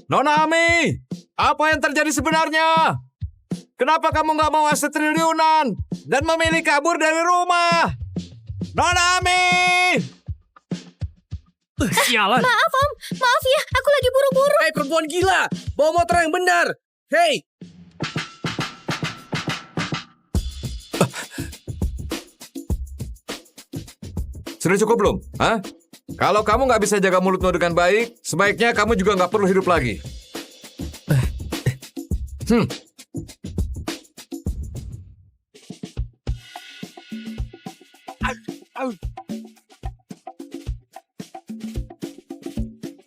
Nona Ami, apa yang terjadi sebenarnya? Kenapa kamu nggak mau aset triliunan dan memilih kabur dari rumah? Nona Ami! Sialan. Maaf Om, maaf ya, aku lagi buru-buru. Hei perempuan gila, bawa motor yang benar. Hei. Sudah cukup belum? Hah? Kalau kamu nggak bisa jaga mulutmu dengan baik, sebaiknya kamu juga nggak perlu hidup lagi.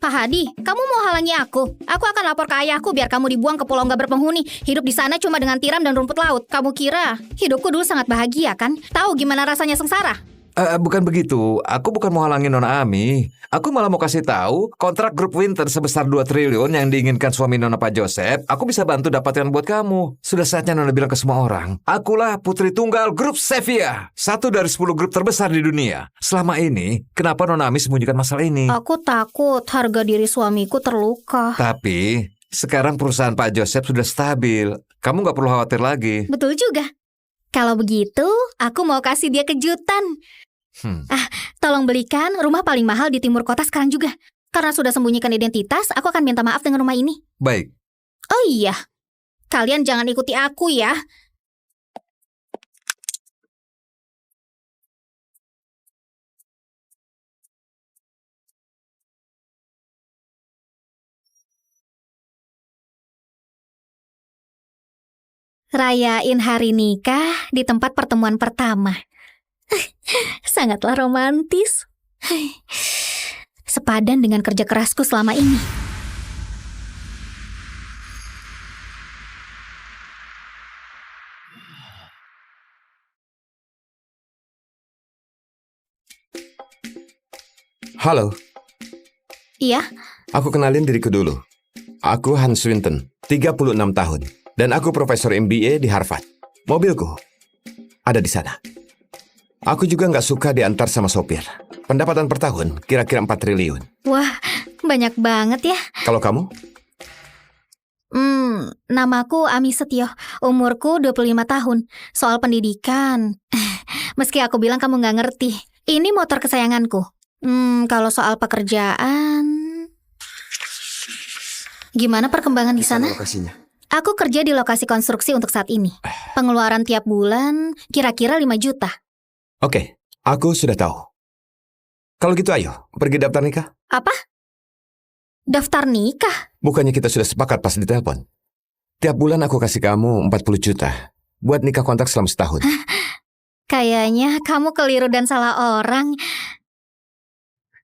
Pak Hadi, kamu mau halangi aku? Aku akan lapor ke ayahku biar kamu dibuang ke pulau nggak berpenghuni. Hidup di sana cuma dengan tiram dan rumput laut. Kamu kira hidupku dulu sangat bahagia kan? Tahu gimana rasanya sengsara? Bukan begitu. Aku bukan mau halangin Nona Ami. Aku malah mau kasih tahu kontrak grup Winter sebesar 2 triliun yang diinginkan suami Nona Pak Joseph. Aku bisa bantu dapatkan buat kamu. Sudah saatnya Nona bilang ke semua orang. Akulah putri tunggal grup Sevilla. 1 dari 10 grup terbesar di dunia. Selama ini, kenapa Nona Ami sembunyikan masalah ini? Aku takut harga diri suamiku terluka. Tapi, sekarang perusahaan Pak Joseph sudah stabil. Kamu nggak perlu khawatir lagi. Betul juga. Kalau begitu, aku mau kasih dia kejutan. Tolong belikan rumah paling mahal di timur kota sekarang juga. Karena sudah sembunyikan identitas, aku akan minta maaf dengan rumah ini. Baik. Oh iya, kalian jangan ikuti aku ya. Rayain hari nikah di tempat pertemuan pertama. Sangatlah romantis. Sepadan dengan kerja kerasku selama ini. Halo, Iya, aku kenalin diriku dulu. Aku Hans Swinton, 36 tahun. Dan aku profesor MBA di Harvard. Mobilku ada di sana. Aku juga nggak suka diantar sama sopir. Pendapatan per tahun kira-kira 4 triliun. wah banyak banget ya. Kalau kamu? Namaku Ami Setio, umurku 25 tahun. Soal pendidikan, meski aku bilang kamu nggak ngerti. Ini motor kesayanganku. Kalau soal pekerjaan, gimana perkembangan di sana? Lokasinya. Aku kerja di lokasi konstruksi untuk saat ini. Pengeluaran tiap bulan kira-kira 5 juta. Oke, aku sudah tahu. Kalau gitu ayo, pergi daftar nikah. Apa? Daftar nikah? Bukannya kita sudah sepakat pas ditelepon? Tiap bulan aku kasih kamu 40 juta buat nikah kontrak selama setahun. Kayaknya kamu keliru dan salah orang.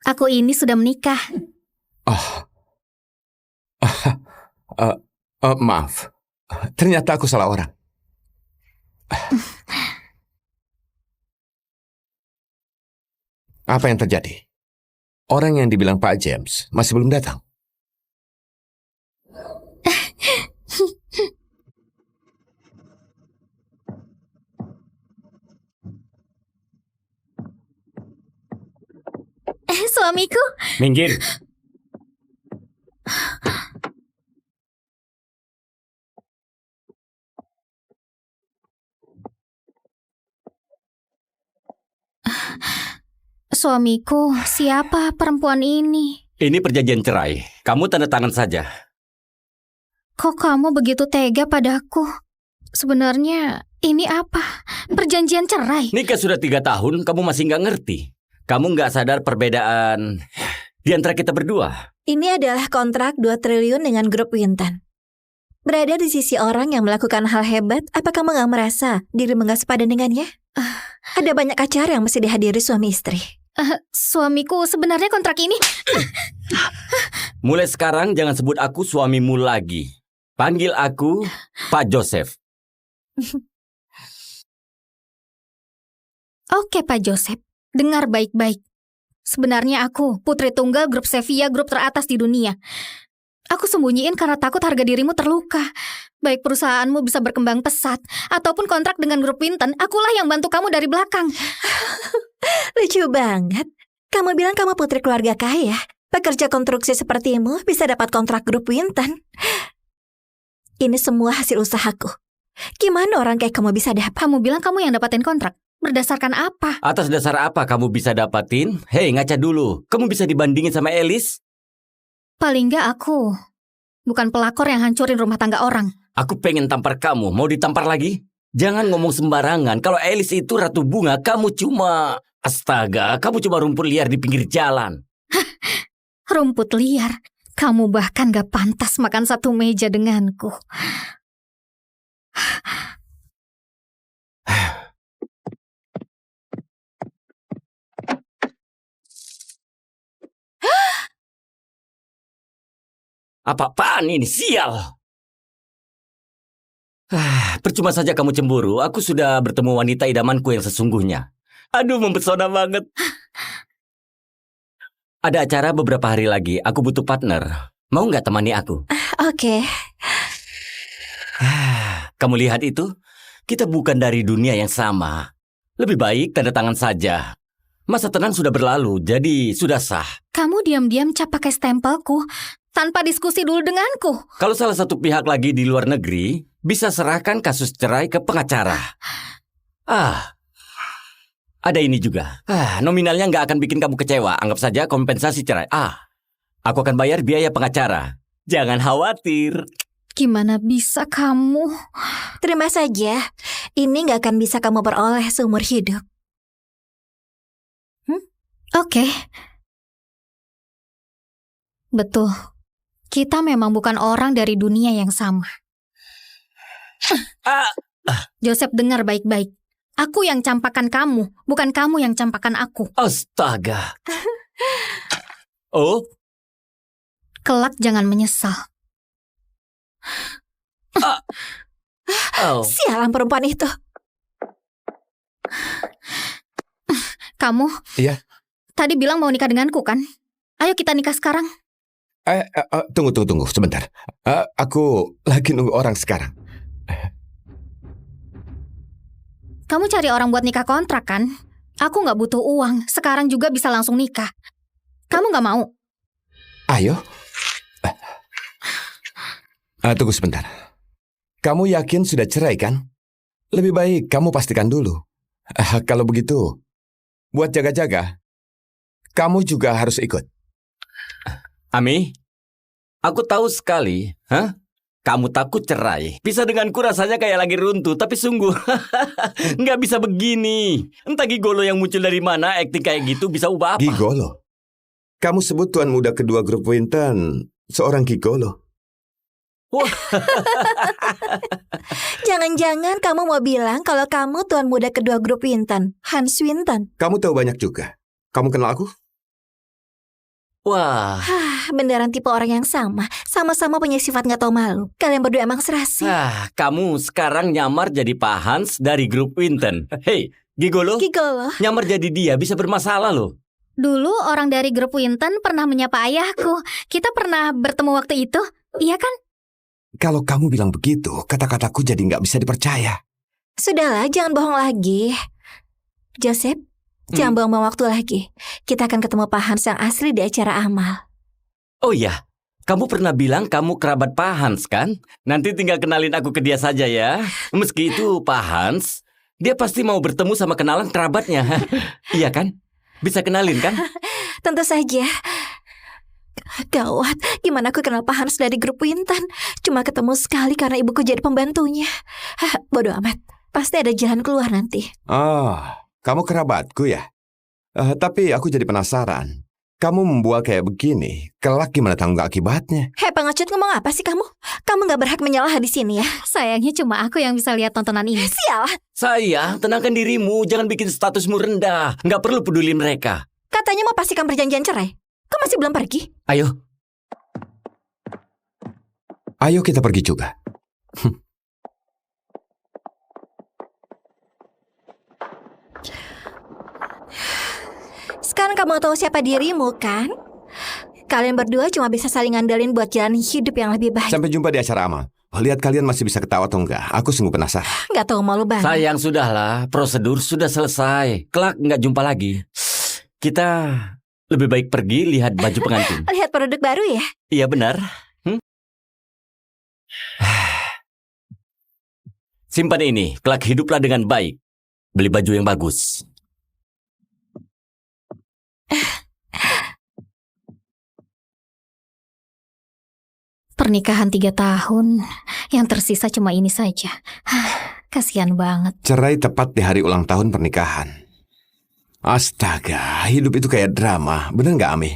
Aku ini sudah menikah. Maaf. Ternyata aku salah orang. Apa yang terjadi? Orang yang dibilang Pak James masih belum datang. Suamiku, Minggir. suamiku, siapa perempuan ini? Ini perjanjian cerai. Kamu tanda tangan saja. Kok kamu begitu tega padaku? Sebenarnya ini apa? Perjanjian cerai? Nikah sudah 3 tahun, kamu masih nggak ngerti. Kamu nggak sadar perbedaan di antara kita berdua. Ini adalah kontrak 2 triliun dengan grup Winton. Berada di sisi orang yang melakukan hal hebat, apa kamu nggak merasa dirimu nggak sepadan dengannya? Ada banyak acara yang mesti dihadiri suami istri. Suamiku, sebenarnya kontrak ini... Mulai sekarang jangan sebut aku suamimu lagi. Panggil aku Pak Joseph. Oke, Pak Joseph. Dengar baik-baik. Sebenarnya aku putri tunggal grup Sevilla, grup teratas di dunia. Aku sembunyiin karena takut harga dirimu terluka. Baik perusahaanmu bisa berkembang pesat, ataupun kontrak dengan grup Winton, akulah yang bantu kamu dari belakang. Lucu banget. Kamu bilang kamu putri keluarga kaya. Pekerja konstruksi sepertimu bisa dapat kontrak grup Winton. Ini semua hasil usahaku. Gimana orang kayak kamu bisa dapat? Kamu bilang kamu yang dapatin kontrak. Berdasarkan apa? Atas dasar apa kamu bisa dapatin? Hei, ngaca dulu. Kamu bisa dibandingin sama Elis? Paling nggak aku bukan pelakor yang hancurin rumah tangga orang. Aku pengen tampar kamu. Mau ditampar lagi? Jangan ngomong sembarangan. Kalau Elis itu ratu bunga, kamu cuma... Astaga, kamu cuma rumput liar di pinggir jalan. Rumput liar. Kamu bahkan gak pantas makan satu meja denganku. Apa-apaan ini? Sial! Percuma saja kamu cemburu. Aku sudah bertemu wanita idamanku yang sesungguhnya. Aduh, mempesona banget. Ada acara beberapa hari lagi. Aku butuh partner. Mau nggak temani aku? Oke. Kamu lihat itu? Kita bukan dari dunia yang sama. Lebih baik tanda tangan saja. Masa tenang sudah berlalu, jadi sudah sah. Kamu diam-diam cap pakai stempelku tanpa diskusi dulu denganku. Kalau salah satu pihak lagi di luar negeri, bisa serahkan kasus cerai ke pengacara. Ada ini juga. Nominalnya nggak akan bikin kamu kecewa. Anggap saja kompensasi cerai. Aku akan bayar biaya pengacara. Jangan khawatir. Gimana bisa kamu? Terima saja. Ini gak akan bisa kamu peroleh seumur hidup. Oke. Betul. Kita memang bukan orang dari dunia yang sama. Joseph, dengar baik-baik. Aku yang campakan kamu, bukan kamu yang campakan aku. Astaga. Oh? Kelak jangan menyesal. Sialan perempuan itu. Kamu? Iya. Tadi bilang mau nikah denganku kan? Ayo kita nikah sekarang. Tunggu sebentar. Aku lagi nunggu orang sekarang. Kamu cari orang buat nikah kontrak kan? Aku gak butuh uang. Sekarang juga bisa langsung nikah. Kamu gak mau? Ayo. Tunggu sebentar. Kamu yakin sudah cerai kan? Lebih baik kamu pastikan dulu. Kalau begitu, buat jaga-jaga, kamu juga harus ikut. Ami, aku tahu sekali. Kamu takut cerai. Bisa denganku rasanya kayak lagi runtuh, tapi sungguh nggak bisa begini. Entah gigolo yang muncul dari mana, akting kayak gitu bisa ubah apa? Gigolo? Kamu sebut tuan muda kedua grup Winton seorang gigolo. Jangan-jangan kamu mau bilang kalau kamu tuan muda kedua grup Winton, Hans Winton. Kamu tahu banyak juga. Kamu kenal aku? Wah, Beneran tipe orang yang sama. Sama-sama punya sifat gak tahu malu. Kalian berdua emang serasi. kamu sekarang nyamar jadi Pak Hans dari grup Winton. Hei, gigolo, Gigolo. nyamar jadi dia bisa bermasalah loh. Dulu orang dari grup Winton pernah menyapa ayahku. Kita pernah bertemu waktu itu. Iya kan? Kalau kamu bilang begitu, kata-kataku jadi nggak bisa dipercaya. Sudahlah, jangan bohong lagi. Joseph, jangan buang-buang waktu lagi. Kita akan ketemu Pak Hans yang asli di acara amal. Oh iya, kamu pernah bilang kamu kerabat Pak Hans kan? Nanti tinggal kenalin aku ke dia saja ya. Meski itu Pak Hans, dia pasti mau bertemu sama kenalan kerabatnya. Iya kan? Bisa kenalin kan? Tentu saja. Gawat, gimana aku kenal Pak Hans dari grup Winton? Cuma ketemu sekali karena ibuku jadi pembantunya. Bodoh amat, pasti ada jalan keluar nanti. Kamu kerabatku ya? Tapi aku jadi penasaran. Kamu membual kayak begini, kelak gimana tanggung akibatnya? Hei pengecut, ngomong apa sih kamu? Kamu gak berhak menyalah di sini ya. Sayangnya cuma aku yang bisa lihat tontonan ini. Sialah, Sayang, tenangkan dirimu, jangan bikin statusmu rendah. Nggak perlu peduli mereka. katanya mau pastikan perjanjian cerai. Kok masih belum pergi? Ayo kita pergi juga. Sekarang kamu tahu siapa dirimu kan? Kalian berdua cuma bisa saling ngandelin buat jalan hidup yang lebih baik. Sampai jumpa di acara amal. Lihat kalian masih bisa ketawa atau enggak. Aku sungguh penasaran. Gak tahu malu banget. Sayang, sudahlah. Prosedur sudah selesai. Kelak nggak jumpa lagi. Kita Lebih baik pergi lihat baju pengantin. Lihat produk baru ya? Iya benar. Simpan ini, kelak hiduplah dengan baik. Beli baju yang bagus. Pernikahan 3 tahun, yang tersisa cuma ini saja. Kasihan banget. Cerai tepat di hari ulang tahun pernikahan. Astaga, hidup itu kayak drama. Bener nggak, Ami?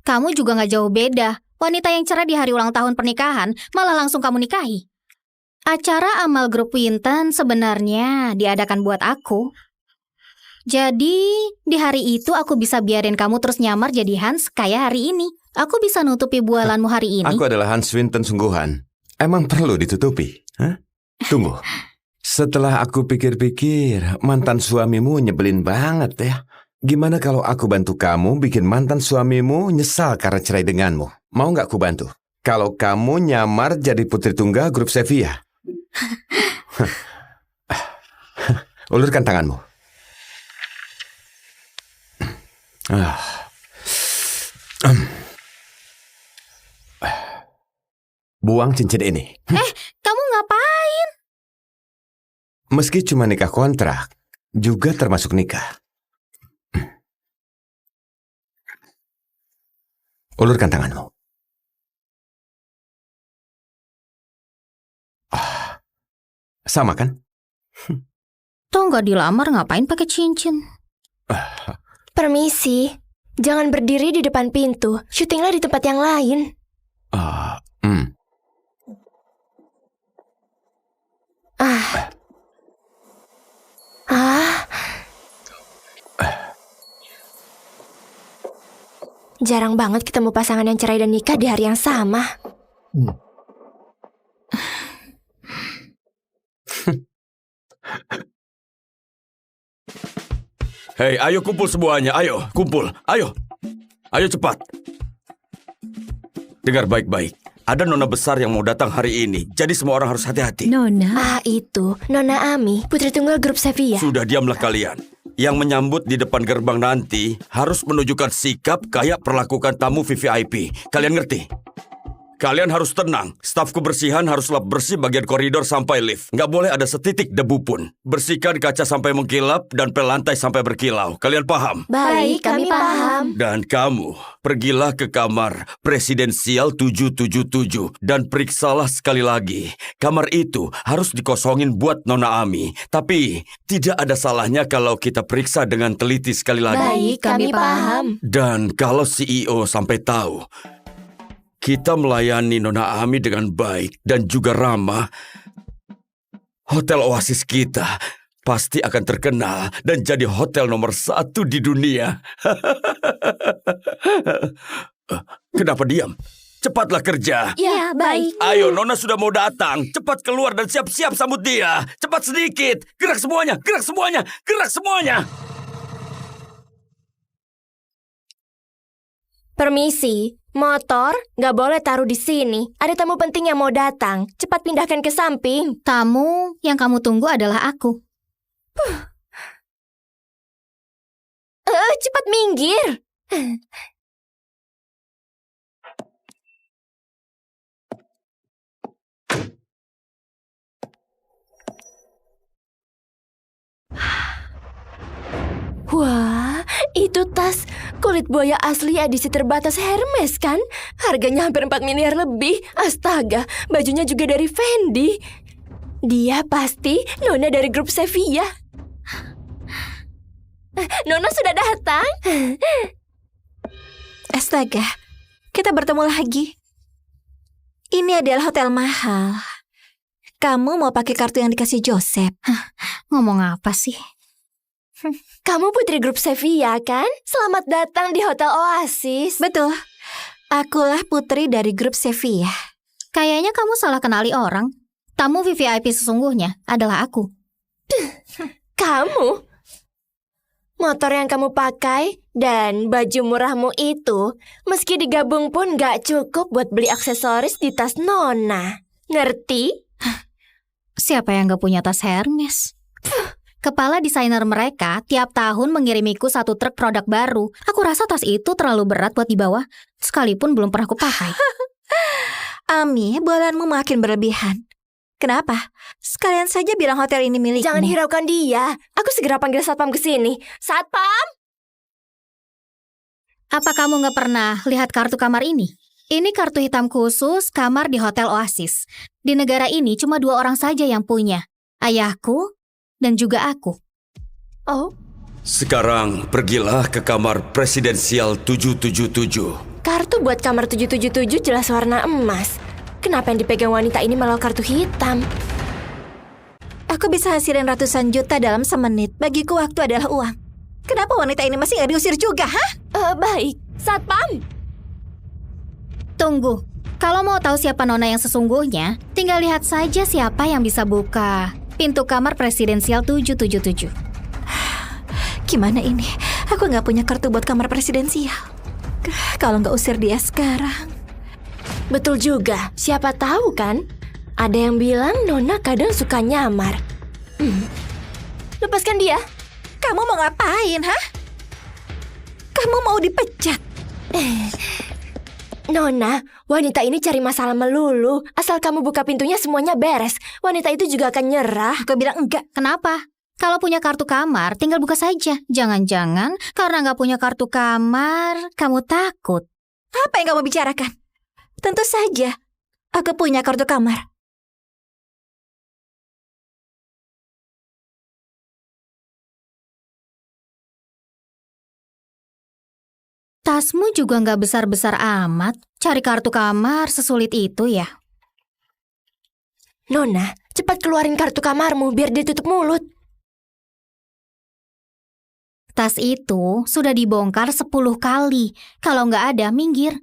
Kamu juga gak jauh beda. Wanita yang cerai di hari ulang tahun pernikahan malah langsung kamu nikahi. Acara amal grup Winton sebenarnya diadakan buat aku. Jadi, di hari itu aku bisa biarin kamu terus nyamar jadi Hans kayak hari ini. Aku bisa nutupi bualanmu hari ini. Aku adalah Hans Swinton sungguhan. Emang perlu ditutupi? Hah? Tunggu. Setelah aku pikir-pikir, mantan suamimu nyebelin banget ya. Gimana kalau aku bantu kamu bikin mantan suamimu nyesal karena cerai denganmu? Mau nggak aku bantu? Kalau kamu nyamar jadi putri tunggal grup Sevilla. Ulurkan tanganmu. Buang cincin ini. Kamu ngapain? Meski cuma nikah kontrak, juga termasuk nikah. Ulurkan tanganmu. Sama kan? Toh nggak dilamar ngapain pakai cincin? Permisi, jangan berdiri di depan pintu. Syutinglah di tempat yang lain. Jarang banget ketemu pasangan yang cerai dan nikah di hari yang sama. Hei, ayo kumpul semuanya, ayo, kumpul, ayo. Ayo cepat. Dengar baik-baik, ada nona besar yang mau datang hari ini, jadi semua orang harus hati-hati. Itu Nona Ami, putri tunggal grup Sevilla. Sudah diamlah kalian. Yang menyambut di depan gerbang nanti harus menunjukkan sikap kayak perlakukan tamu VVIP. Kalian ngerti? Kalian harus tenang. Staf kebersihan harus lap bersih bagian koridor sampai lift. Nggak boleh ada setitik debu pun. Bersihkan kaca sampai mengkilap dan pel lantai sampai berkilau. Kalian paham? Baik, kami paham. Dan kamu, pergilah ke kamar presidensial 777 dan periksalah sekali lagi. Kamar itu harus dikosongin buat Nona Ami. Tapi, tidak ada salahnya kalau kita periksa dengan teliti sekali lagi. Baik, kami paham. Dan kalau CEO sampai tahu kita melayani Nona Ami dengan baik dan juga ramah, Hotel Oasis kita pasti akan terkenal dan jadi hotel nomor 1 di dunia. Kenapa diam? Cepatlah kerja. Ya, baik. Ayo, Nona sudah mau datang. Cepat keluar dan siap-siap sambut dia. Cepat sedikit. Gerak semuanya, gerak semuanya, gerak semuanya. Permisi, motor nggak boleh taruh di sini. Ada tamu penting yang mau datang. Cepat pindahkan ke samping. Tamu yang kamu tunggu adalah aku. Cepat minggir. Wah, itu tas kulit buaya asli edisi terbatas Hermes kan? Harganya hampir 4 miliar lebih. Astaga, bajunya juga dari Fendi. Dia pasti Nona dari grup Sevilla. Nona sudah datang. Astaga, kita bertemu lagi. Ini adalah hotel mahal. Kamu mau pakai kartu yang dikasih Joseph? Ngomong apa sih? Kamu putri grup Sevilla kan? Selamat datang di Hotel Oasis. Betul. Akulah putri dari grup Sevilla. Kayaknya kamu salah kenali orang. Tamu VVIP sesungguhnya adalah aku. Kamu? Motor yang kamu pakai dan baju murahmu itu, meski digabung pun gak cukup buat beli aksesoris di tas Nona. Ngerti? Siapa yang gak punya tas Hermes? Kepala desainer mereka tiap tahun mengirimiku 1 truk produk baru. Aku rasa tas itu terlalu berat buat dibawa, sekalipun belum pernah kupakai. Ami, bualanmu makin berlebihan. Kenapa? Sekalian saja bilang hotel ini milikmu. Jangan hiraukan dia. Aku segera panggil satpam ke sini. Satpam! Apa kamu nggak pernah lihat kartu kamar ini? Ini kartu hitam khusus kamar di Hotel Oasis. Di negara ini cuma 2 orang saja yang punya. Ayahku dan juga aku. Oh, Sekarang pergilah ke kamar presidensial 777. kartu buat kamar 777 jelas warna emas. Kenapa yang dipegang wanita ini malah kartu hitam? Aku bisa hasilin ratusan juta dalam semenit. Bagiku waktu adalah uang. Kenapa wanita ini masih nggak diusir juga, hah? Baik, satpam. Tunggu, kalau mau tahu siapa Nona yang sesungguhnya, tinggal lihat saja siapa yang bisa buka pintu kamar presidensial 777. Gimana ini? Aku nggak punya kartu buat kamar presidensial. Kalau nggak usir dia sekarang. Betul juga, siapa tahu kan? Ada yang bilang Nona kadang suka nyamar. Lepaskan dia. Kamu mau ngapain, hah? Kamu mau dipecat? Nona, wanita ini cari masalah melulu. Asal kamu buka pintunya semuanya beres. Wanita itu juga akan nyerah. Aku bilang enggak. Kenapa? Kalau punya kartu kamar, tinggal buka saja. Jangan-jangan karena nggak punya kartu kamar, kamu takut. Apa yang kamu bicarakan? Tentu saja. Aku punya kartu kamar. Tasmu juga nggak besar-besar amat. Cari kartu kamar sesulit itu ya? Nona, cepat keluarin kartu kamarmu biar dia tutup mulut. Tas itu sudah dibongkar 10 kali. Kalau nggak ada, minggir.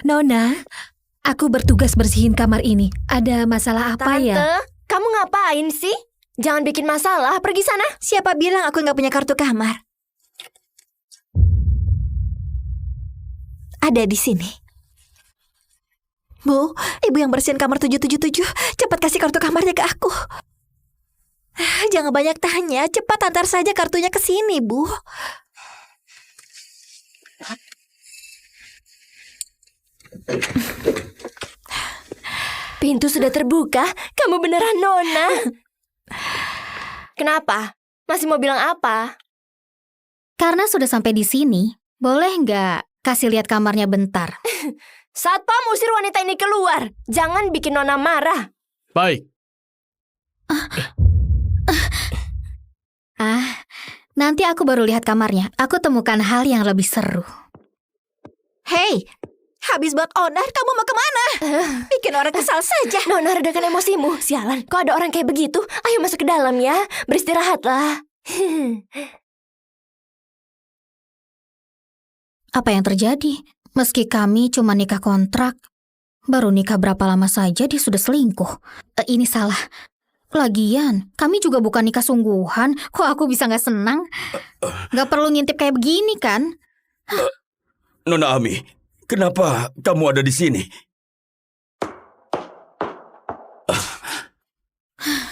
Nona, aku bertugas bersihin kamar ini. Ada masalah apa Tante, ya? kamu ngapain sih? Jangan bikin masalah, pergi sana. Siapa bilang aku nggak punya kartu kamar? Ada di sini. Bu, ibu yang bersihin kamar 777. Cepat kasih kartu kamarnya ke aku. Jangan banyak tanya, cepat antar saja kartunya ke sini, Bu. Pintu sudah terbuka. Kamu beneran Nona. Kenapa? Masih mau bilang apa? Karena sudah sampai di sini, boleh nggak kasih lihat kamarnya bentar? Satpam, usir wanita ini keluar. Jangan bikin Nona marah. Baik. Nanti aku baru lihat kamarnya. Aku temukan hal yang lebih seru. Hei, habis buat onar, kamu mau kemana? Bikin orang kesal saja. Nona, redakan emosimu. Sialan, kok ada orang kayak begitu? Ayo masuk ke dalam ya. Beristirahatlah. Apa yang terjadi? Meski kami cuma nikah kontrak, baru nikah berapa lama saja dia sudah selingkuh. Ini salah. Lagian, kami juga bukan nikah sungguhan. Kok aku bisa nggak senang? Nggak perlu ngintip kayak begini kan? Nona Ami, kenapa kamu ada di sini?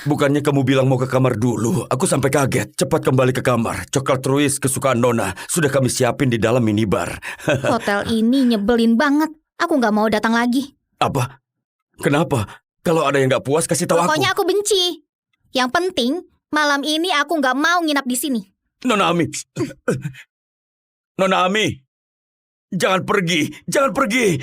Bukannya kamu bilang mau ke kamar dulu? Aku sampai kaget. Cepat kembali ke kamar. Coklat Ruiz kesukaan Nona sudah kami siapin di dalam minibar. Hotel ini nyebelin banget. Aku nggak mau datang lagi. Apa? Kenapa? Kalau ada yang nggak puas, kasih tahu aku. Pokoknya aku benci. Yang penting, malam ini aku nggak mau nginap di sini. Nona Ami. Nona Ami. Jangan pergi. Jangan pergi.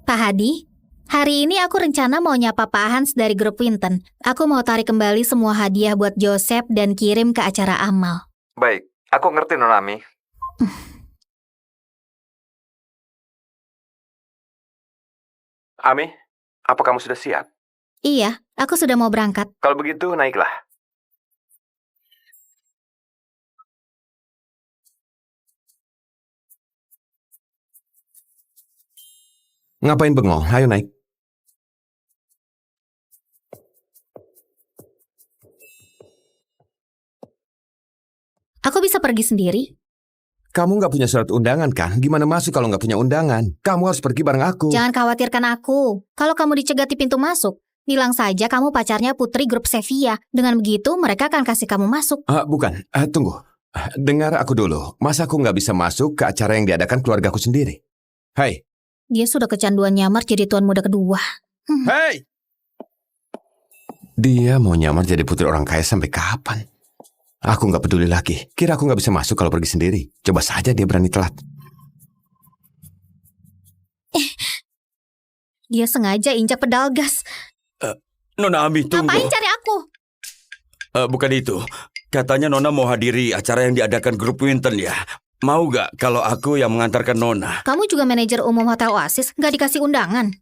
Pak Hadi, hari ini aku rencana mau nyapa Pak Hans dari grup Winton. Aku mau tarik kembali semua hadiah buat Joseph dan kirim ke acara amal. Baik, aku ngerti Nona Ami. Ami, apa kamu sudah siap? Iya, aku sudah mau berangkat. Kalau begitu, naiklah. Ngapain bengong? Ayo naik. Aku bisa pergi sendiri. Kamu nggak punya surat undangan kan? Gimana masuk kalau nggak punya undangan? Kamu harus pergi bareng aku. Jangan khawatirkan aku. Kalau kamu dicegat di pintu masuk, bilang saja kamu pacarnya putri grup Sevilla. Dengan begitu, mereka akan kasih kamu masuk. Bukan. Tunggu. Dengar aku dulu. Masa aku nggak bisa masuk ke acara yang diadakan keluargaku sendiri? Hai. Dia sudah kecanduan nyamar jadi tuan muda kedua. Hei! Dia mau nyamar jadi putri orang kaya sampai kapan? Aku nggak peduli lagi. Kira aku nggak bisa masuk kalau pergi sendiri. Coba saja dia berani telat. Dia sengaja injak pedal gas. Nona Ami, tunggu. Ngapain cari aku? Bukan itu. Katanya Nona mau hadiri acara yang diadakan grup Winton ya. Mau gak kalau aku yang mengantarkan Nona? Kamu juga manajer umum Hotel Oasis, nggak dikasih undangan.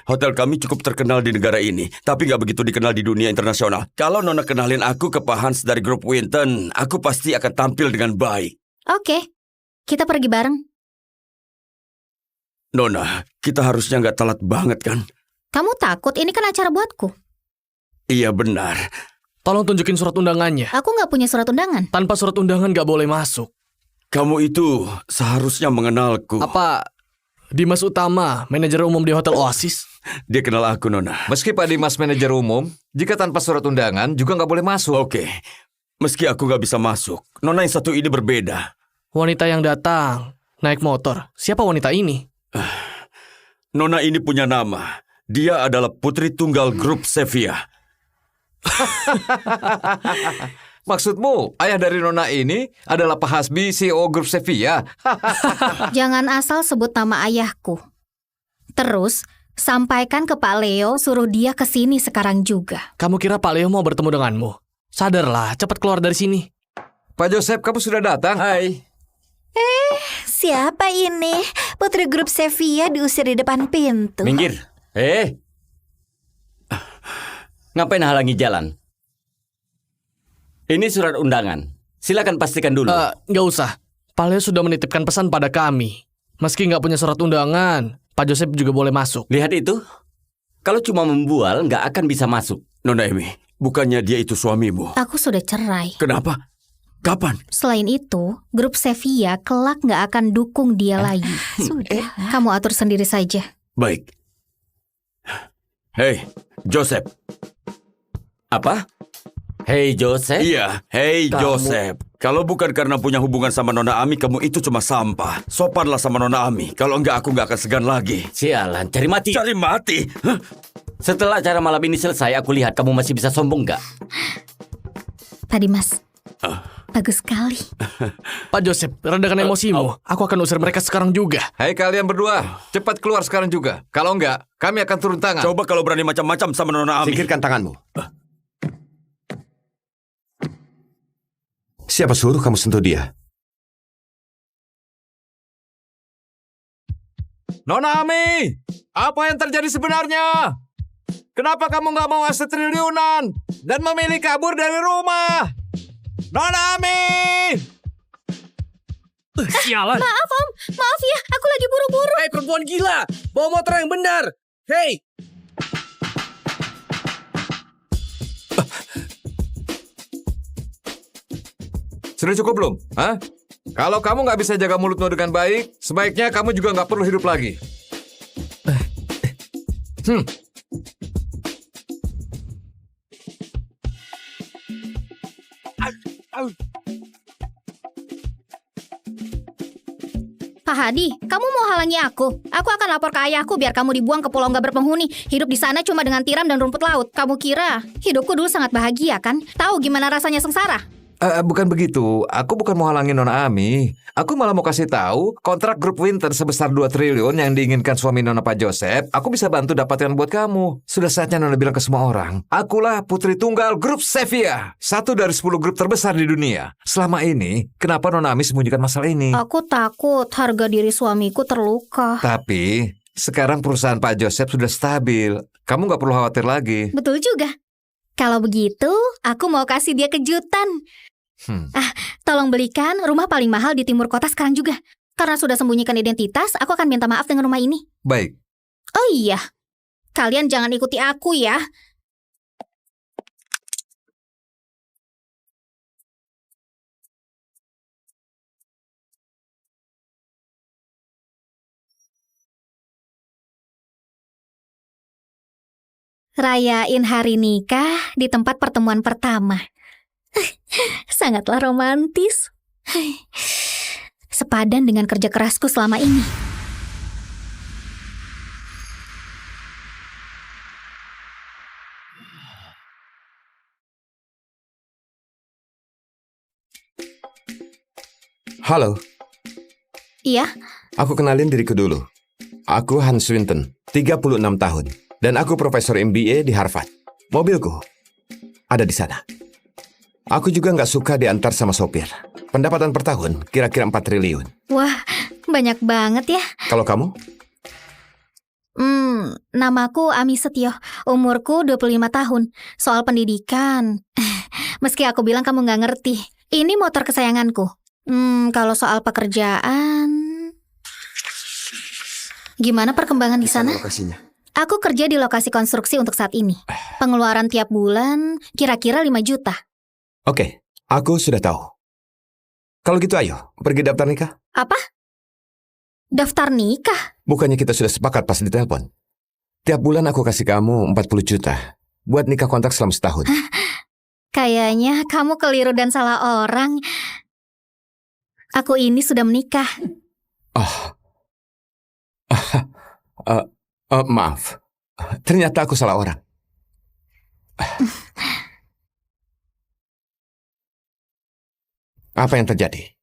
Hotel kami cukup terkenal di negara ini, tapi gak begitu dikenal di dunia internasional. Kalau Nona kenalin aku ke Pak Hans dari grup Winton, aku pasti akan tampil dengan baik. Oke, kita pergi bareng. Nona, kita harusnya gak telat banget kan? Kamu takut? Ini kan acara buatku. Iya benar. Tolong tunjukin surat undangannya. Aku nggak punya surat undangan. Tanpa surat undangan gak boleh masuk. Kamu itu seharusnya mengenalku. Apa Dimas Utama, manajer umum di Hotel Oasis? Dia kenal aku, Nona. Meski Pak Dimas manajer umum, jika tanpa surat undangan juga nggak boleh masuk. Oke, meski aku gak bisa masuk, Nona yang satu ini berbeda. Wanita yang datang naik motor. Siapa wanita ini? Nona ini punya nama. Dia adalah putri tunggal grup Sevilla. Maksudmu, ayah dari Nona ini adalah Pak Hasbi, CEO grup Sevilla? Jangan asal sebut nama ayahku. Terus, sampaikan ke Pak Leo, suruh dia ke sini sekarang juga. Kamu kira Pak Leo mau bertemu denganmu? Sadarlah, cepat keluar dari sini. Pak Joseph, kamu sudah datang? Hai. Siapa ini? Putri grup Sevilla diusir di depan pintu. Minggir. Ngapain halangi jalan? Ini surat undangan. Silakan pastikan dulu. Nggak usah. Pak Leo sudah menitipkan pesan pada kami. Meski nggak punya surat undangan, Pak Joseph juga boleh masuk. Lihat itu. Kalau cuma membual, nggak akan bisa masuk. Nona Emi, bukannya dia itu suamimu? Aku sudah cerai. Kenapa? Kapan? Selain itu, grup Sevilla kelak nggak akan dukung dia lagi. Sudah. Kamu atur sendiri saja. Baik. Hei, Joseph. Apa? Hei Joseph. Iya, hei Kamu- Joseph. Kalau bukan karena punya hubungan sama Nona Ami, kamu itu cuma sampah. Sopanlah sama Nona Ami. Kalau enggak, aku nggak akan segan lagi. Sialan, cari mati. Cari mati? Hah? Setelah acara malam ini selesai, aku lihat kamu masih bisa sombong nggak? Pak Dimas, bagus sekali. Pak Joseph, redakan emosimu. Aku akan usir mereka sekarang juga. Hai kalian berdua, cepat keluar sekarang juga. Kalau enggak, kami akan turun tangan. Coba kalau berani macam-macam sama Nona Ami. Singkirkan tanganmu. Siapa suruh kamu sentuh dia? Nona Ami, apa yang terjadi sebenarnya? Kenapa kamu nggak mau aset triliunan dan memilih kabur dari rumah? Nona Ami! Sialan. Maaf Om, maaf ya, aku lagi buru-buru. Hei perempuan gila, bawa motor yang benar. Hei. Sudah cukup belum? Hah? Kalau kamu nggak bisa jaga mulutmu dengan baik, sebaiknya kamu juga nggak perlu hidup lagi. Pak Hadi, kamu mau halangi aku? Aku akan lapor ke ayahku biar kamu dibuang ke pulau nggak berpenghuni. Hidup di sana cuma dengan tiram dan rumput laut. Kamu kira hidupku dulu sangat bahagia kan? Tahu gimana rasanya sengsara? Bukan begitu. Aku bukan mau halangin Nona Ami. Aku malah mau kasih tahu kontrak grup Winter sebesar 2 triliun yang diinginkan suami Nona Pak Joseph. Aku bisa bantu dapatkan buat kamu. Sudah saatnya Nona bilang ke semua orang. Akulah putri tunggal grup Sevilla. 1 dari 10 grup terbesar di dunia. Selama ini, kenapa Nona Ami sembunyikan masalah ini? Aku takut harga diri suamiku terluka. Tapi, sekarang perusahaan Pak Joseph sudah stabil. Kamu nggak perlu khawatir lagi. Betul juga. Kalau begitu, aku mau kasih dia kejutan. Hmm. Tolong belikan rumah paling mahal di timur kota sekarang juga. Karena sudah sembunyikan identitas, aku akan minta maaf dengan rumah ini. Baik. Oh iya, kalian jangan ikuti aku ya. Rayain hari nikah di tempat pertemuan pertama. Sangatlah romantis. Sepadan dengan kerja kerasku selama ini. Halo, Iya, aku kenalin diriku dulu. Aku Hans Swinton, 36 tahun. Dan aku profesor MBA di Harvard. Mobilku ada di sana. Aku juga nggak suka diantar sama sopir. Pendapatan per tahun kira-kira 4 triliun. wah banyak banget ya. Kalau kamu? Namaku Ami Setio, umurku 25 tahun. Soal pendidikan, meski aku bilang kamu nggak ngerti, ini motor kesayanganku. Kalau soal pekerjaan, gimana perkembangan di sana? Lokasinya. Aku kerja di lokasi konstruksi untuk saat ini. Pengeluaran tiap bulan kira-kira 5 juta. Oke, aku sudah tahu. Kalau gitu ayo, pergi daftar nikah. Apa? Daftar nikah? Bukannya kita sudah sepakat pas ditelepon? Tiap bulan aku kasih kamu 40 juta buat nikah kontrak selama setahun. Kayaknya kamu keliru dan salah orang. Aku ini sudah menikah. Maaf, ternyata aku salah orang. Apa yang terjadi?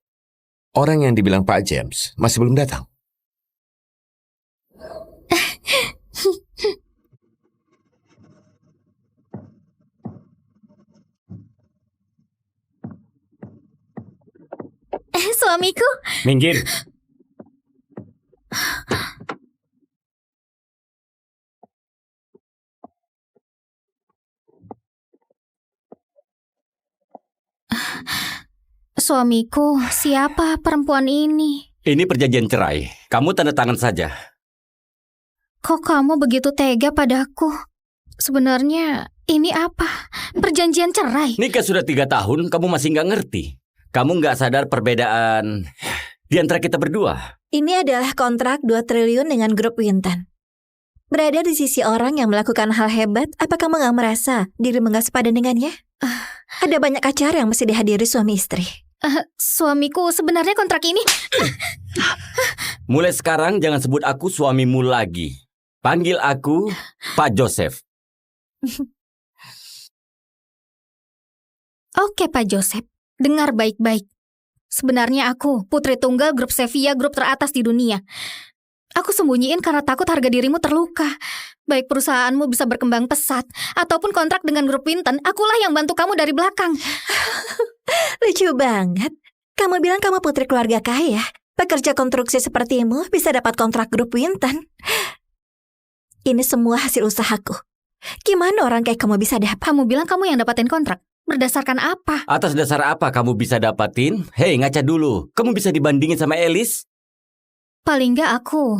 Orang yang dibilang Pak James masih belum datang. Suamiku, Minggir. suamiku, siapa perempuan ini? Ini perjanjian cerai. Kamu tanda tangan saja. Kok kamu begitu tega padaku? Sebenarnya ini apa? Perjanjian cerai? Nikah sudah 3 tahun, kamu masih nggak ngerti. Kamu nggak sadar perbedaan di antara kita berdua. Ini adalah kontrak 2 triliun dengan grup Winton. Berada di sisi orang yang melakukan hal hebat, apa kamu nggak merasa dirimu nggak sepadan dengannya? Ada banyak acara yang mesti dihadiri suami istri. Suamiku, sebenarnya kontrak ini... Mulai sekarang jangan sebut aku suamimu lagi. Panggil aku Pak Joseph. Oke Pak Joseph, dengar baik-baik. Sebenarnya aku putri tunggal grup Sevilla, grup teratas di dunia. Aku sembunyiin karena takut harga dirimu terluka. Baik perusahaanmu bisa berkembang pesat, ataupun kontrak dengan grup Winton, akulah yang bantu kamu dari belakang. Lucu banget. Kamu bilang kamu putri keluarga kaya. Pekerja konstruksi sepertimu bisa dapat kontrak grup Winton. Ini semua hasil usahaku. Gimana orang kayak kamu bisa dapat? Kamu bilang kamu yang dapatin kontrak. Berdasarkan apa? Atas dasar apa kamu bisa dapatin? Hei, ngaca dulu. Kamu bisa dibandingin sama Elis? Paling nggak aku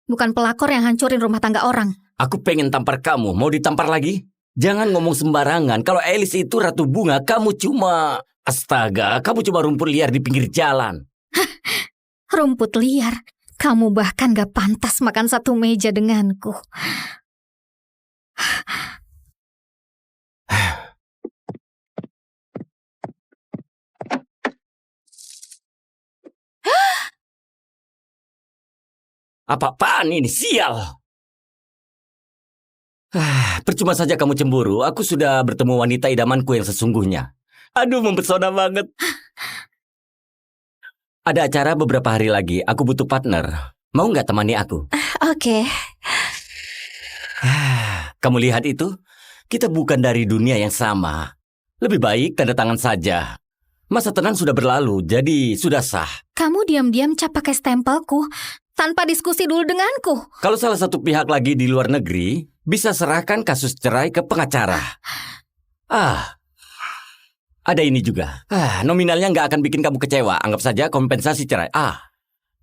bukan pelakor yang hancurin rumah tangga orang. Aku pengen tampar kamu. Mau ditampar lagi? Jangan ngomong sembarangan. Kalau Elis itu ratu bunga, kamu cuma... Astaga, kamu cuma rumput liar di pinggir jalan. Rumput liar. Kamu bahkan gak pantas makan satu meja denganku. Apa-apaan ini? Sial! Percuma saja kamu cemburu. Aku sudah bertemu wanita idamanku yang sesungguhnya. Aduh, mempesona banget. Ada acara beberapa hari lagi. Aku butuh partner. Mau nggak temani aku? Oke. Kamu lihat itu? Kita bukan dari dunia yang sama. Lebih baik tanda tangan saja. Masa tenang sudah berlalu, jadi sudah sah. Kamu diam-diam cap pakai stempelku tanpa diskusi dulu denganku. Kalau salah satu pihak lagi di luar negeri, bisa serahkan kasus cerai ke pengacara. Ada ini juga. Nominalnya nggak akan bikin kamu kecewa. Anggap saja kompensasi cerai.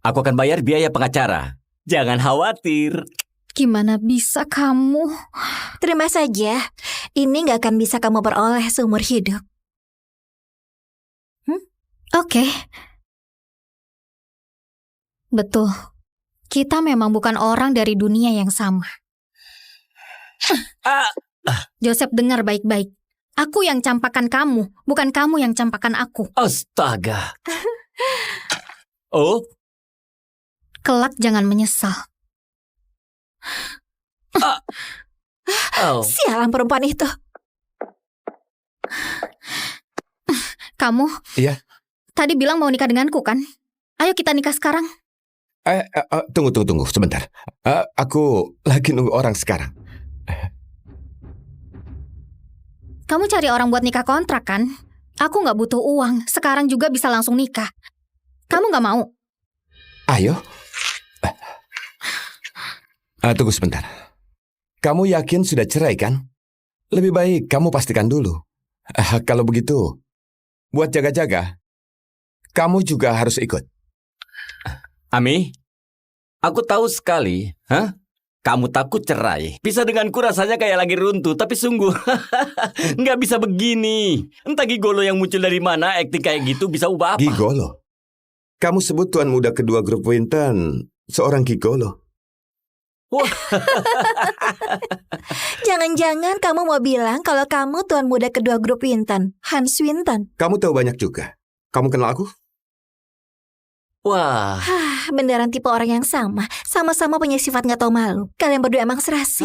Aku akan bayar biaya pengacara. Jangan khawatir. Gimana bisa kamu? Terima saja. Ini nggak akan bisa kamu peroleh seumur hidup. Oke. Betul. Kita memang bukan orang dari dunia yang sama. Joseph, dengar baik-baik. Aku yang campakan kamu, bukan kamu yang campakan aku. Astaga. Oh, Kelak jangan menyesal. Sialan perempuan itu. Kamu? Iya. Tadi bilang mau nikah denganku kan? Ayo kita nikah sekarang. Tunggu sebentar. Aku lagi nunggu orang sekarang. Kamu cari orang buat nikah kontrak kan? Aku nggak butuh uang. Sekarang juga bisa langsung nikah. Kamu nggak mau? Ayo. Tunggu sebentar. Kamu yakin sudah cerai kan? Lebih baik kamu pastikan dulu. Kalau begitu, buat jaga-jaga, kamu juga harus ikut. Ami, aku tahu sekali, kamu takut cerai. Bisa denganku rasanya kayak lagi runtuh, tapi sungguh, nggak bisa begini. Entah gigolo yang muncul dari mana, acting kayak gitu bisa ubah apa. Gigolo? Kamu sebut tuan muda kedua grup Winton seorang gigolo. Jangan-jangan kamu mau bilang kalau kamu tuan muda kedua grup Winton, Hans Winton. Kamu tahu banyak juga. Kamu kenal aku? Wah, Beneran tipe orang yang sama. Sama-sama punya sifat nggak tahu malu. Kalian berdua emang serasi.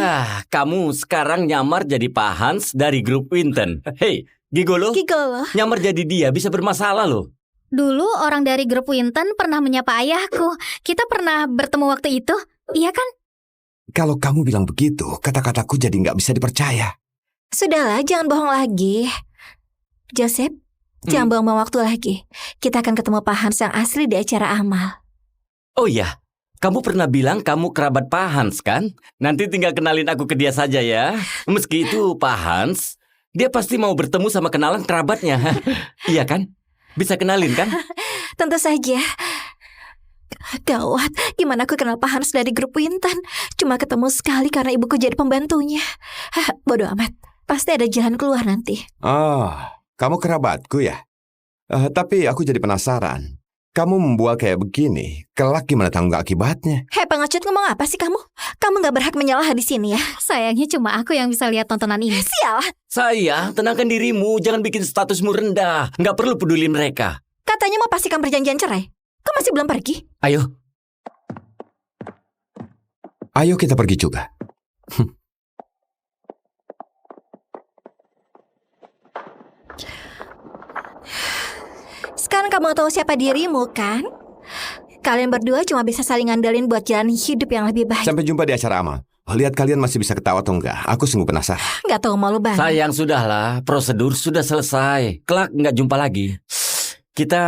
kamu sekarang nyamar jadi Pak Hans dari grup Winton. Hei, gigolo, Gigolo. nyamar jadi dia bisa bermasalah loh. Dulu orang dari grup Winton pernah menyapa ayahku. Kita pernah bertemu waktu itu, iya kan? Kalau kamu bilang begitu, kata-kataku jadi nggak bisa dipercaya. Sudahlah, jangan bohong lagi. Joseph, jangan buang-buang waktu lagi. Kita akan ketemu Pak Hans yang asli di acara amal. Oh iya, kamu pernah bilang kamu kerabat Pak Hans kan? Nanti tinggal kenalin aku ke dia saja ya. Meski itu Pak Hans, dia pasti mau bertemu sama kenalan kerabatnya. Iya kan? Bisa kenalin kan? Tentu saja. Gawat, gimana aku kenal Pak Hans dari grup Winton? Cuma ketemu sekali karena ibuku jadi pembantunya. Bodoh amat, pasti ada jalan keluar nanti. Kamu kerabatku ya? Tapi aku jadi penasaran. Kamu membual kayak begini, kelak gimana tanggung akibatnya? Hei pengecut, ngomong apa sih kamu? Kamu gak berhak menyalah di sini ya. Sayangnya cuma aku yang bisa lihat tontonan ini. Sialah, Saya, tenangkan dirimu, jangan bikin statusmu rendah. Nggak perlu peduli mereka. katanya mau pastikan perjanjian cerai. Kok masih belum pergi? Ayo, Ayo kita pergi juga. Sekarang kamu tahu siapa dirimu kan? Kalian berdua cuma bisa saling ngandelin buat jalani hidup yang lebih baik. Sampai jumpa di acara amal. Lihat kalian masih bisa ketawa atau enggak. Aku sungguh penasaran. Gak tahu malu banget. sayang sudahlah, prosedur sudah selesai. Kelak nggak jumpa lagi. Kita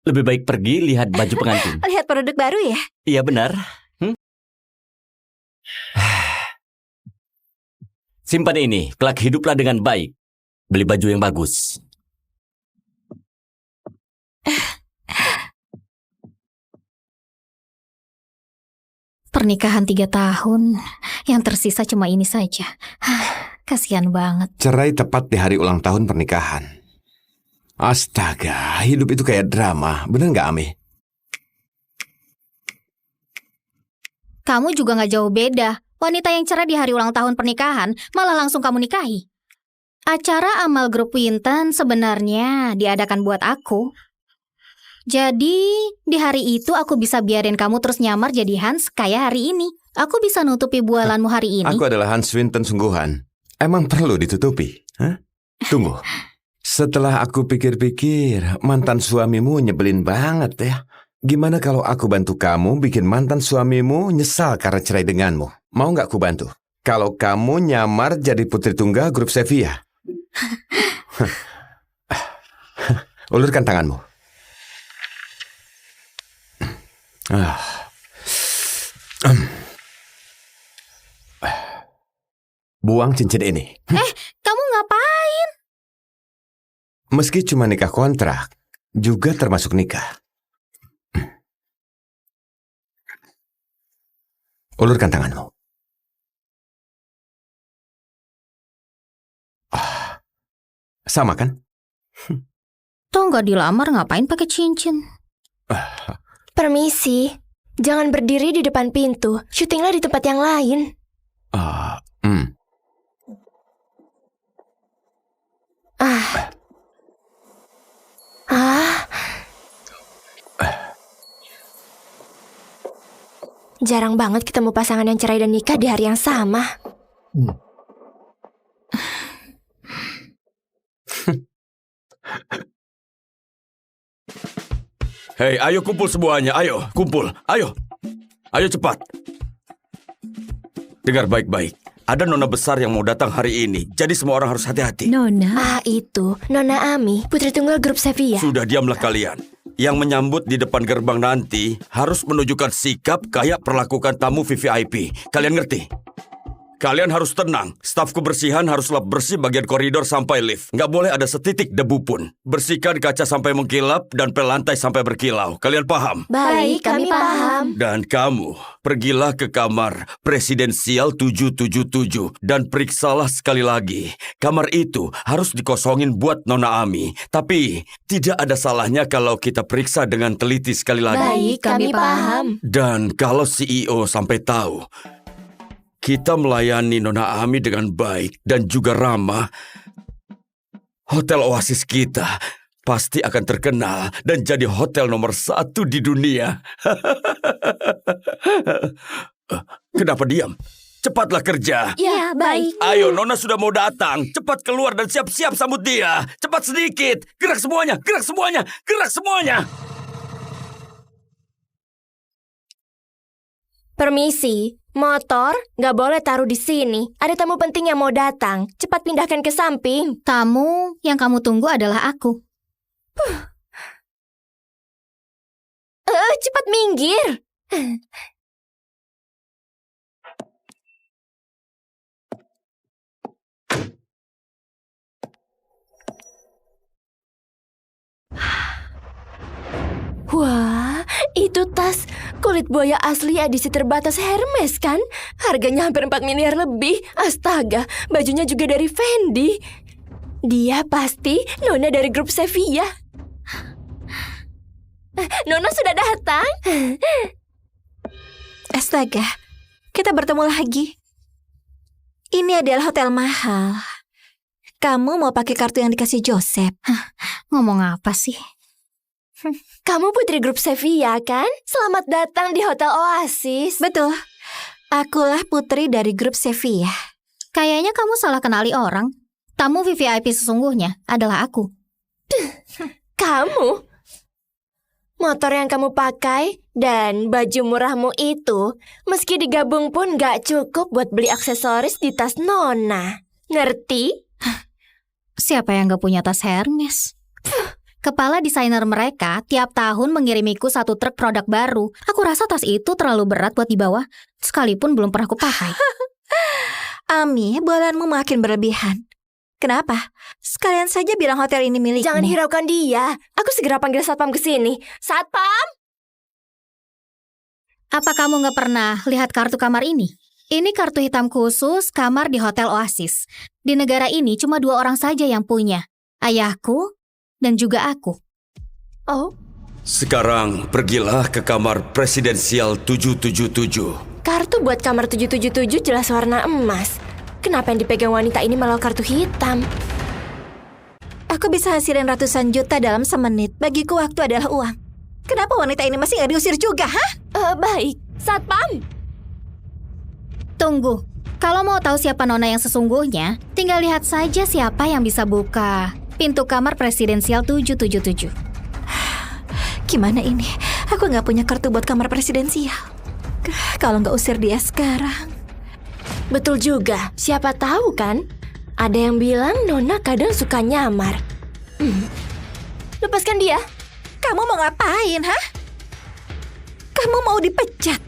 lebih baik pergi lihat baju pengantin. Lihat produk baru ya? Iya benar. Simpan ini, kelak hiduplah dengan baik. Beli baju yang bagus. Pernikahan 3 tahun, yang tersisa cuma ini saja. Kasihan banget. Cerai tepat di hari ulang tahun pernikahan. Astaga, hidup itu kayak drama. Bener nggak, Ami? Kamu juga gak jauh beda. Wanita yang cerai di hari ulang tahun pernikahan malah langsung kamu nikahi. Acara amal grup Winton sebenarnya diadakan buat aku. Jadi di hari itu aku bisa biarin kamu terus nyamar jadi Hans kayak hari ini. Aku bisa nutupi bualanmu hari ini. Aku adalah Hans Winton sungguhan. Emang perlu ditutupi? Hah? Tunggu. Setelah aku pikir-pikir, mantan suamimu nyebelin banget ya. Gimana kalau aku bantu kamu bikin mantan suamimu nyesal karena cerai denganmu? Mau nggak aku bantu? Kalau kamu nyamar jadi putri tunggal grup Sevilla. Ulurkan tanganmu. buang cincin ini. Kamu ngapain? Meski cuma nikah kontrak, juga termasuk nikah. Ulurkan tanganmu. Sama kan? Toh nggak dilamar ngapain pakai cincin? Permisi, jangan berdiri di depan pintu. Syutinglah di tempat yang lain. Jarang banget ketemu pasangan yang cerai dan nikah di hari yang sama. Hei, ayo kumpul semuanya. Ayo, kumpul. Ayo. Ayo cepat. Dengar baik-baik. Ada nona besar yang mau datang hari ini. Jadi semua orang harus hati-hati. Nona, Itu Nona Ami, putri tunggal grup Sevilla. Sudah, diamlah kalian. Yang menyambut di depan gerbang nanti harus menunjukkan sikap kayak perlakukan tamu VVIP. Kalian ngerti? Kalian harus tenang. Staf kebersihan harus lap bersih bagian koridor sampai lift. Nggak boleh ada setitik debu pun. Bersihkan kaca sampai mengkilap dan pel lantai sampai berkilau. Kalian paham? Baik, kami paham. Dan kamu, pergilah ke kamar presidensial 777 dan periksalah sekali lagi. Kamar itu harus dikosongin buat Nona Ami. Tapi, tidak ada salahnya kalau kita periksa dengan teliti sekali lagi. Baik, kami paham. Dan kalau CEO sampai tahu kita melayani Nona Ami dengan baik dan juga ramah, Hotel Oasis kita pasti akan terkenal dan jadi hotel nomor 1 di dunia. Kenapa diam? Cepatlah kerja. Ya, baik. Ayo, Nona sudah mau datang. Cepat keluar dan siap-siap sambut dia. Cepat sedikit. Gerak semuanya, gerak semuanya, gerak semuanya. Permisi, motor nggak boleh taruh di sini. Ada tamu penting yang mau datang. Cepat pindahkan ke samping. Tamu yang kamu tunggu adalah aku. Cepat minggir. Wah, itu tas kulit buaya asli edisi terbatas Hermes kan? Harganya hampir 4 miliar lebih. Astaga, bajunya juga dari Fendi. Dia pasti Nona dari grup Sevilla. Nona sudah datang. Astaga, kita bertemu lagi. Ini adalah hotel mahal. Kamu mau pakai kartu yang dikasih Joseph? Ngomong apa sih? Kamu putri grup Sevilla kan? Selamat datang di Hotel Oasis. Betul. Akulah putri dari grup Sevilla. Kayaknya kamu salah kenali orang. Tamu VVIP sesungguhnya adalah aku. Kamu? Motor yang kamu pakai dan baju murahmu itu, meski digabung pun gak cukup buat beli aksesoris di tas Nona. Ngerti? Siapa yang gak punya tas Hermes? Kepala desainer mereka tiap tahun mengirimiku 1 truk produk baru. Aku rasa tas itu terlalu berat buat dibawa, sekalipun belum pernah aku pakai. Ami, bualanmu makin berlebihan. Kenapa? Sekalian saja bilang hotel ini milikmu. Jangan hiraukan dia. Aku segera panggil satpam ke sini. Satpam! Apa kamu gak pernah lihat kartu kamar ini? Ini kartu hitam khusus kamar di Hotel Oasis. Di negara ini cuma 2 orang saja yang punya. Ayahku dan juga aku. Oh, Sekarang pergilah ke kamar presidensial 777. kartu buat kamar 777 jelas warna emas. Kenapa yang dipegang wanita ini malah kartu hitam? Aku bisa hasilin ratusan juta dalam semenit. Bagiku waktu adalah uang. Kenapa wanita ini masih gak diusir juga, hah? Baik, satpam. Tunggu, kalau mau tahu siapa Nona yang sesungguhnya, tinggal lihat saja siapa yang bisa buka pintu kamar presidensial 777. Gimana ini? Aku gak punya kartu buat kamar presidensial. Kalau gak usir dia sekarang. Betul juga, siapa tahu kan? Ada yang bilang Nona kadang suka nyamar. Lepaskan dia. Kamu mau ngapain, hah? Kamu mau dipecat?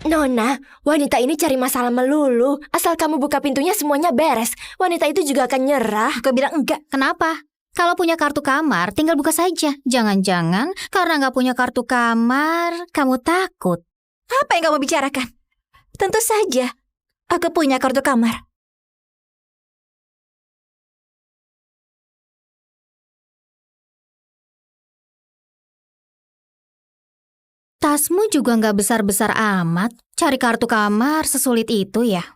Nona, wanita ini cari masalah melulu. Asal kamu buka pintunya semuanya beres. Wanita itu juga akan nyerah. Aku bilang enggak. Kenapa? Kalau punya kartu kamar, tinggal buka saja. Jangan-jangan karena nggak punya kartu kamar, kamu takut. Apa yang kamu bicarakan? Tentu saja. Aku punya kartu kamar. Tasmu juga nggak besar-besar amat. Cari kartu kamar sesulit itu ya?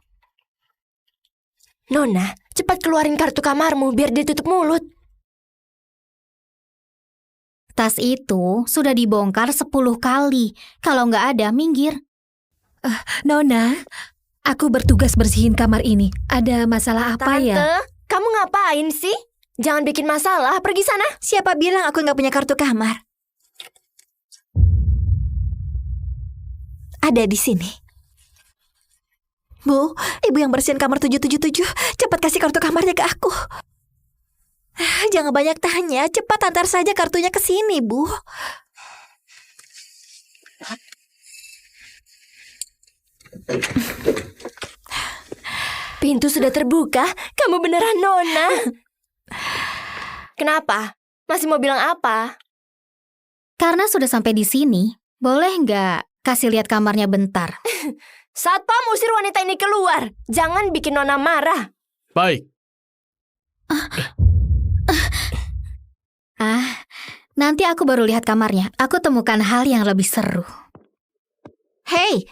Nona, cepat keluarin kartu kamarmu biar dia tutup mulut. Tas itu sudah dibongkar 10 kali. Kalau nggak ada, minggir. Nona, aku bertugas bersihin kamar ini. Ada masalah apa Tante, ya? kamu ngapain sih? Jangan bikin masalah, pergi sana. Siapa bilang aku nggak punya kartu kamar? Ada di sini. Bu, ibu yang bersihin kamar 777. Cepat kasih kartu kamarnya ke aku. Jangan banyak tanya, cepat antar saja kartunya ke sini, Bu. Pintu sudah terbuka. Kamu beneran Nona. Kenapa? Masih mau bilang apa? Karena sudah sampai di sini, boleh nggak kasih lihat kamarnya bentar? Satpam, usir wanita ini keluar. Jangan bikin Nona marah. Baik. Nanti aku baru lihat kamarnya. Aku temukan hal yang lebih seru. Hei,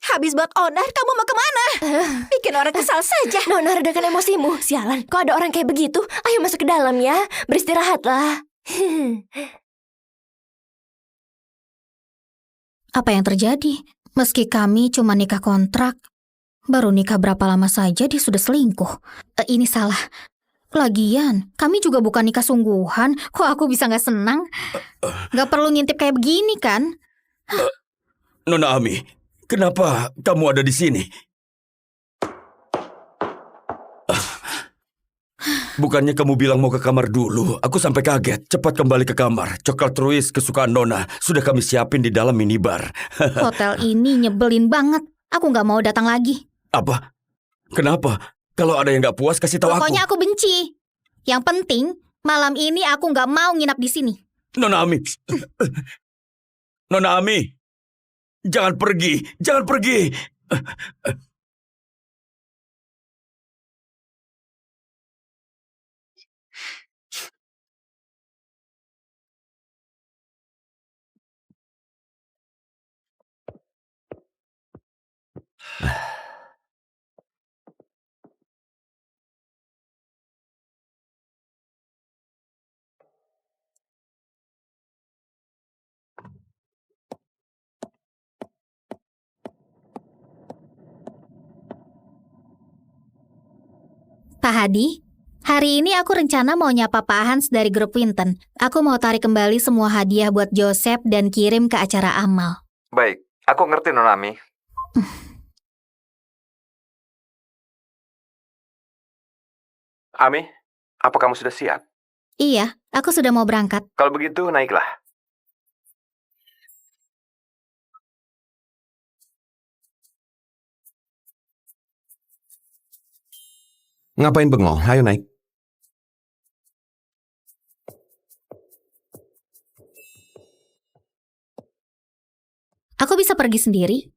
habis buat onar, kamu mau kemana? Bikin orang kesal saja. Nona, redakan emosimu. Sialan, kok ada orang kayak begitu? Ayo masuk ke dalam ya. Beristirahatlah. Apa yang terjadi? Meski kami cuma nikah kontrak, baru nikah berapa lama saja dia sudah selingkuh. Ini salah. Lagian, kami juga bukan nikah sungguhan. Kok aku bisa nggak senang? Nggak perlu ngintip kayak begini kan? Nona Ami, kenapa kamu ada di sini? Bukannya kamu bilang mau ke kamar dulu? Aku sampai kaget. Cepat kembali ke kamar. Coklat Truis kesukaan Nona sudah kami siapin di dalam minibar. Hotel ini nyebelin banget. Aku nggak mau datang lagi. Apa? Kenapa? Kalau ada yang nggak puas, kasih tahu aku. Pokoknya aku benci. Yang penting, malam ini aku nggak mau nginap di sini. Nona Ami. Nona Ami. Jangan pergi. Jangan pergi. Pak Hadi, hari ini aku rencana mau nyapa Pak Hans dari grup Winton. Aku mau tarik kembali semua hadiah buat Joseph dan kirim ke acara amal. Baik, aku ngerti Nona Ami. Ami, apa kamu sudah siap? Iya, aku sudah mau berangkat. Kalau begitu, naiklah. Ngapain bengong? Ayo naik. Aku bisa pergi sendiri.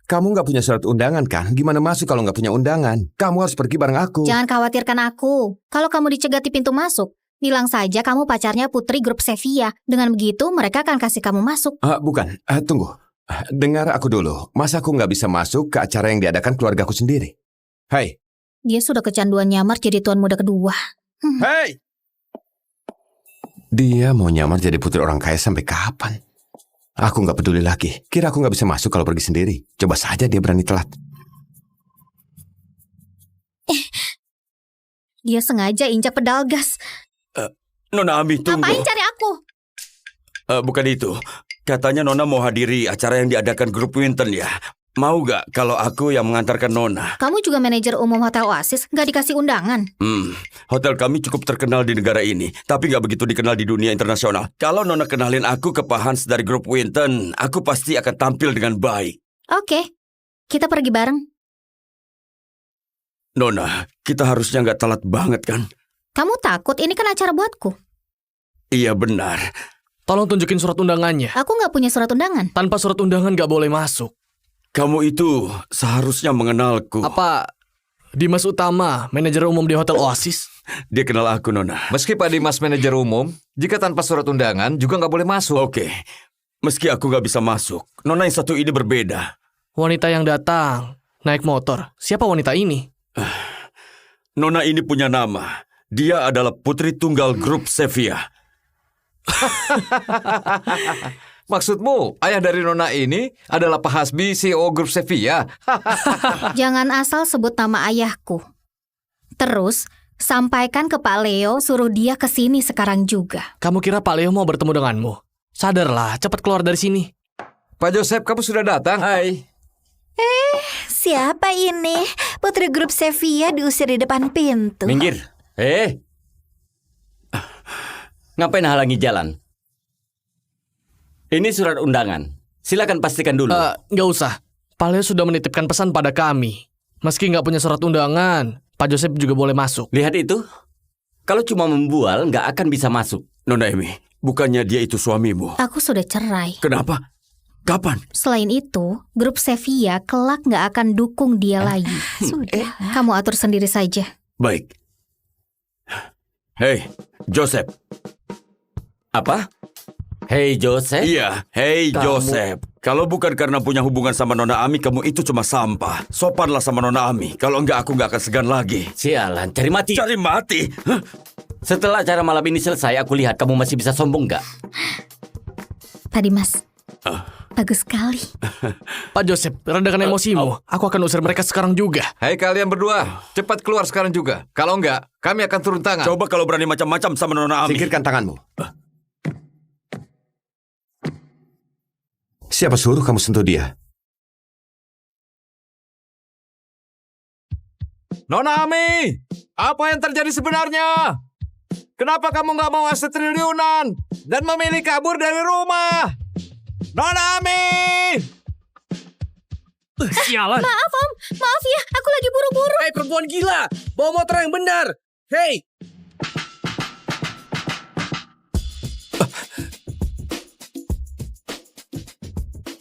Kamu nggak punya surat undangan kan? Gimana masuk kalau nggak punya undangan? Kamu harus pergi bareng aku. Jangan khawatirkan aku. Kalau kamu dicegat di pintu masuk, bilang saja kamu pacarnya putri grup Sevilla. Dengan begitu, mereka akan kasih kamu masuk. Bukan, tunggu. Dengar aku dulu. Masa aku nggak bisa masuk ke acara yang diadakan keluargaku sendiri? Hai. Dia sudah kecanduan nyamar jadi tuan muda kedua. Hei! Dia mau nyamar jadi putri orang kaya sampai kapan? Aku nggak peduli lagi. Kira aku nggak bisa masuk kalau pergi sendiri. Coba saja dia berani telat. Dia sengaja injak pedal gas. Nona Ami, tunggu. Ngapain cari aku? Bukan itu. Katanya Nona mau hadiri acara yang diadakan grup Winton ya. Mau gak kalau aku yang mengantarkan Nona? Kamu juga manajer umum Hotel Oasis, nggak dikasih undangan. Hotel kami cukup terkenal di negara ini, tapi gak begitu dikenal di dunia internasional. Kalau Nona kenalin aku ke Pak Hans dari grup Winton, aku pasti akan tampil dengan baik. Oke, kita pergi bareng. Nona, kita harusnya nggak telat banget kan? Kamu takut? Ini kan acara buatku. Iya benar. Tolong tunjukin surat undangannya. Aku nggak punya surat undangan. Tanpa surat undangan nggak boleh masuk. Kamu itu seharusnya mengenalku. Apa Dimas Utama, manajer umum di Hotel Oasis? Dia kenal aku, Nona. Meski Pak Dimas manajer umum, jika tanpa surat undangan juga nggak boleh masuk. Oke, meski aku nggak bisa masuk, Nona yang satu ini berbeda. Wanita yang datang naik motor. Siapa wanita ini? Nona ini punya nama. Dia adalah putri tunggal grup Sevilla. Maksudmu, ayah dari Nona ini adalah Pak Hasbi, CEO grup Sevilla? Jangan asal sebut nama ayahku. Terus, sampaikan ke Pak Leo suruh dia ke sini sekarang juga. Kamu kira Pak Leo mau bertemu denganmu? Sadarlah, cepat keluar dari sini. Pak Joseph, kamu sudah datang? Hai. Siapa ini? Putri grup Sevilla diusir di depan pintu. Minggir. Ngapain halangi jalan? Ini surat undangan. Silakan pastikan dulu. Nggak usah. Pak Leo sudah menitipkan pesan pada kami. Meski nggak punya surat undangan, Pak Joseph juga boleh masuk. Lihat itu. Kalau cuma membual, nggak akan bisa masuk. Nona Emi, bukannya dia itu suamimu? Aku sudah cerai. Kenapa? Kapan? Selain itu, grup Sevilla kelak nggak akan dukung dia lagi. Sudah. Kamu atur sendiri saja. Baik. Hei, Joseph. Apa? Hei Joseph. Iya, hei Kamu- Joseph. Kalau bukan karena punya hubungan sama Nona Ami, kamu itu cuma sampah. Sopanlah sama Nona Ami. Kalau enggak, aku nggak akan segan lagi. Sialan, cari mati. Cari mati? Hah? Setelah acara malam ini selesai, aku lihat kamu masih bisa sombong nggak? Pak Dimas, bagus sekali. Pak Joseph, redakan emosimu. Aku akan usir mereka sekarang juga. Hai kalian berdua, cepat keluar sekarang juga. Kalau enggak, kami akan turun tangan. Coba kalau berani macam-macam sama Nona Ami. Singkirkan tanganmu. Siapa suruh kamu sentuh dia? Nona Ami, apa yang terjadi sebenarnya? Kenapa kamu nggak mau aset triliunan dan memilih kabur dari rumah? Nona Ami! Sialan. Maaf Om, maaf ya, aku lagi buru-buru. Hei perempuan gila, bawa motor yang benar. Hei.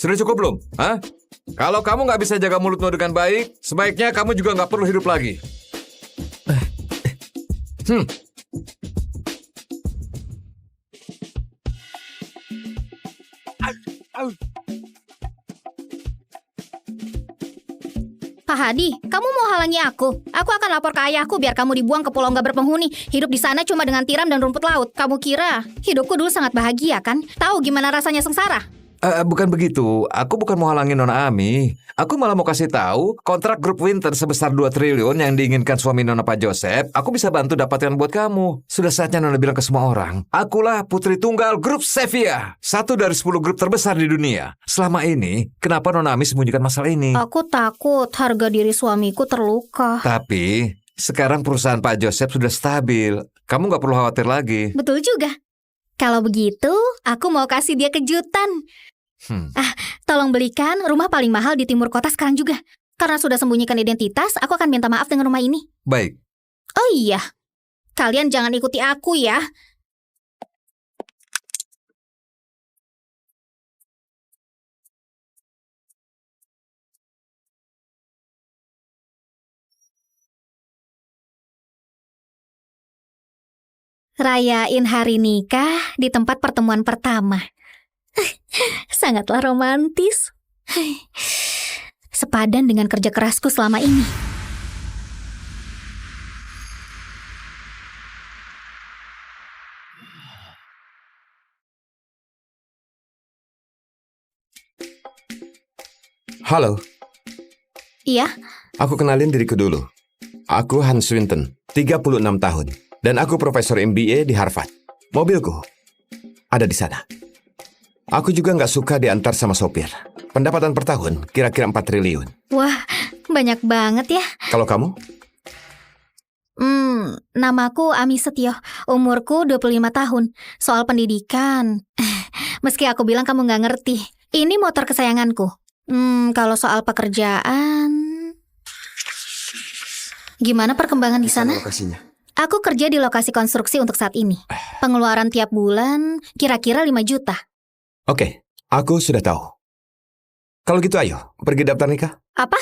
Sudah cukup belum? Hah? Kalau kamu nggak bisa jaga mulutmu dengan baik, sebaiknya kamu juga nggak perlu hidup lagi. Pak Hadi, kamu mau halangi aku? Aku akan lapor ke ayahku biar kamu dibuang ke pulau nggak berpenghuni. Hidup di sana cuma dengan tiram dan rumput laut. Kamu kira hidupku dulu sangat bahagia kan? Tahu gimana rasanya sengsara? Bukan begitu. Aku bukan mau halangin Nona Ami. Aku malah mau kasih tahu kontrak grup Winter sebesar 2 triliun yang diinginkan suami Nona Pak Joseph. Aku bisa bantu dapatkan buat kamu. Sudah saatnya Nona bilang ke semua orang. Akulah putri tunggal grup Sevilla. 1 dari 10 grup terbesar di dunia. Selama ini, kenapa Nona Ami sembunyikan masalah ini? Aku takut harga diri suamiku terluka. Tapi, sekarang perusahaan Pak Joseph sudah stabil. Kamu nggak perlu khawatir lagi. Betul juga. Kalau begitu, aku mau kasih dia kejutan. Tolong belikan rumah paling mahal di timur kota sekarang juga. Karena sudah sembunyikan identitas, aku akan minta maaf dengan rumah ini. Baik. Oh iya, kalian jangan ikuti aku ya. Rayain hari nikah di tempat pertemuan pertama. Sangatlah romantis. Sepadan dengan kerja kerasku selama ini. Halo, Iya, aku kenalin diriku dulu. Aku Hans Swinton, 36 tahun. Dan aku profesor MBA di Harvard. Mobilku ada di sana. Aku juga nggak suka diantar sama sopir. Pendapatan per tahun kira-kira 4 triliun. wah, banyak banget ya. Kalau kamu? Namaku Ami Setio, umurku 25 tahun. Soal pendidikan, meski aku bilang kamu nggak ngerti, ini motor kesayanganku. Kalau soal pekerjaan, gimana perkembangan di sana? Lokasinya. Aku kerja di lokasi konstruksi untuk saat ini. Pengeluaran tiap bulan kira-kira 5 juta. Oke, aku sudah tahu. Kalau gitu ayo, pergi daftar nikah. Apa?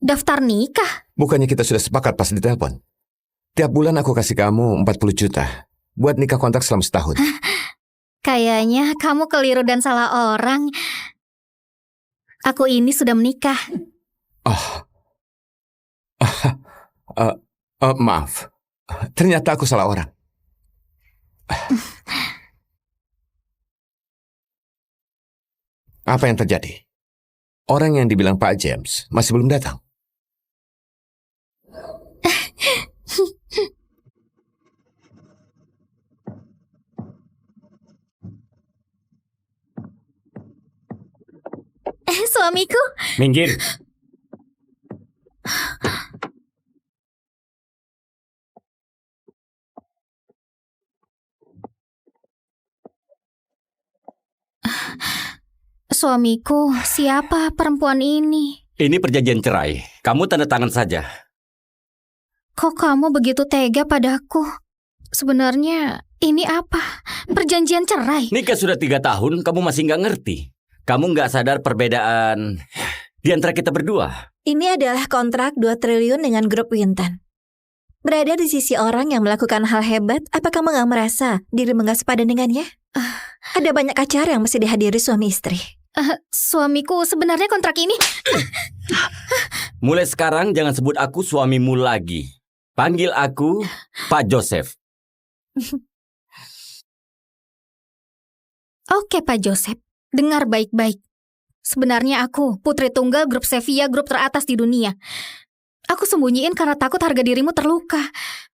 Daftar nikah? Bukannya kita sudah sepakat pas ditelepon? Tiap bulan aku kasih kamu 40 juta buat nikah kontrak selama setahun. Kayaknya kamu keliru dan salah orang. Aku ini sudah menikah. Maaf, ternyata aku salah orang. Apa yang terjadi? Orang yang dibilang Pak James masih belum datang. Suamiku, Minggir. suamiku, siapa perempuan ini? Ini perjanjian cerai. Kamu tanda tangan saja. Kok kamu begitu tega padaku? Sebenarnya ini apa? Perjanjian cerai? Nikah sudah 3 tahun, kamu masih nggak ngerti. Kamu nggak sadar perbedaan di antara kita berdua. Ini adalah kontrak 2 triliun dengan grup Winton. Berada di sisi orang yang melakukan hal hebat, apa kamu nggak merasa dirimu nggak sepadan dengannya? Ada banyak acara yang mesti dihadiri suami istri. Suamiku, sebenarnya kontrak ini... Mulai sekarang jangan sebut aku suamimu lagi. Panggil aku Pak Joseph. Oke, Pak Joseph. Dengar baik-baik. Sebenarnya aku putri tunggal grup Sevilla, grup teratas di dunia. Aku sembunyiin karena takut harga dirimu terluka.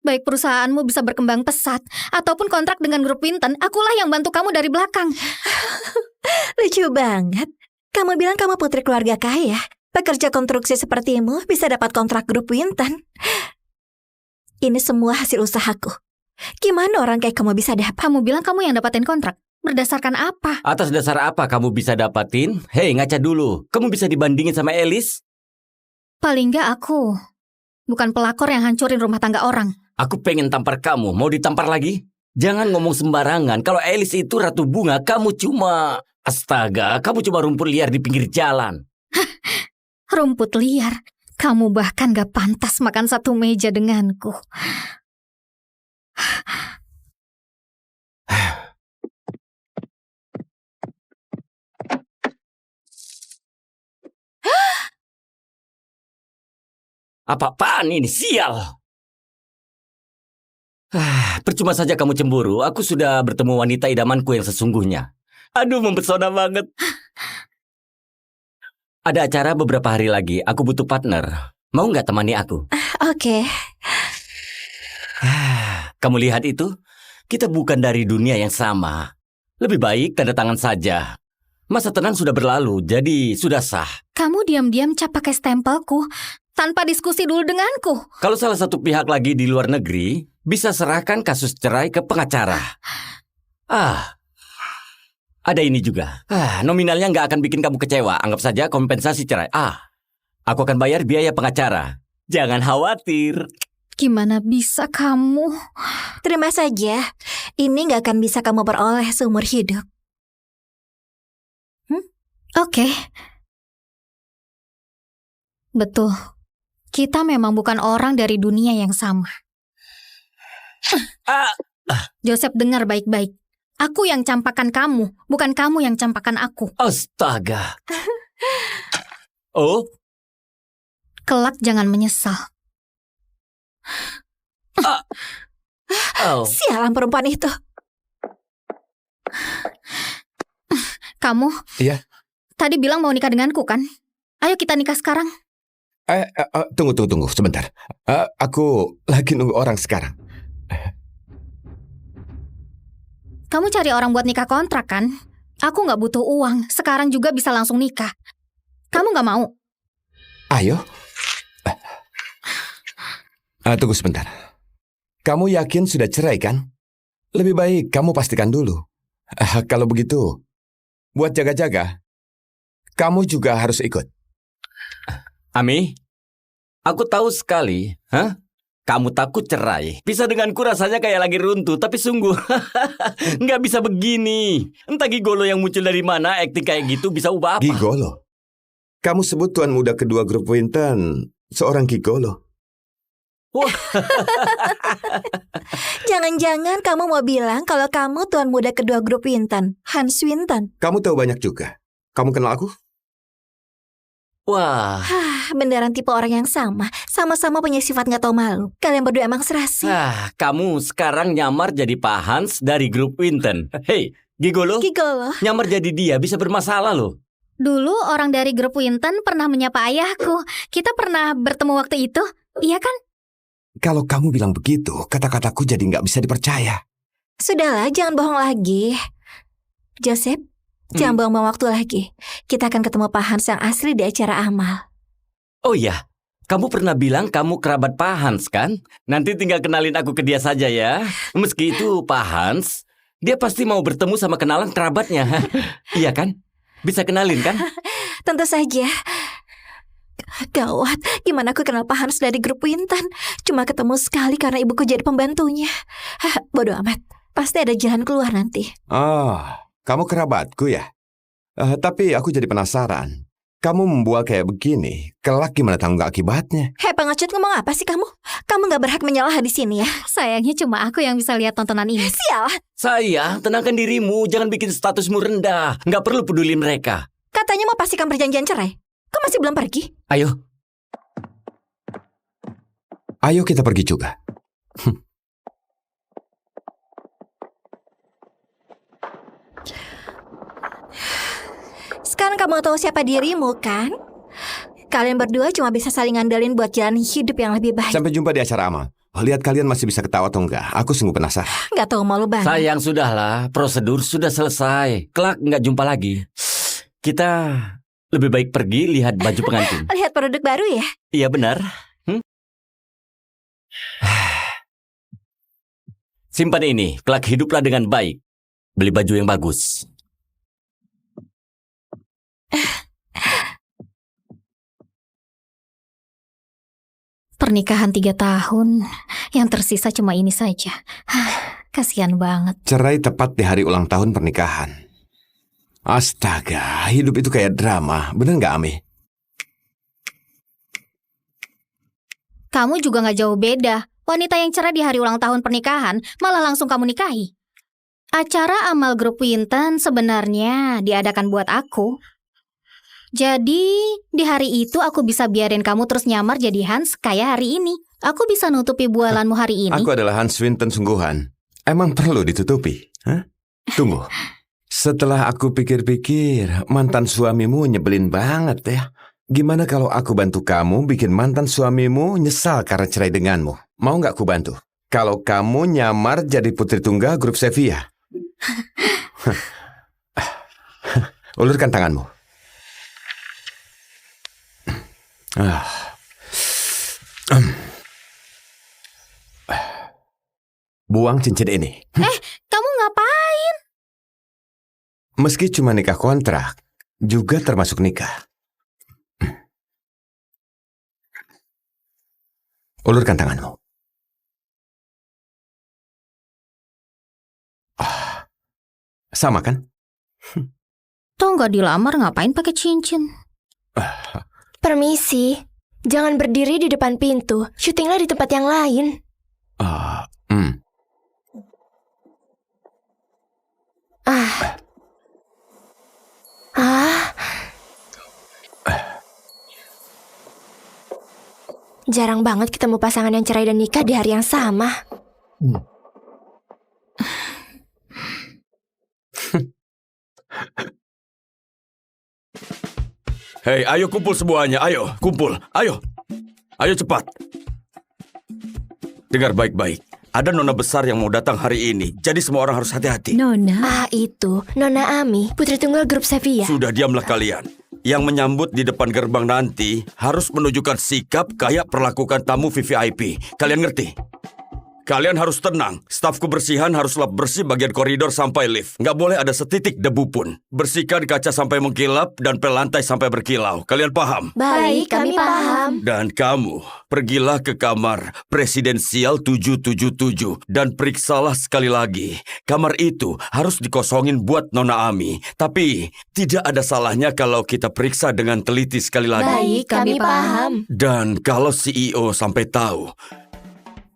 Baik perusahaanmu bisa berkembang pesat, ataupun kontrak dengan grup Winton, akulah yang bantu kamu dari belakang. Lucu banget. Kamu bilang kamu putri keluarga kaya. Pekerja konstruksi sepertimu bisa dapat kontrak grup Winton. Ini semua hasil usahaku. Gimana orang kayak kamu bisa dapat? Kamu bilang kamu yang dapatin kontrak. Berdasarkan apa? Atas dasar apa kamu bisa dapatin? Hei, ngaca dulu. Kamu bisa dibandingin sama Alice? Paling nggak aku bukan pelakor yang hancurin rumah tangga orang. Aku pengen tampar kamu. Mau ditampar lagi? Jangan ngomong sembarangan. Kalau Alice itu ratu bunga, kamu cuma... Astaga, kamu cuma rumput liar di pinggir jalan. Rumput liar? Kamu bahkan gak pantas makan satu meja denganku. Apa-apaan ini? Sial! Percuma saja kamu cemburu. Aku sudah bertemu wanita idamanku yang sesungguhnya. Aduh, mempesona banget. Ada acara beberapa hari lagi. Aku butuh partner. Mau nggak temani aku? Oke. Kamu lihat itu? Kita bukan dari dunia yang sama. Lebih baik tanda tangan saja. Masa tenang sudah berlalu, jadi sudah sah. Kamu diam-diam cap pakai stempelku tanpa diskusi dulu denganku. Kalau salah satu pihak lagi di luar negeri, bisa serahkan kasus cerai ke pengacara. Ada ini juga. Nominalnya nggak akan bikin kamu kecewa. Anggap saja kompensasi cerai. Aku akan bayar biaya pengacara. Jangan khawatir. Gimana bisa kamu? Terima saja. Ini nggak akan bisa kamu peroleh seumur hidup. Oke. Betul. Kita memang bukan orang dari dunia yang sama. Joseph, dengar baik-baik. Aku yang campakan kamu, bukan kamu yang campakan aku. Astaga. Oh? Kelak jangan menyesal. Sialan perempuan itu. Kamu? Iya. Tadi bilang mau nikah denganku kan? Ayo kita nikah sekarang. Tunggu sebentar. Aku lagi nunggu orang sekarang. Kamu cari orang buat nikah kontrak kan? Aku nggak butuh uang. Sekarang juga bisa langsung nikah. Kamu nggak mau? Ayo. Tunggu sebentar. Kamu yakin sudah cerai kan? Lebih baik kamu pastikan dulu. Kalau begitu, buat jaga-jaga, kamu juga harus ikut. Ami, aku tahu sekali, kamu takut cerai. Pisah denganku rasanya kayak lagi runtuh, tapi sungguh nggak bisa begini. Entah gigolo yang muncul dari mana, akting kayak gitu bisa ubah apa? Gigolo? Kamu sebut tuan muda kedua grup Winton seorang gigolo. Jangan-jangan kamu mau bilang kalau kamu tuan muda kedua grup Winton, Hans Winton. Kamu tahu banyak juga. Kamu kenal aku? Wah, Beneran tipe orang yang sama. Sama-sama punya sifat nggak tahu malu. Kalian berdua emang serasi. kamu sekarang nyamar jadi Pak Hans dari grup Winton. Hei, gigolo, Gigolo. nyamar jadi dia bisa bermasalah loh. Dulu orang dari grup Winton pernah menyapa ayahku. Kita pernah bertemu waktu itu, iya kan? Kalau kamu bilang begitu, kata-kataku jadi nggak bisa dipercaya. Sudahlah, jangan bohong lagi. Joseph, jangan buang-buang waktu lagi. Kita akan ketemu Pak Hans yang asli di acara amal. Oh iya, kamu pernah bilang kamu kerabat Pak Hans kan? Nanti tinggal kenalin aku ke dia saja ya. Meski itu Pak Hans, dia pasti mau bertemu sama kenalan kerabatnya. Iya kan? Bisa kenalin kan? Tentu saja. Gawat, gimana aku kenal Pak Hans dari grup Winton? Cuma ketemu sekali karena ibuku jadi pembantunya. Bodoh amat, pasti ada jalan keluar nanti. Oh, kamu kerabatku ya? Tapi aku jadi penasaran. Kamu membual kayak begini, kelak gimana tanggung akibatnya? Hei pengecut, ngomong apa sih kamu? Kamu gak berhak menyalah di sini ya. Sayangnya cuma aku yang bisa lihat tontonan ini. Sial, Sayang, tenangkan dirimu, jangan bikin statusmu rendah. Nggak perlu peduli mereka. katanya mau pastikan perjanjian cerai. Kok masih belum pergi? Ayo, Ayo kita pergi juga. Sekarang kamu tahu siapa dirimu kan? Kalian berdua cuma bisa saling ngandelin buat jalan hidup yang lebih baik. Sampai jumpa di acara amal. Lihat kalian masih bisa ketawa atau enggak. Aku sungguh penasaran. Gak tahu malu banget. sayang sudahlah, prosedur sudah selesai. Kelak nggak jumpa lagi. Kita lebih baik pergi lihat baju pengantin. Lihat produk baru ya? Iya benar. Simpan ini, kelak hiduplah dengan baik. Beli baju yang bagus. Pernikahan 3 tahun, yang tersisa cuma ini saja. Kasihan banget. Cerai tepat di hari ulang tahun pernikahan. Astaga, hidup itu kayak drama. Bener nggak, Ami? Kamu juga gak jauh beda. Wanita yang cerai di hari ulang tahun pernikahan malah langsung kamu nikahi. Acara amal grup Winton sebenarnya diadakan buat aku. Jadi, di hari itu aku bisa biarin kamu terus nyamar jadi Hans kayak hari ini. Aku bisa nutupi bualanmu hari ini. Aku adalah Hans Winton sungguhan. Emang perlu ditutupi? Hah? Tunggu. Setelah aku pikir-pikir, mantan suamimu nyebelin banget ya. Gimana kalau aku bantu kamu bikin mantan suamimu nyesal karena cerai denganmu? Mau nggak aku bantu? Kalau kamu nyamar jadi putri tunggal grup Sevilla. Ulurkan tanganmu. Buang cincin ini. Kamu ngapain? Meski cuma nikah kontrak, juga termasuk nikah. Ulurkan tanganmu. Sama kan? Toh nggak dilamar ngapain pakai cincin? Permisi, jangan berdiri di depan pintu. Syutinglah di tempat yang lain. Jarang banget ketemu pasangan yang cerai dan nikah di hari yang sama. Hei, ayo kumpul semuanya. Ayo, kumpul. Ayo. Ayo cepat. Dengar baik-baik. Ada nona besar yang mau datang hari ini. Jadi semua orang harus hati-hati. Nona, Itu Nona Ami, putri tunggal grup Sevilla. Sudah diamlah kalian. Yang menyambut di depan gerbang nanti harus menunjukkan sikap kayak perlakukan tamu VVIP. Kalian ngerti? Kalian harus tenang. Staf kebersihan harus lap bersih bagian koridor sampai lift. Nggak boleh ada setitik debu pun. Bersihkan kaca sampai mengkilap dan pel lantai sampai berkilau. Kalian paham? Baik, kami paham. Dan kamu, pergilah ke kamar presidensial 777 dan periksalah sekali lagi. Kamar itu harus dikosongin buat Nona Ami. Tapi, tidak ada salahnya kalau kita periksa dengan teliti sekali lagi. Baik, kami paham. Dan kalau CEO sampai tahu,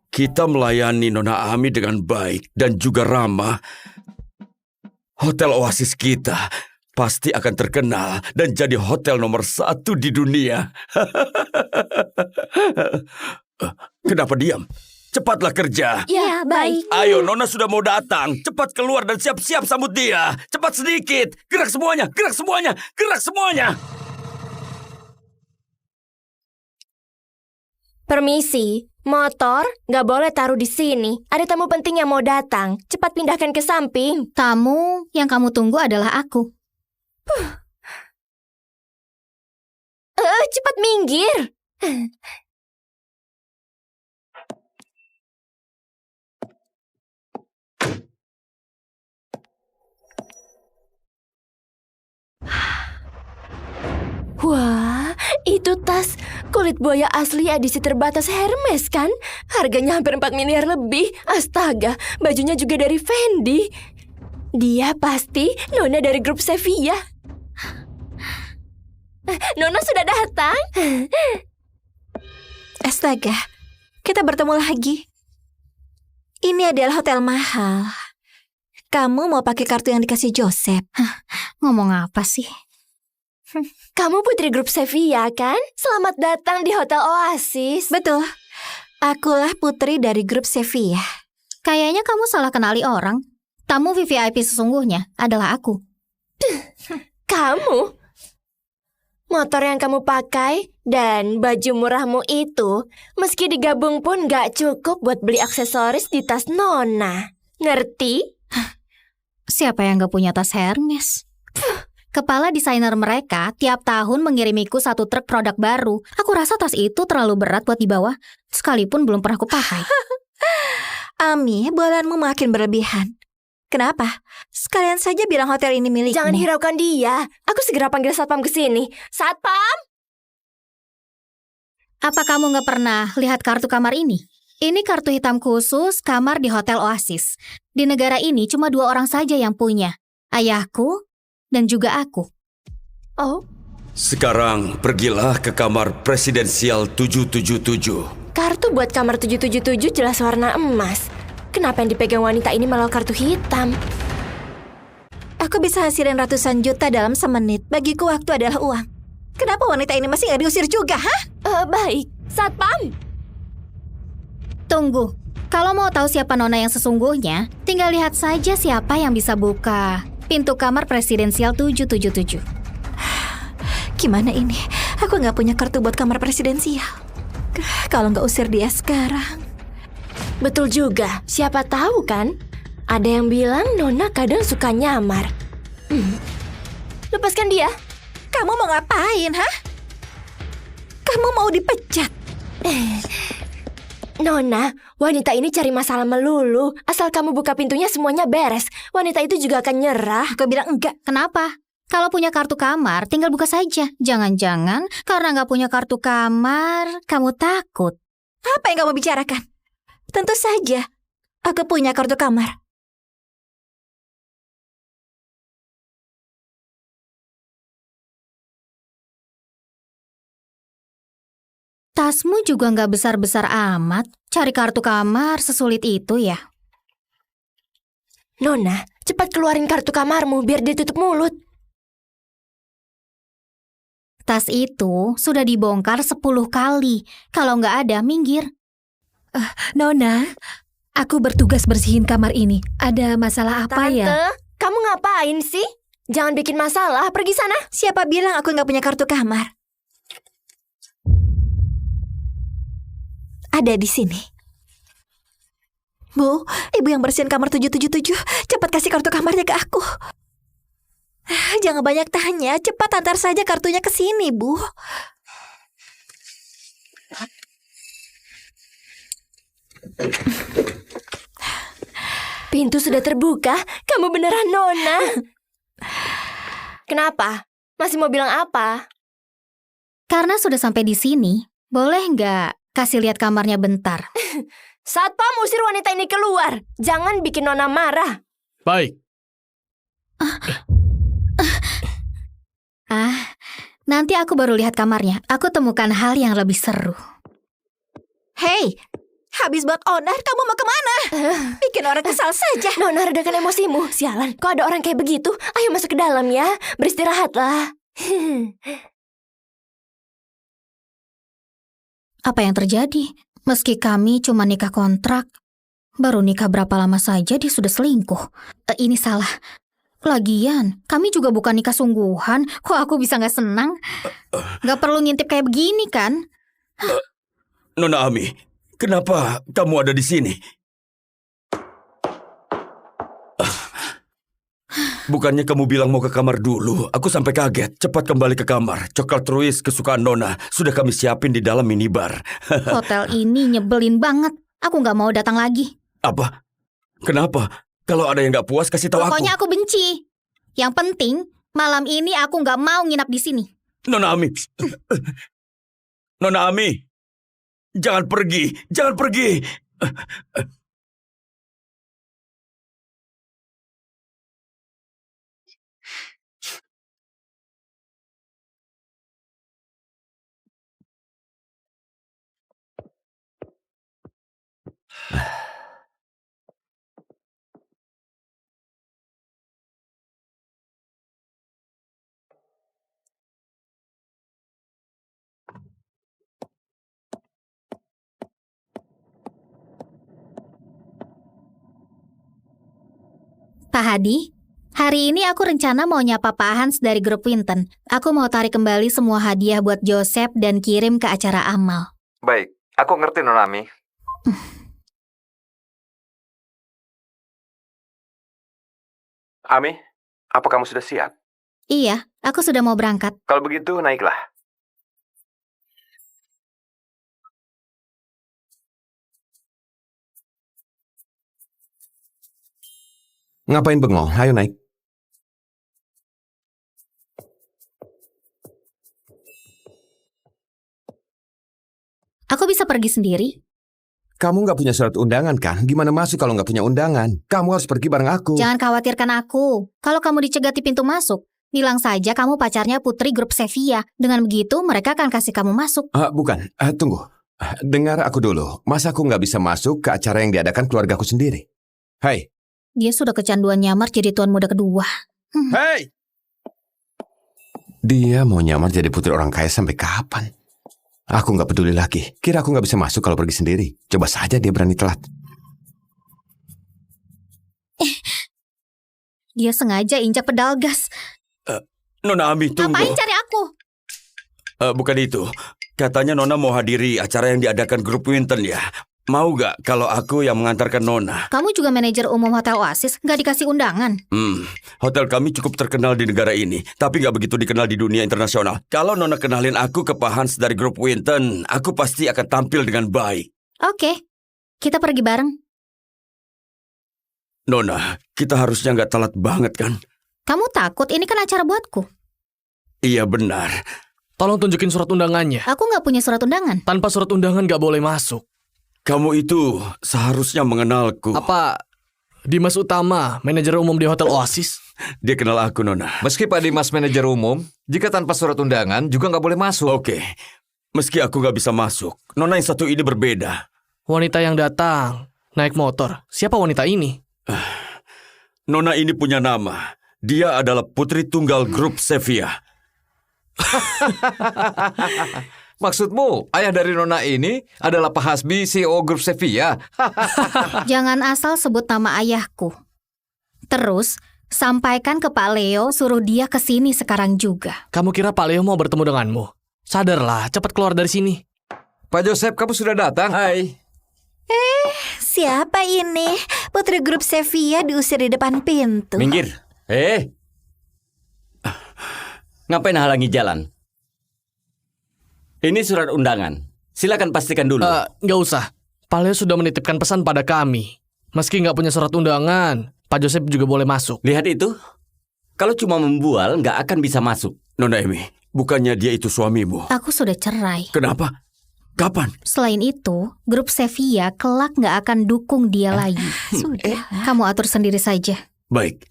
kita melayani Nona Ami dengan baik dan juga ramah, Hotel Oasis kita pasti akan terkenal dan jadi hotel nomor 1 di dunia. Kenapa diam? Cepatlah kerja. Ya, baik. Ayo, Nona sudah mau datang. Cepat keluar dan siap-siap sambut dia. Cepat sedikit. Gerak semuanya, gerak semuanya, gerak semuanya. Permisi, motor nggak boleh taruh di sini. Ada tamu penting yang mau datang. Cepat pindahkan ke samping. Tamu yang kamu tunggu adalah aku. Cepat minggir. Wah, itu tas kulit buaya asli edisi terbatas Hermes kan? Harganya hampir 4 miliar lebih. Astaga, bajunya juga dari Fendi. Dia pasti Nona dari grup Sevilla. Nona sudah datang. Astaga, kita bertemu lagi. Ini adalah hotel mahal. Kamu mau pakai kartu yang dikasih Joseph? Ngomong apa sih? Kamu putri grup Sevilla kan? Selamat datang di Hotel Oasis. Betul. Akulah putri dari grup Sevilla. Kayaknya kamu salah kenali orang. Tamu VVIP sesungguhnya adalah aku. Kamu? Motor yang kamu pakai dan baju murahmu itu, meski digabung pun gak cukup buat beli aksesoris di tas Nona. Ngerti? Siapa yang gak punya tas Hermes? Kepala desainer mereka tiap tahun mengirimiku 1 truk produk baru. Aku rasa tas itu terlalu berat buat dibawa, sekalipun belum pernah kupakai. Ami, bualanmu makin berlebihan. Kenapa? Sekalian saja bilang hotel ini milikmu. Jangan hiraukan dia. Aku segera panggil satpam ke sini. Satpam! Apa kamu gak pernah lihat kartu kamar ini? Ini kartu hitam khusus kamar di Hotel Oasis. Di negara ini cuma 2 orang saja yang punya. Ayahku dan juga aku. Oh, Sekarang pergilah ke kamar presidensial 777. kartu buat kamar 777 jelas warna emas. Kenapa yang dipegang wanita ini malah kartu hitam? Aku bisa hasilin ratusan juta dalam semenit. Bagiku waktu adalah uang. Kenapa wanita ini masih gak diusir juga, hah? Baik, satpam. Tunggu, kalau mau tahu siapa Nona yang sesungguhnya, tinggal lihat saja siapa yang bisa buka pintu kamar presidensial 777. Gimana ini? Aku gak punya kartu buat kamar presidensial. Kalau gak usir dia sekarang. Betul juga, siapa tahu kan? Ada yang bilang Nona kadang suka nyamar. Lepaskan dia. Kamu mau ngapain, hah? Kamu mau dipecat? Nona, wanita ini cari masalah melulu. Asal kamu buka pintunya semuanya beres. Wanita itu juga akan nyerah. Aku bilang enggak. Kenapa? Kalau punya kartu kamar, tinggal buka saja. Jangan-jangan karena nggak punya kartu kamar, kamu takut. Apa yang kamu bicarakan? Tentu saja, aku punya kartu kamar. Tasmu juga nggak besar-besar amat. Cari kartu kamar sesulit itu ya? Nona, cepat keluarin kartu kamarmu biar dia tutup mulut. Tas itu sudah dibongkar 10 kali. Kalau nggak ada, minggir. Nona, aku bertugas bersihin kamar ini. Ada masalah apa Tante, ya? kamu ngapain sih? Jangan bikin masalah, pergi sana. Siapa bilang aku nggak punya kartu kamar? Ada di sini. Bu, ibu yang bersihin kamar 777, cepat kasih kartu kamarnya ke aku. Jangan banyak tanya, cepat antar saja kartunya ke sini, Bu. Pintu sudah terbuka. Kamu beneran Nona. Kenapa? Masih mau bilang apa? Karena sudah sampai di sini, boleh nggak kasih lihat kamarnya bentar? Satpam, usir wanita ini keluar. Jangan bikin Nona marah. Baik. Nanti aku baru lihat kamarnya. Aku temukan hal yang lebih seru. Hei, habis buat onar, kamu mau kemana? Bikin orang kesal saja. Nona, redakan emosimu. Sialan, kok ada orang kayak begitu? Ayo masuk ke dalam ya. Beristirahatlah. Apa yang terjadi? Meski kami cuma nikah kontrak, baru nikah berapa lama saja dia sudah selingkuh. Ini salah. Lagian, kami juga bukan nikah sungguhan. Kok aku bisa nggak senang? Nggak perlu ngintip kayak begini kan? Nona Ami, kenapa kamu ada di sini? Bukannya kamu bilang mau ke kamar dulu? Aku sampai kaget. Cepat kembali ke kamar. Coklat Truis kesukaan Nona sudah kami siapin di dalam minibar. Hotel ini nyebelin banget. Aku nggak mau datang lagi. Apa? Kenapa? Kalau ada yang nggak puas, kasih tahu Pokoknya aku benci. Yang penting, malam ini aku nggak mau nginap di sini. Nona Ami. Nona Ami. Jangan pergi. Jangan pergi. Pak Hadi, hari ini aku rencana mau nyapa Pak Hans dari grup Winton. Aku mau tarik kembali semua hadiah buat Joseph dan kirim ke acara amal. Baik, aku ngerti Nona Ami. Ami, apa kamu sudah siap? Iya, aku sudah mau berangkat. Kalau begitu, naiklah. Ngapain bengong? Ayo naik. Aku bisa pergi sendiri. Kamu nggak punya surat undangan kan? Gimana masuk kalau nggak punya undangan? Kamu harus pergi bareng aku. Jangan khawatirkan aku. Kalau kamu dicegat di pintu masuk, bilang saja kamu pacarnya putri grup Sevilla. Dengan begitu, mereka akan kasih kamu masuk. Bukan, tunggu. Dengar aku dulu. Masa aku nggak bisa masuk ke acara yang diadakan keluargaku sendiri? Hai. Dia sudah kecanduan nyamar jadi tuan muda kedua. Hei! Dia mau nyamar jadi putri orang kaya sampai kapan? Aku nggak peduli lagi. Kira aku nggak bisa masuk kalau pergi sendiri. Coba saja dia berani telat. Dia sengaja injak pedal gas. Nona Ami, tunggu. Ngapain cari aku? Bukan itu. Katanya Nona mau hadiri acara yang diadakan grup Winton ya. Mau gak kalau aku yang mengantarkan Nona? Kamu juga manajer umum Hotel Oasis, nggak dikasih undangan. Hotel kami cukup terkenal di negara ini, tapi gak begitu dikenal di dunia internasional. Kalau Nona kenalin aku ke Pak Hans dari grup Winton, aku pasti akan tampil dengan baik. Oke, kita pergi bareng. Nona, kita harusnya gak telat banget kan? Kamu takut? Ini kan acara buatku. Iya benar. Tolong tunjukin surat undangannya. Aku nggak punya surat undangan. Tanpa surat undangan nggak boleh masuk. Kamu itu seharusnya mengenalku. Apa Dimas Utama, manajer umum di Hotel Oasis? Dia kenal aku, Nona. Meski Pak Dimas manajer umum, jika tanpa surat undangan juga nggak boleh masuk. Oke, meski aku nggak bisa masuk, Nona yang satu ini berbeda. Wanita yang datang naik motor. Siapa wanita ini? Nona ini punya nama. Dia adalah putri tunggal grup Sevilla. Maksudmu, ayah dari Nona ini adalah Pak Hasbi, CEO grup Sevilla? Jangan asal sebut nama ayahku. Terus, sampaikan ke Pak Leo suruh dia ke sini sekarang juga. Kamu kira Pak Leo mau bertemu denganmu? Sadarlah, cepat keluar dari sini. Pak Joseph, kamu sudah datang? Hai. Siapa ini? Putri grup Sevilla diusir di depan pintu. Minggir. Ngapain halangi jalan? Ini surat undangan. Silakan pastikan dulu. Nggak usah. Pak Leo sudah menitipkan pesan pada kami. Meski nggak punya surat undangan, Pak Joseph juga boleh masuk. Lihat itu. Kalau cuma membual, nggak akan bisa masuk. Nona Emi, bukannya dia itu suamimu? Aku sudah cerai. Kenapa? Kapan? Selain itu, grup Sevilla kelak nggak akan dukung dia lagi. Sudah. Kamu atur sendiri saja. Baik.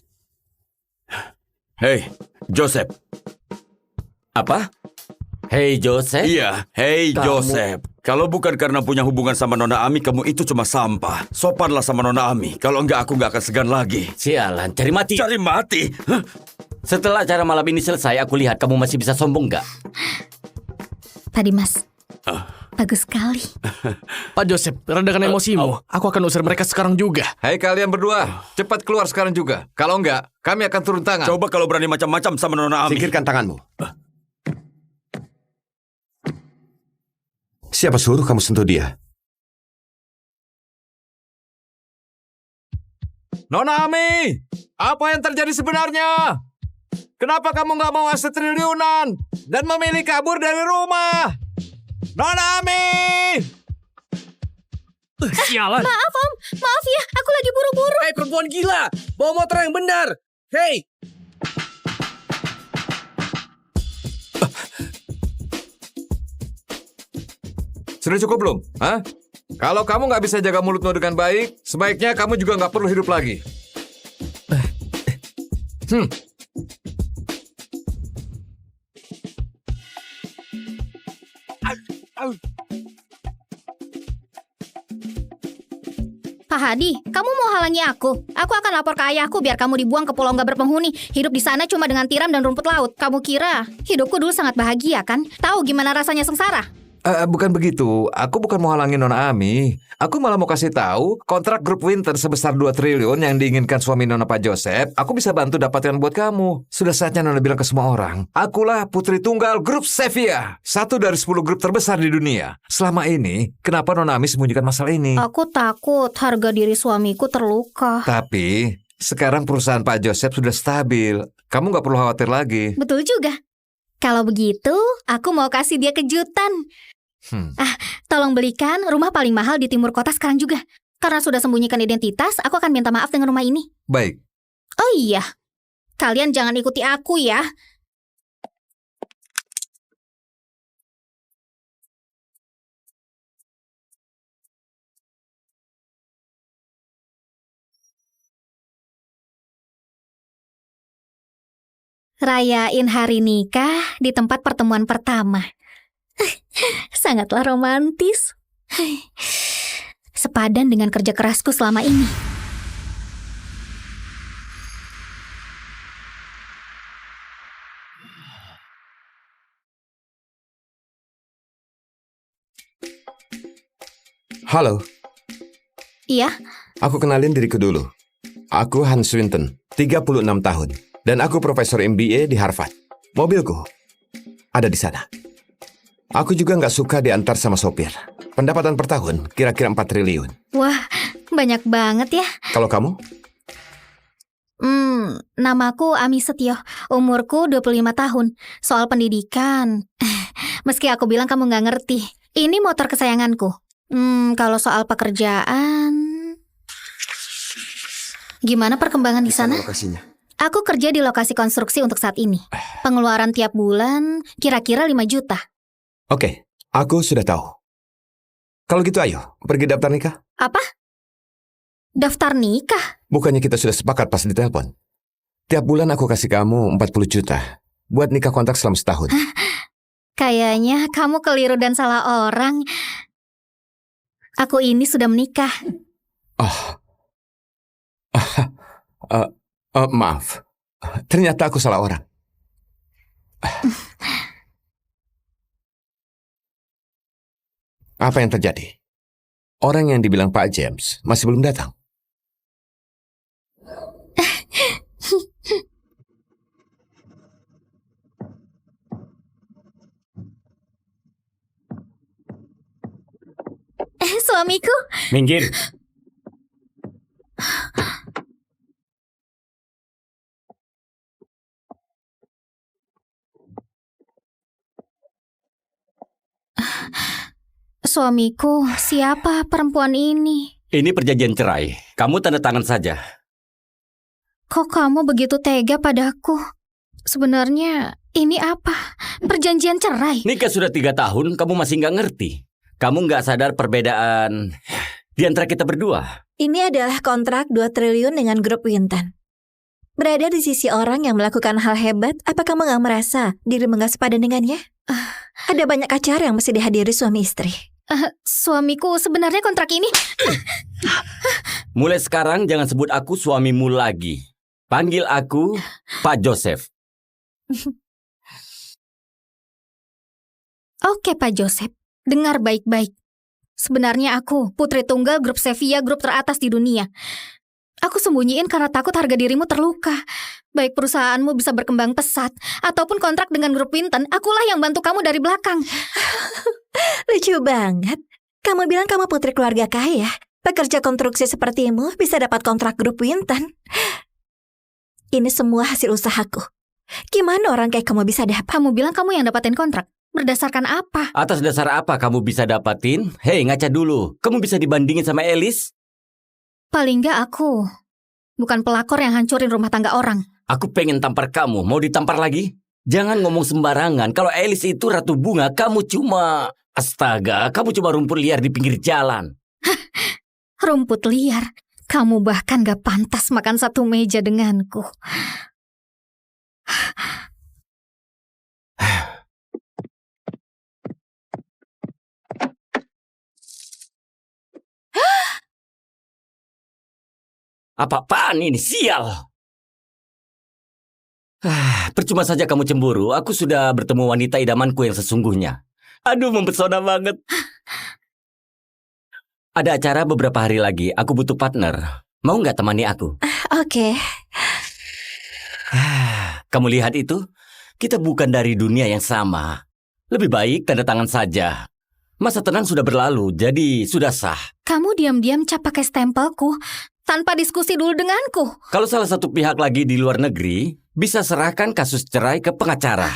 Hei, Joseph. Apa? Hei Joseph. Iya, hei Kamu- Joseph. Kalau bukan karena punya hubungan sama Nona Ami, kamu itu cuma sampah. Sopanlah sama Nona Ami. Kalau enggak, aku nggak akan segan lagi. Sialan, cari mati. Cari mati? Hah? Setelah acara malam ini selesai, aku lihat kamu masih bisa sombong nggak? Tadi Mas, bagus sekali. Pak Joseph, redakan emosimu. Aku akan usir mereka sekarang juga. Hei kalian berdua, cepat keluar sekarang juga. Kalau enggak, kami akan turun tangan. Coba kalau berani macam-macam sama Nona Ami. Singkirkan tanganmu. Siapa suruh kamu sentuh dia? Nona Ami, apa yang terjadi sebenarnya? Kenapa kamu nggak mau aset triliunan dan memilih kabur dari rumah? Nona Ami! Sialan. Maaf Om, maaf ya, aku lagi buru-buru. Hei perempuan gila, bawa motor yang benar. Hei. Sudah cukup belum? Hah? Kalau kamu nggak bisa jaga mulutmu dengan baik, sebaiknya kamu juga nggak perlu hidup lagi. Pak Hadi, kamu mau halangi aku? Aku akan lapor ke ayahku biar kamu dibuang ke pulau nggak berpenghuni. Hidup di sana cuma dengan tiram dan rumput laut. Kamu kira hidupku dulu sangat bahagia kan? Tahu gimana rasanya sengsara? Bukan begitu. Aku bukan mau halangin Nona Ami. Aku malah mau kasih tahu kontrak grup Winter sebesar 2 triliun yang diinginkan suami Nona Pak Joseph. Aku bisa bantu dapatkan buat kamu. Sudah saatnya Nona bilang ke semua orang. Akulah putri tunggal grup Sevilla. 1 dari 10 grup terbesar di dunia. Selama ini, kenapa Nona Ami sembunyikan masalah ini? Aku takut harga diri suamiku terluka. Tapi, sekarang perusahaan Pak Joseph sudah stabil. Kamu nggak perlu khawatir lagi. Betul juga. Kalau begitu, aku mau kasih dia kejutan. Tolong belikan rumah paling mahal di timur kota sekarang juga. Karena sudah sembunyikan identitas, aku akan minta maaf dengan rumah ini. Baik. Oh iya, kalian jangan ikuti aku ya. Rayain hari nikah di tempat pertemuan pertama. Sangatlah romantis. Sepadan dengan kerja kerasku selama ini. Halo, Iya, aku kenalin diriku dulu. Aku Hans Swinton, 36 tahun. Dan aku profesor MBA di Harvard. Mobilku ada di sana. Aku juga nggak suka diantar sama sopir. Pendapatan per tahun kira-kira 4 triliun. wah banyak banget ya. Kalau kamu? Namaku Ami Setio, umurku 25 tahun. Soal pendidikan, meski aku bilang kamu nggak ngerti, ini motor kesayanganku. Kalau soal pekerjaan, gimana perkembangan di sana? Lokasinya. Aku kerja di lokasi konstruksi untuk saat ini. Pengeluaran tiap bulan kira-kira 5 juta. Oke, aku sudah tahu. Kalau gitu ayo, pergi daftar nikah. Apa? Daftar nikah? Bukannya kita sudah sepakat pas ditelepon? Tiap bulan aku kasih kamu 40 juta buat nikah kontrak selama setahun. Kayaknya kamu keliru dan salah orang. Aku ini sudah menikah. Maaf, ternyata aku salah orang. Apa yang terjadi? Orang yang dibilang Pak James masih belum datang. Suamiku, Minggir. Suamiku, siapa perempuan ini? Ini perjanjian cerai. Kamu tanda tangan saja. Kok kamu begitu tega padaku? Sebenarnya ini apa? Perjanjian cerai? Nikah sudah 3 tahun, kamu masih nggak ngerti. Kamu nggak sadar perbedaan di antara kita berdua. Ini adalah kontrak 2 triliun dengan grup Winton. Berada di sisi orang yang melakukan hal hebat, apa kamu nggak merasa dirimu nggak sepadan dengannya? Ada banyak acara yang mesti dihadiri suami istri. Suamiku, sebenarnya kontrak ini... Mulai sekarang jangan sebut aku suamimu lagi. Panggil aku Pak Joseph. Oke Pak Joseph, dengar baik-baik. Sebenarnya aku putri tunggal grup Sevilla, grup teratas di dunia. Aku sembunyiin karena takut harga dirimu terluka. Baik perusahaanmu bisa berkembang pesat, ataupun kontrak dengan grup Winton, akulah yang bantu kamu dari belakang. Lucu banget. Kamu bilang kamu putri keluarga kaya. Pekerja konstruksi sepertimu bisa dapat kontrak grup Winton. Ini semua hasil usahaku. Gimana orang kayak kamu bisa dapat? Kamu bilang kamu yang dapatin kontrak. Berdasarkan apa? Atas dasar apa kamu bisa dapatin? Hei, ngaca dulu. Kamu bisa dibandingin sama Elis? Paling nggak aku bukan pelakor yang hancurin rumah tangga orang. Aku pengen tampar kamu. Mau ditampar lagi? Jangan ngomong sembarangan. Kalau Elis itu ratu bunga, kamu cuma... Astaga, kamu cuma rumput liar di pinggir jalan. Rumput liar? Kamu bahkan gak pantas makan satu meja denganku. Apa-apaan ini? Sial! Percuma saja kamu cemburu. Aku sudah bertemu wanita idamanku yang sesungguhnya. Aduh, mempesona banget. Ada acara beberapa hari lagi. Aku butuh partner. Mau nggak temani aku? Oke. Kamu lihat itu? Kita bukan dari dunia yang sama. Lebih baik tanda tangan saja. Masa tenang sudah berlalu, jadi sudah sah. Kamu diam-diam cap pakai stempelku tanpa diskusi dulu denganku. Kalau salah satu pihak lagi di luar negeri, bisa serahkan kasus cerai ke pengacara.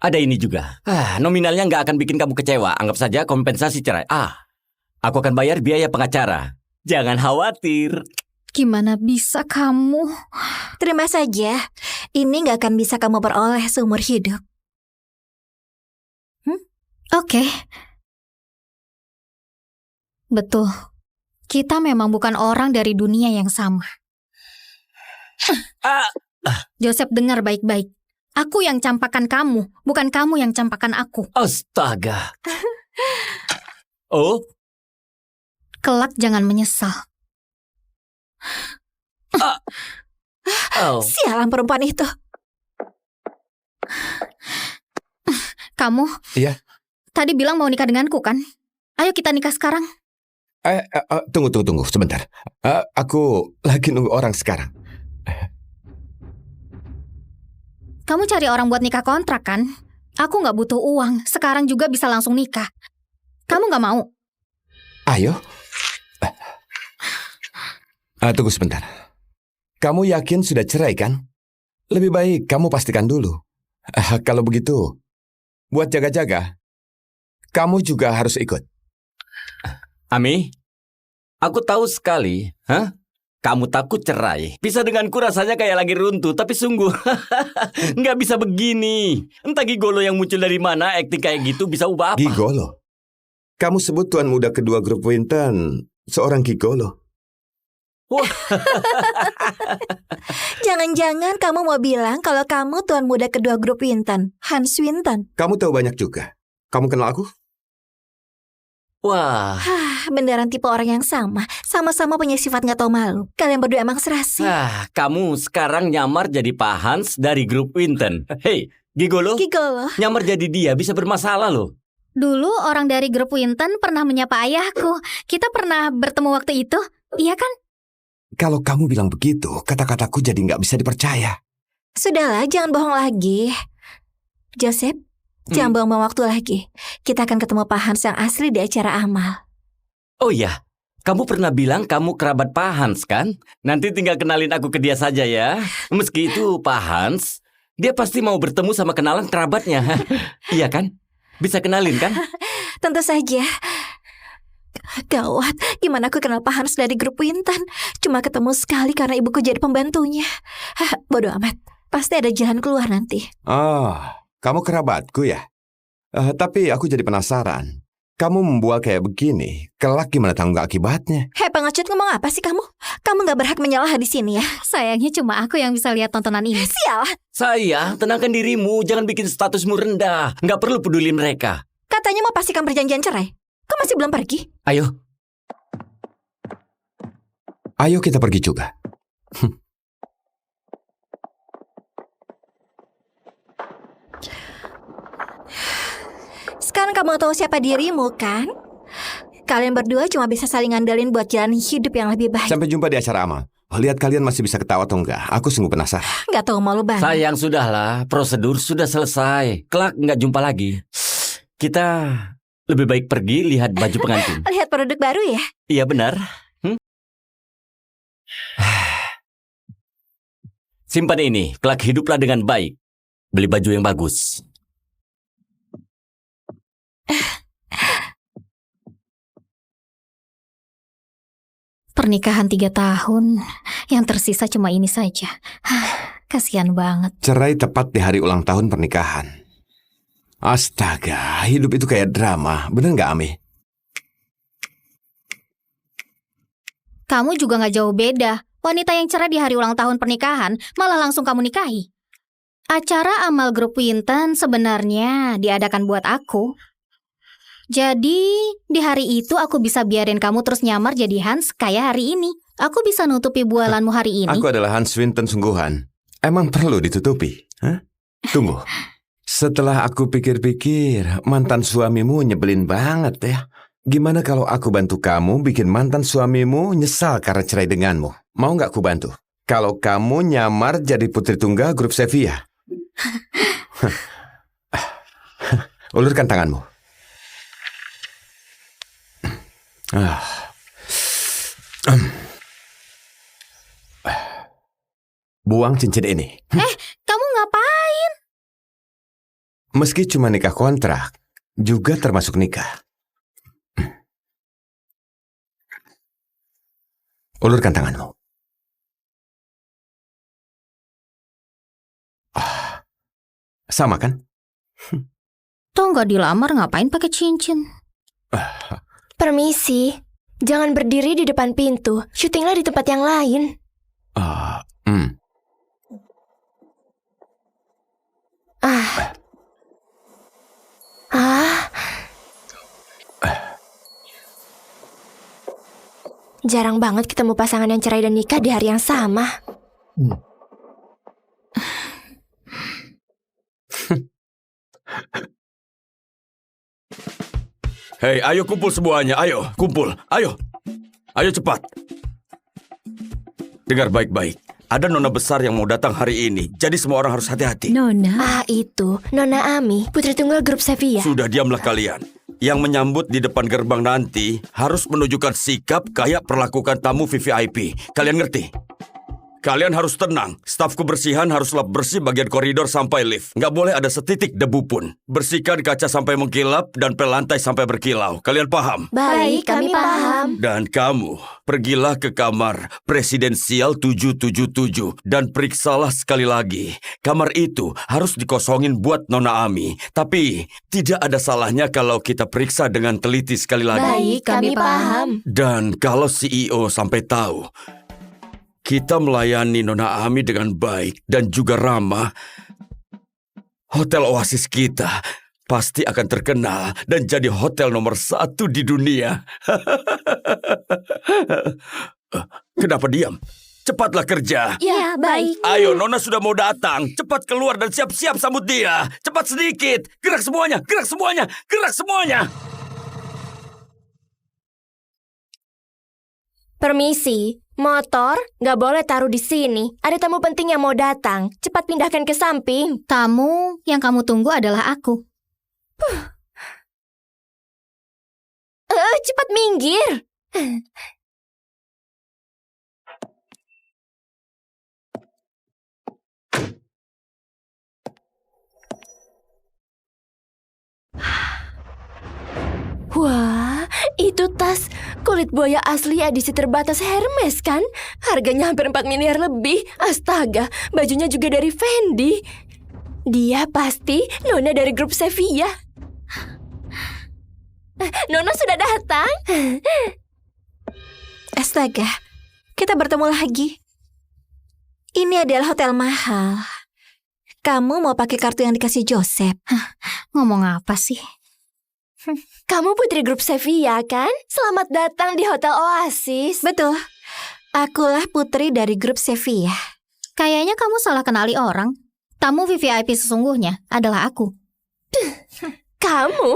Ada ini juga. Nominalnya nggak akan bikin kamu kecewa. Anggap saja kompensasi cerai. Aku akan bayar biaya pengacara. Jangan khawatir. Gimana bisa kamu? Terima saja. Ini nggak akan bisa kamu peroleh seumur hidup. Oke. Betul. Kita memang bukan orang dari dunia yang sama. Joseph, dengar baik-baik. Aku yang campakan kamu, bukan kamu yang campakan aku. Astaga. Oh? Kelak jangan menyesal. Sialan perempuan itu. Kamu? Iya. Tadi bilang mau nikah denganku kan? Ayo kita nikah sekarang. Tunggu sebentar. Aku lagi nunggu orang sekarang. Kamu cari orang buat nikah kontrak kan? Aku nggak butuh uang. Sekarang juga bisa langsung nikah. Kamu nggak mau? Ayo. Tunggu sebentar. Kamu yakin sudah cerai kan? Lebih baik kamu pastikan dulu. Kalau begitu, buat jaga-jaga, kamu juga harus ikut. Ami, aku tahu sekali. Kamu takut cerai. Bisa denganku rasanya kayak lagi runtuh, tapi sungguh nggak bisa begini. Entah gigolo yang muncul dari mana, akting kayak gitu bisa ubah apa? Gigolo? Kamu sebut tuan muda kedua grup Winton seorang gigolo. Jangan-jangan kamu mau bilang kalau kamu tuan muda kedua grup Winton, Hans Winton. Kamu tahu banyak juga. Kamu kenal aku? Wah. Beneran tipe orang yang sama. Sama-sama punya sifat gak tahu malu. Kalian berdua emang serasi. Kamu sekarang nyamar jadi Pak Hans dari grup Winton. Hei, gigolo? Gigolo. Nyamar jadi dia bisa bermasalah loh. Dulu orang dari grup Winton pernah menyapa ayahku. Kita pernah bertemu waktu itu. Iya kan? Kalau kamu bilang begitu, kata-kataku jadi nggak bisa dipercaya. Sudahlah, jangan bohong lagi. Joseph, jangan buang-buang waktu lagi. Kita akan ketemu Pak Hans yang asli di acara amal. Oh iya, kamu pernah bilang kamu kerabat Pak Hans kan? Nanti tinggal kenalin aku ke dia saja ya. Meski itu Pak Hans, dia pasti mau bertemu sama kenalan kerabatnya. Iya kan? Bisa kenalin kan? Tentu saja. Gawat, gimana aku kenal Pak Hans dari grup Wintan? Cuma ketemu sekali karena ibuku jadi pembantunya. Bodoh amat, pasti ada jalan keluar nanti. Oh, kamu kerabatku ya? Tapi aku jadi penasaran. Kamu membual kayak begini, kelak gimana tanggung akibatnya? Hei pengecut, ngomong apa sih kamu? Kamu gak berhak menyalah di sini ya. Sayangnya cuma aku yang bisa lihat tontonan ini. Sial, Saya, tenangkan dirimu, jangan bikin statusmu rendah. Nggak perlu peduli mereka. katanya mau pastikan perjanjian cerai. Kok masih belum pergi? Ayo, Ayo kita pergi juga. Sekarang kamu tahu siapa dirimu kan? Kalian berdua cuma bisa saling ngandelin buat jalan hidup yang lebih baik. Sampai jumpa di acara amal. Lihat kalian masih bisa ketawa atau enggak. Aku sungguh penasaran. Gak tahu malu banget. sayang sudahlah, prosedur sudah selesai. Kelak nggak jumpa lagi. Kita lebih baik pergi lihat baju pengantin. Lihat produk baru ya? Iya benar. Simpan ini, kelak hiduplah dengan baik. Beli baju yang bagus. Pernikahan 3 tahun, yang tersisa cuma ini saja. Kasihan banget. Cerai tepat di hari ulang tahun pernikahan. Astaga, hidup itu kayak drama. Bener nggak, Ami? Kamu juga gak jauh beda. Wanita yang cerai di hari ulang tahun pernikahan malah langsung kamu nikahi. Acara amal grup Wintan sebenarnya diadakan buat aku. Jadi, di hari itu aku bisa biarin kamu terus nyamar jadi Hans kayak hari ini. Aku bisa nutupi bualanmu hari ini. Aku adalah Hans Winton sungguhan. Emang perlu ditutupi? Hah? Tunggu. Setelah aku pikir-pikir, mantan suamimu nyebelin banget ya. Gimana kalau aku bantu kamu bikin mantan suamimu nyesal karena cerai denganmu? Mau nggak aku bantu? Kalau kamu nyamar jadi putri tunggal grup Sevilla. Ulurkan tanganmu. Buang cincin ini. Kamu ngapain? Meski cuma nikah kontrak, juga termasuk nikah. Ulurkan tanganmu. Sama kan? Toh nggak dilamar ngapain pakai cincin? Permisi, jangan berdiri di depan pintu. Syutinglah di tempat yang lain. Jarang banget ketemu pasangan yang cerai dan nikah di hari yang sama. Hei, ayo kumpul semuanya. Ayo, kumpul. Ayo. Ayo cepat. Dengar baik-baik. Ada nona besar yang mau datang hari ini. Jadi semua orang harus hati-hati. Nona, Itu Nona Ami, putri tunggal grup Sevilla. Sudah diamlah kalian. Yang menyambut di depan gerbang nanti harus menunjukkan sikap kayak perlakukan tamu VVIP. Kalian ngerti? Kalian harus tenang. Staf kebersihan harus lap bersih bagian koridor sampai lift. Nggak boleh ada setitik debu pun. Bersihkan kaca sampai mengkilap dan pel lantai sampai berkilau. Kalian paham? Baik, kami paham. Dan kamu, pergilah ke kamar presidensial 777 dan periksalah sekali lagi. Kamar itu harus dikosongin buat Nona Ami. Tapi, tidak ada salahnya kalau kita periksa dengan teliti sekali lagi. Baik, kami paham. Dan kalau CEO sampai tahu, kita melayani Nona Ami dengan baik dan juga ramah, hotel Oasis kita pasti akan terkenal dan jadi hotel nomor 1 di dunia. Kenapa diam? Cepatlah kerja. Ya, baik. Ayo, Nona sudah mau datang. Cepat keluar dan siap-siap sambut dia. Cepat sedikit. Gerak semuanya, gerak semuanya, gerak semuanya. Permisi, motor nggak boleh taruh di sini. Ada tamu penting yang mau datang. Cepat pindahkan ke samping. Tamu yang kamu tunggu adalah aku. Cepat minggir. Wah, itu tas kulit buaya asli edisi terbatas Hermes kan? Harganya hampir 4 miliar lebih. Astaga, bajunya juga dari Fendi. Dia pasti Nona dari grup Sevilla. Nona sudah datang. Astaga, kita bertemu lagi. Ini adalah hotel mahal. Kamu mau pakai kartu yang dikasih Joseph? Ngomong apa sih? Kamu putri grup Sevilla kan? Selamat datang di Hotel Oasis. Betul. Akulah putri dari grup Sevilla. Kayaknya kamu salah kenali orang. Tamu VVIP sesungguhnya adalah aku. Kamu?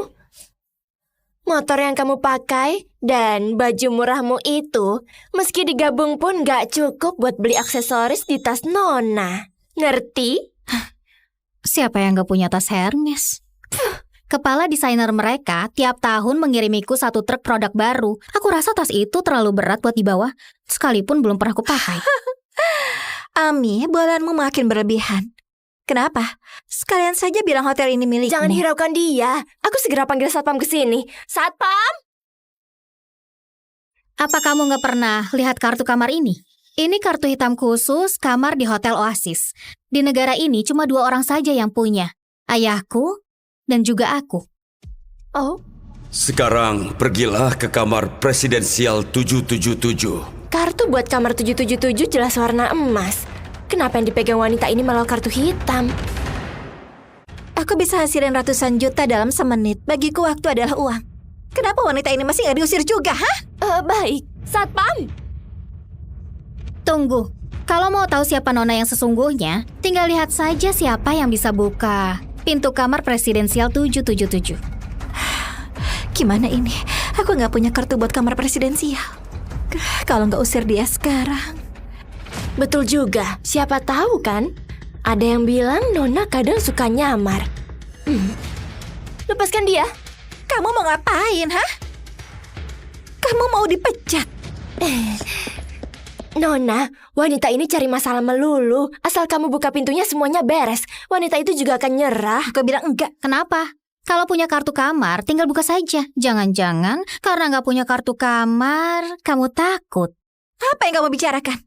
Motor yang kamu pakai dan baju murahmu itu, meski digabung pun gak cukup buat beli aksesoris di tas Nona. Ngerti? Siapa yang gak punya tas Hermes? Kepala desainer mereka tiap tahun mengirimiku 1 truk produk baru. Aku rasa tas itu terlalu berat buat dibawa, sekalipun belum pernah kupakai. Ami, bualanmu makin berlebihan. Kenapa? Sekalian saja bilang hotel ini milikmu. Jangan hiraukan dia. Aku segera panggil satpam ke sini. Satpam! Apa kamu gak pernah lihat kartu kamar ini? Ini kartu hitam khusus kamar di Hotel Oasis. Di negara ini cuma 2 orang saja yang punya. Ayahku dan juga aku. Oh, Sekarang pergilah ke kamar presidensial 777. kartu buat kamar 777 jelas warna emas. Kenapa yang dipegang wanita ini malah kartu hitam? Aku bisa hasilin ratusan juta dalam semenit. Bagiku waktu adalah uang. Kenapa wanita ini masih nggak diusir juga, hah? Baik, satpam. Tunggu, kalau mau tahu siapa Nona yang sesungguhnya, tinggal lihat saja siapa yang bisa buka pintu kamar presidensial 777. Gimana ini? Aku nggak punya kartu buat kamar presidensial. Kalau nggak usir dia sekarang. Betul juga, siapa tahu kan? Ada yang bilang Nona kadang suka nyamar. Lepaskan dia. Kamu mau ngapain, hah? Kamu mau dipecat? Nona, wanita ini cari masalah melulu. Asal kamu buka pintunya semuanya beres. Wanita itu juga akan nyerah. Aku bilang enggak. Kenapa? Kalau punya kartu kamar, tinggal buka saja. Jangan-jangan karena nggak punya kartu kamar, kamu takut. Apa yang kamu bicarakan?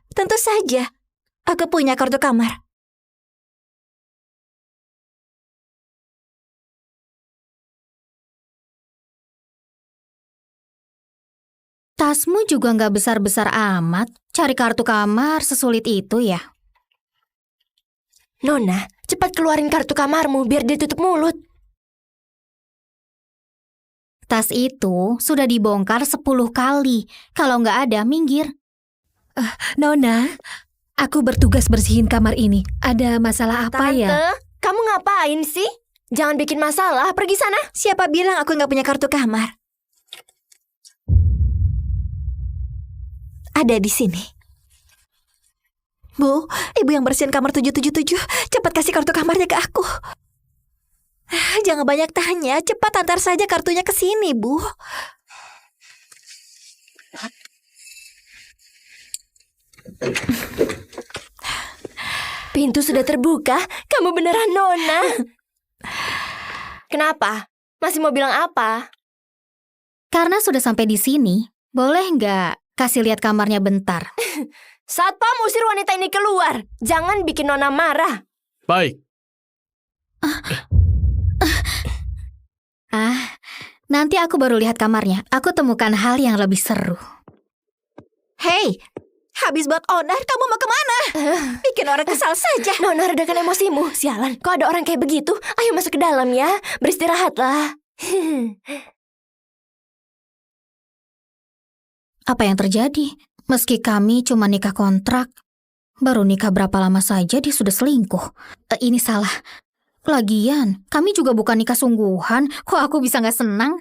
Tentu saja. Aku punya kartu kamar. Tasmu juga nggak besar-besar amat. Cari kartu kamar sesulit itu ya? Nona, cepat keluarin kartu kamarmu biar dia tutup mulut. Tas itu sudah dibongkar 10 kali. Kalau nggak ada, minggir. Nona, aku bertugas bersihin kamar ini. Ada masalah apa ya? Tante, kamu ngapain sih? Jangan bikin masalah, pergi sana. Siapa bilang aku nggak punya kartu kamar? Ada di sini. Bu, ibu yang bersihin kamar 777, cepat kasih kartu kamarnya ke aku. Jangan banyak tanya, cepat antar saja kartunya ke sini, Bu. Pintu sudah terbuka, kamu beneran Nona. Kenapa? Masih mau bilang apa? Karena sudah sampai di sini, boleh nggak kasih lihat kamarnya bentar? Satpam, usir wanita ini keluar. Jangan bikin Nona marah. Baik. Nanti aku baru lihat kamarnya. Aku temukan hal yang lebih seru. Hei, habis buat onar, kamu mau kemana? Bikin orang kesal saja. Nona, redakan emosimu. Sialan, kok ada orang kayak begitu? Ayo masuk ke dalam ya. Beristirahatlah. Apa yang terjadi? Meski kami cuma nikah kontrak, baru nikah berapa lama saja dia sudah selingkuh. Ini salah. Lagian, kami juga bukan nikah sungguhan. Kok aku bisa nggak senang?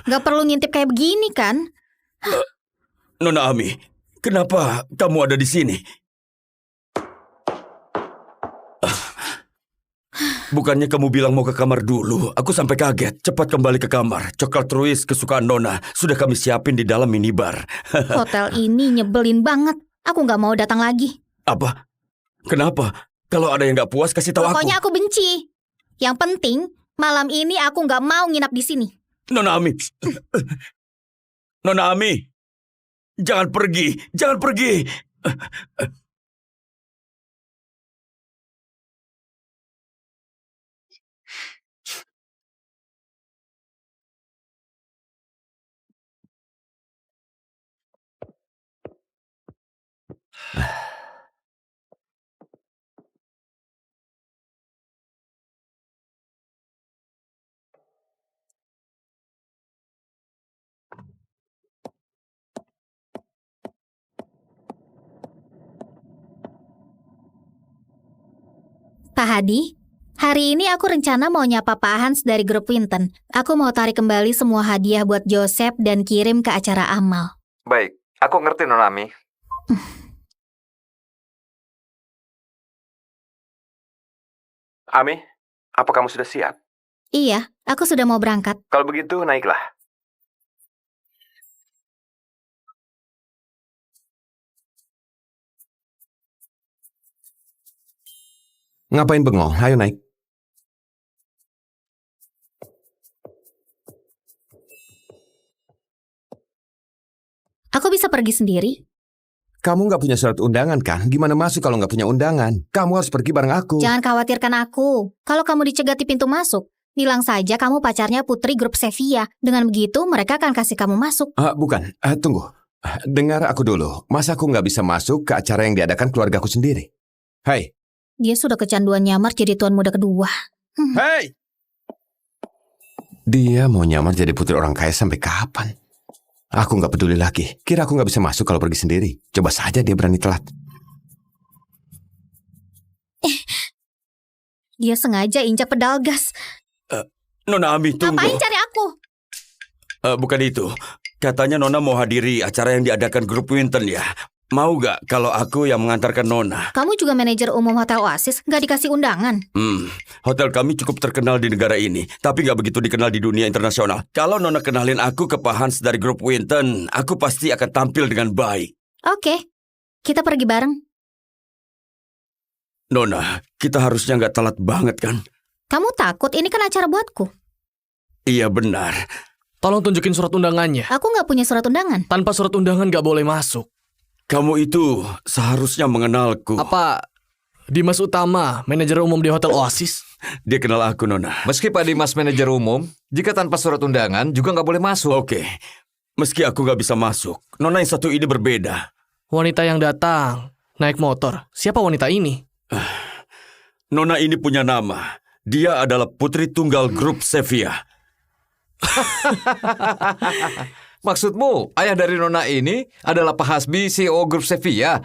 Nggak perlu ngintip kayak begini kan? Nona Ami, kenapa kamu ada di sini? Bukannya kamu bilang mau ke kamar dulu? Aku sampai kaget. Cepat kembali ke kamar. Coklat Ruiz kesukaan Nona sudah kami siapin di dalam minibar. Hotel ini nyebelin banget. Aku nggak mau datang lagi. Apa? Kenapa? Kalau ada yang nggak puas, kasih tahu aku. Pokoknya aku benci. Yang penting, malam ini aku nggak mau nginap di sini. Nona Ami. Nona Ami. Jangan pergi. Jangan pergi. Pak Hadi, hari ini aku rencana mau nyapa Pak Hans dari grup Winton. Aku mau tarik kembali semua hadiah buat Joseph dan kirim ke acara amal. Baik, aku ngerti Nona Ami. Ami, apa kamu sudah siap? Iya, aku sudah mau berangkat. Kalau begitu, naiklah. Ngapain bengong? Ayo naik. Aku bisa pergi sendiri. Kamu nggak punya surat undangan kan? Gimana masuk kalau nggak punya undangan? Kamu harus pergi bareng aku. Jangan khawatirkan aku. Kalau kamu dicegat di pintu masuk, bilang saja kamu pacarnya putri grup Sevilla. Dengan begitu, mereka akan kasih kamu masuk. Bukan, tunggu. Dengar aku dulu. Masa aku nggak bisa masuk ke acara yang diadakan keluargaku sendiri? Hei, Dia sudah kecanduan nyamar jadi tuan muda kedua. hei! Dia mau nyamar jadi putri orang kaya sampai kapan? Aku nggak peduli lagi. Kira aku nggak bisa masuk kalau pergi sendiri. Coba saja dia berani telat. Dia sengaja injak pedal gas. Nona Ami, tunggu. Ngapain cari aku? Bukan itu. Katanya Nona mau hadiri acara yang diadakan grup Winton ya. Mau gak kalau aku yang mengantarkan Nona? Kamu juga manajer umum Hotel Oasis, nggak dikasih undangan. Hotel kami cukup terkenal di negara ini, tapi gak begitu dikenal di dunia internasional. Kalau Nona kenalin aku ke Pak Hans dari grup Winton, aku pasti akan tampil dengan baik. Oke, kita pergi bareng. Nona, kita harusnya gak telat banget kan? Kamu takut? Ini kan acara buatku. Iya benar. Tolong tunjukin surat undangannya. Aku nggak punya surat undangan. Tanpa surat undangan gak boleh masuk. Kamu itu seharusnya mengenalku. Apa Dimas Utama, manajer umum di Hotel Oasis? Dia kenal aku, Nona. Meski Pak Dimas manajer umum, jika tanpa surat undangan juga nggak boleh masuk. Oke. Meski aku gak bisa masuk, Nona yang satu ini berbeda. Wanita yang datang naik motor. Siapa wanita ini? Nona ini punya nama. Dia adalah putri tunggal grup Sevilla. Maksudmu, ayah dari Nona ini adalah Pak Hasbi, CEO grup Sevilla?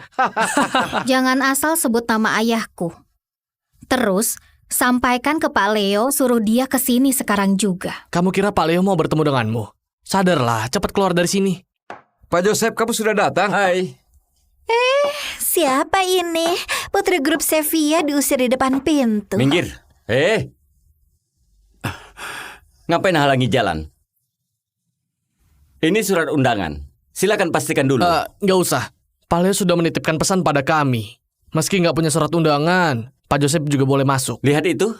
Jangan asal sebut nama ayahku. Terus, sampaikan ke Pak Leo, suruh dia ke sini sekarang juga. Kamu kira Pak Leo mau bertemu denganmu? Sadarlah, cepat keluar dari sini. Pak Joseph, kamu sudah datang? Hai. Siapa ini? Putri grup Sevilla diusir di depan pintu. Minggir. Ngapain halangi jalan? Ini surat undangan. Silakan pastikan dulu. Nggak usah. Pak Leo sudah menitipkan pesan pada kami. Meski nggak punya surat undangan, Pak Joseph juga boleh masuk. Lihat itu.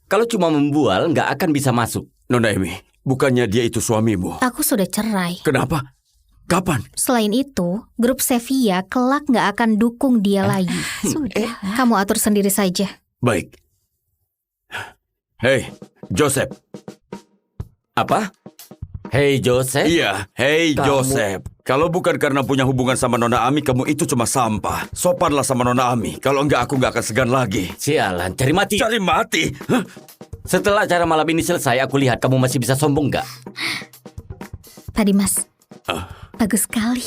Kalau cuma membual, nggak akan bisa masuk. Nona Emi, bukannya dia itu suamimu? Aku sudah cerai. Kenapa? Kapan? Selain itu, grup Sevilla kelak nggak akan dukung dia lagi. Sudah. Kamu atur sendiri saja. Baik. Hei, Joseph. Apa? Hei Joseph. Iya, hei Kamu- Joseph. Kalau bukan karena punya hubungan sama Nona Ami, kamu itu cuma sampah. Sopanlah sama Nona Ami. Kalau enggak, aku enggak akan segan lagi. Sialan, cari mati. Cari mati? Hah? Setelah acara malam ini selesai, aku lihat kamu masih bisa sombong nggak? Pak Dimas, bagus sekali.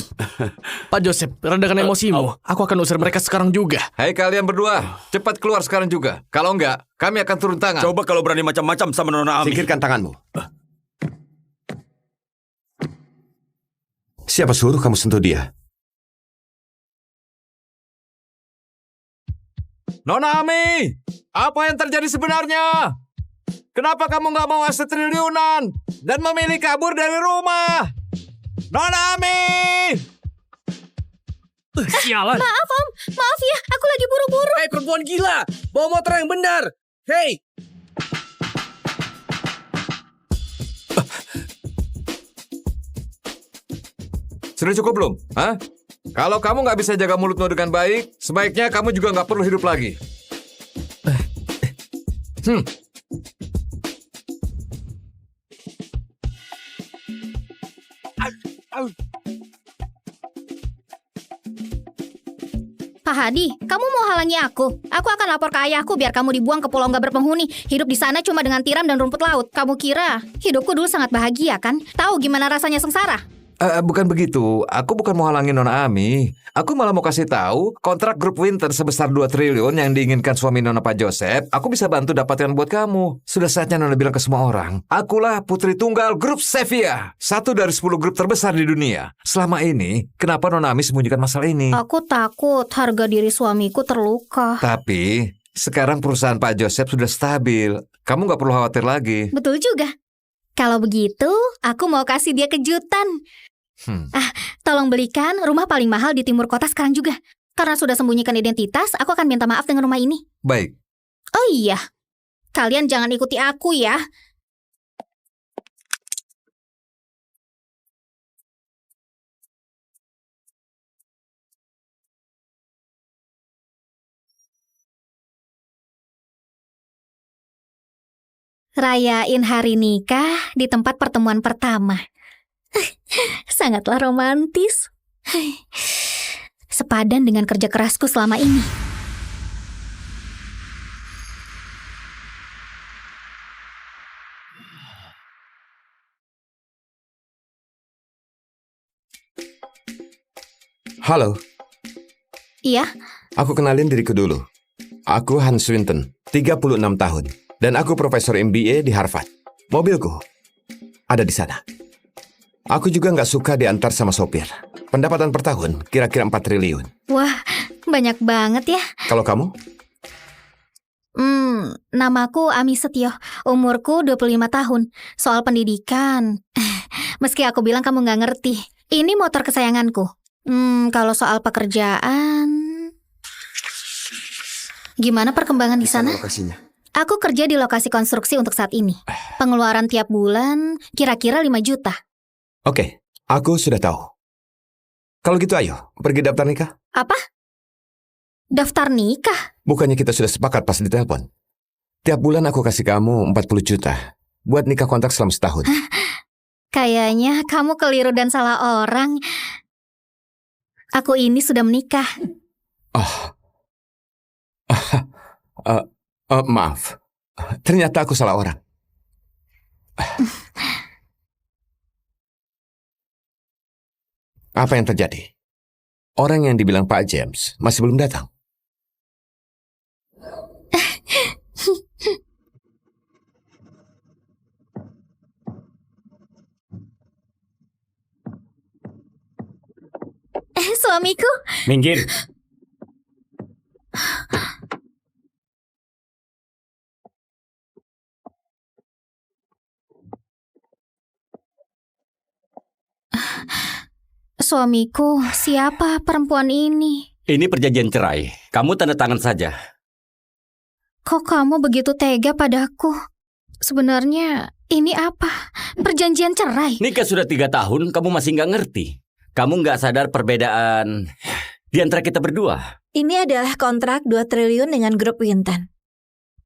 Pak Joseph, redakan emosimu. Aku akan usir mereka sekarang juga. Hai kalian berdua, cepat keluar sekarang juga. Kalau enggak, kami akan turun tangan. Coba kalau berani macam-macam sama Nona Ami. Singkirkan tanganmu. Siapa suruh kamu sentuh dia? Nona Ami, apa yang terjadi sebenarnya? Kenapa kamu nggak mau aset triliunan dan memilih kabur dari rumah? Nona Ami! Sialan. Maaf Om, maaf ya, aku lagi buru-buru. Hei perempuan gila, bawa motor yang benar. Hei. Sudah cukup belum? Hah? Kalau kamu nggak bisa jaga mulutmu dengan baik, sebaiknya kamu juga nggak perlu hidup lagi. Pak Hadi, kamu mau halangi aku? Aku akan lapor ke ayahku biar kamu dibuang ke pulau nggak berpenghuni. Hidup di sana cuma dengan tiram dan rumput laut. Kamu kira hidupku dulu sangat bahagia kan? Tahu gimana rasanya sengsara? Bukan begitu. Aku bukan mau halangin Nona Ami. Aku malah mau kasih tahu kontrak grup Winter sebesar 2 triliun yang diinginkan suami Nona Pak Joseph. Aku bisa bantu dapatkan buat kamu. Sudah saatnya Nona bilang ke semua orang. Akulah putri tunggal grup Sevilla. 1 dari 10 grup terbesar di dunia. Selama ini, kenapa Nona Ami sembunyikan masalah ini? Aku takut harga diri suamiku terluka. Tapi, sekarang perusahaan Pak Joseph sudah stabil. Kamu nggak perlu khawatir lagi. Betul juga. Kalau begitu, aku mau kasih dia kejutan. Tolong belikan rumah paling mahal di timur kota sekarang juga. Karena sudah sembunyikan identitas, aku akan minta maaf dengan rumah ini. Baik. Oh iya, kalian jangan ikuti aku ya. Rayain hari nikah di tempat pertemuan pertama. Sangatlah romantis. Sepadan dengan kerja kerasku selama ini. Halo, Iya, aku kenalin diriku dulu. Aku Hans Swinton, 36 tahun. Dan aku profesor MBA di Harvard. Mobilku ada di sana. Aku juga nggak suka diantar sama sopir. Pendapatan per tahun kira-kira 4 triliun. wah banyak banget ya. Kalau kamu? Namaku Ami Setio, umurku 25 tahun. Soal pendidikan, meski aku bilang kamu nggak ngerti, ini motor kesayanganku. Kalau soal pekerjaan, gimana perkembangan di sana? Lokasinya. Aku kerja di lokasi konstruksi untuk saat ini. Pengeluaran tiap bulan kira-kira 5 juta. Oke, aku sudah tahu. Kalau gitu ayo, pergi daftar nikah. Apa? Daftar nikah? Bukannya kita sudah sepakat pas ditelepon? Tiap bulan aku kasih kamu 40 juta buat nikah kontrak selama setahun. Kayaknya kamu keliru dan salah orang. Aku ini sudah menikah. Maaf. Ternyata aku salah orang. Apa yang terjadi? Orang yang dibilang Pak James masih belum datang. Suamiku, Minggir. suamiku, siapa perempuan ini? Ini perjanjian cerai. Kamu tanda tangan saja. Kok kamu begitu tega padaku? Sebenarnya ini apa? Perjanjian cerai? Nikah sudah 3 tahun, kamu masih nggak ngerti. Kamu nggak sadar perbedaan di antara kita berdua. Ini adalah kontrak 2 triliun dengan grup Winton.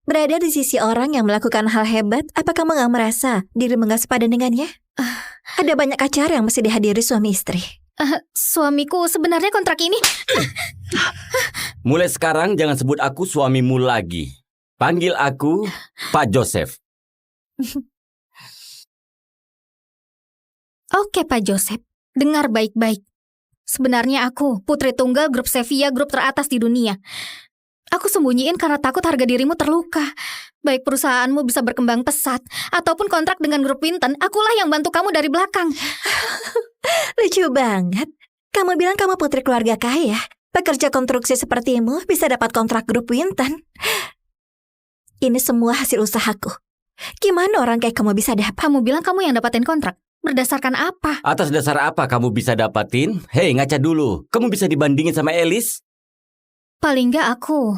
Berada di sisi orang yang melakukan hal hebat, apa kamu nggak merasa dirimu nggak sepadan dengannya? Ada banyak acara yang mesti dihadiri suami istri. Suamiku, sebenarnya kontrak ini... Mulai sekarang jangan sebut aku suamimu lagi. Panggil aku Pak Joseph. Oke Pak Joseph, dengar baik-baik. Sebenarnya aku putri tunggal grup Sevilla, grup teratas di dunia. Aku sembunyiin karena takut harga dirimu terluka. Baik perusahaanmu bisa berkembang pesat, ataupun kontrak dengan grup Winton, akulah yang bantu kamu dari belakang. Lucu banget. Kamu bilang kamu putri keluarga kaya. Pekerja konstruksi sepertimu bisa dapat kontrak grup Winton. Ini semua hasil usahaku. Gimana orang kayak kamu bisa dapat? Kamu bilang kamu yang dapatin kontrak. Berdasarkan apa? Atas dasar apa kamu bisa dapatin? Hei, ngaca dulu. Kamu bisa dibandingin sama Elis? Paling nggak aku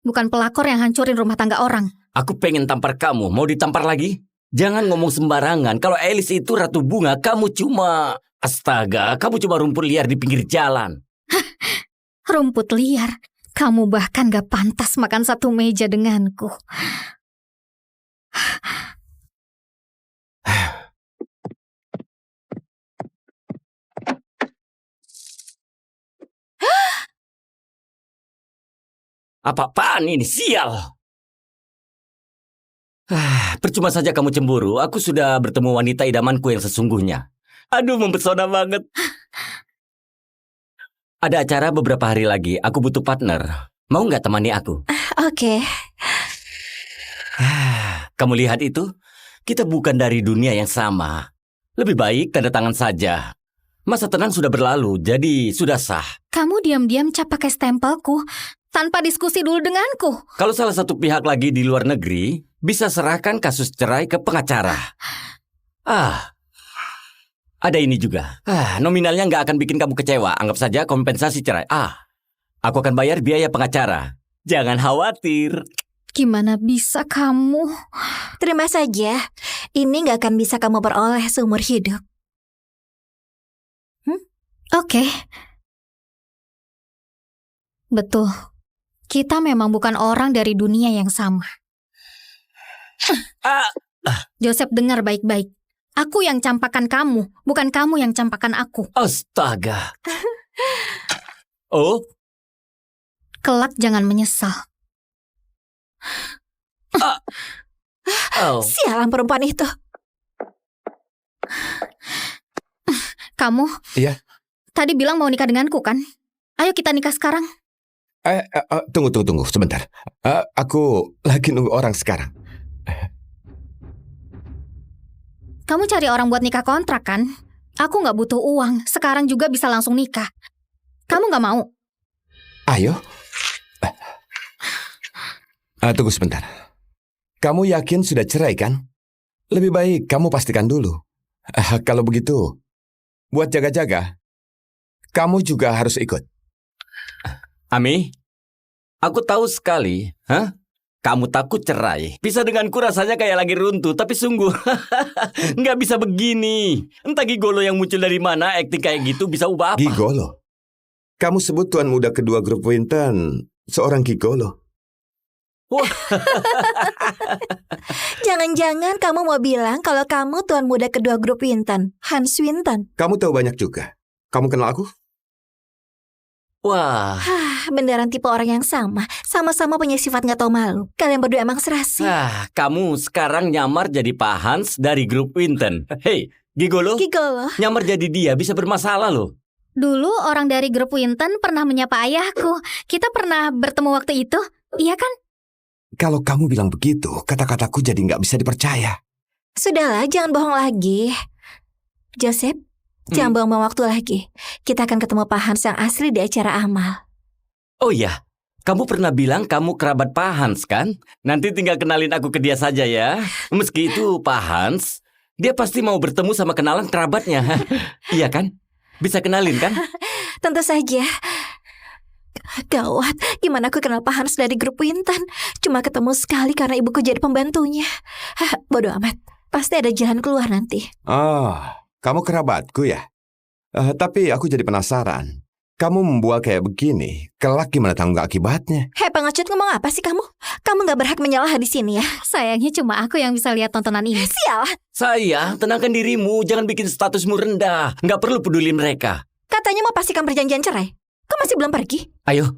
bukan pelakor yang hancurin rumah tangga orang. Aku pengen tampar kamu. Mau ditampar lagi? Jangan ngomong sembarangan. Kalau Elis itu ratu bunga, kamu cuma... Astaga, kamu cuma rumput liar di pinggir jalan. Rumput liar. Kamu bahkan gak pantas makan satu meja denganku. Apa-apaan ini, sial! Percuma saja kamu cemburu, aku sudah bertemu wanita idamanku yang sesungguhnya. Aduh, mempesona banget. Ada acara beberapa hari lagi, aku butuh partner. Mau nggak temani aku? Oke. Kamu lihat itu? Kita bukan dari dunia yang sama. Lebih baik tanda tangan saja. Masa tenang sudah berlalu, jadi sudah sah. Kamu diam-diam cap pakai stempelku tanpa diskusi dulu denganku. Kalau salah satu pihak lagi di luar negeri, bisa serahkan kasus cerai ke pengacara. Ada ini juga. Nominalnya nggak akan bikin kamu kecewa. Anggap saja kompensasi cerai. Aku akan bayar biaya pengacara. Jangan khawatir. Gimana bisa kamu? Terima saja. Ini gak akan bisa kamu peroleh seumur hidup. Oke. Betul. Kita memang bukan orang dari dunia yang sama. Joseph, dengar baik-baik. Aku yang campakan kamu, bukan kamu yang campakan aku. Astaga. Oh, Kelak jangan menyesal. Sialan perempuan itu. Kamu? Iya. Tadi bilang mau nikah denganku kan? Ayo kita nikah sekarang. Tunggu sebentar. Aku lagi nunggu orang sekarang. Kamu cari orang buat nikah kontrak kan? Aku gak butuh uang. Sekarang juga bisa langsung nikah. Kamu gak mau? Ayo. Tunggu sebentar. Kamu yakin sudah cerai kan? Lebih baik kamu pastikan dulu. Kalau begitu, buat jaga-jaga, kamu juga harus ikut. Ami, aku tahu sekali, kamu takut cerai. Pisah denganku rasanya kayak lagi runtuh, tapi sungguh, nggak bisa begini. Entah gigolo yang muncul dari mana, acting kayak gitu bisa ubah apa. Gigolo? Kamu sebut tuan muda kedua grup Winton seorang gigolo. Jangan-jangan kamu mau bilang kalau kamu tuan muda kedua grup Winton, Hans Winton. Kamu tahu banyak juga. Kamu kenal aku? Wah, Beneran tipe orang yang sama. Sama-sama punya sifat gak tahu malu. Kalian berdua emang serasi. kamu sekarang nyamar jadi Pak Hans dari grup Winton. Hei, gigolo, Gigolo. nyamar jadi dia bisa bermasalah loh. Dulu orang dari grup Winton pernah menyapa ayahku. Kita pernah bertemu waktu itu. Iya kan? Kalau kamu bilang begitu, kata-kataku jadi nggak bisa dipercaya. Sudahlah, jangan bohong lagi. Joseph, jangan buang-buang waktu lagi. Kita akan ketemu Pak Hans yang asli di acara amal. Oh iya, kamu pernah bilang kamu kerabat Pak Hans kan? Nanti tinggal kenalin aku ke dia saja ya. Meski itu Pak Hans, dia pasti mau bertemu sama kenalan kerabatnya. Iya kan? Bisa kenalin kan? Tentu saja. Gawat, gimana aku kenal Pak Hans dari grup Winton? Cuma ketemu sekali karena ibuku jadi pembantunya. Bodoh amat, pasti ada jalan keluar nanti. Kamu kerabatku ya? Tapi aku jadi penasaran. Kamu membual kayak begini, kelak gimana tanggung akibatnya? Hei pengecut, ngomong apa sih kamu? Kamu gak berhak menyalah di sini ya. Sayangnya cuma aku yang bisa lihat tontonan ini. Sial, Sayang, tenangkan dirimu, jangan bikin statusmu rendah. Nggak perlu peduli mereka. katanya mau pastikan perjanjian cerai. Kok masih belum pergi? Ayo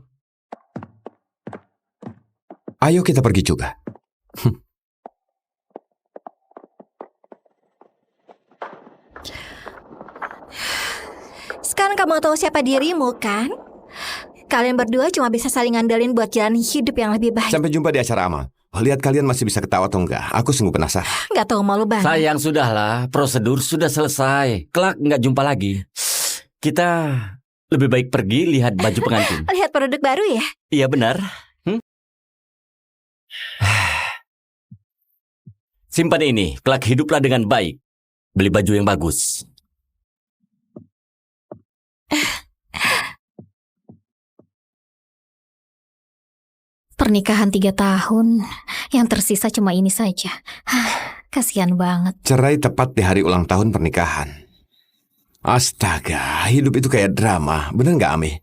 kita pergi juga. Sekarang kamu tahu siapa dirimu kan? Kalian berdua cuma bisa saling ngandelin buat jalan hidup yang lebih baik. Sampai jumpa di acara amal. Lihat kalian masih bisa ketawa atau enggak. Aku sungguh penasaran. Gak tahu malu banget. Sayang, sudahlah, prosedur sudah selesai. Kelak nggak jumpa lagi. Kita lebih baik pergi lihat baju pengantin. Lihat produk baru ya? Iya benar. Simpan ini, kelak hiduplah dengan baik. Beli baju yang bagus. Pernikahan 3 tahun, yang tersisa cuma ini saja. Kasihan banget. Cerai tepat di hari ulang tahun pernikahan. Astaga, hidup itu kayak drama. Bener nggak, Ami?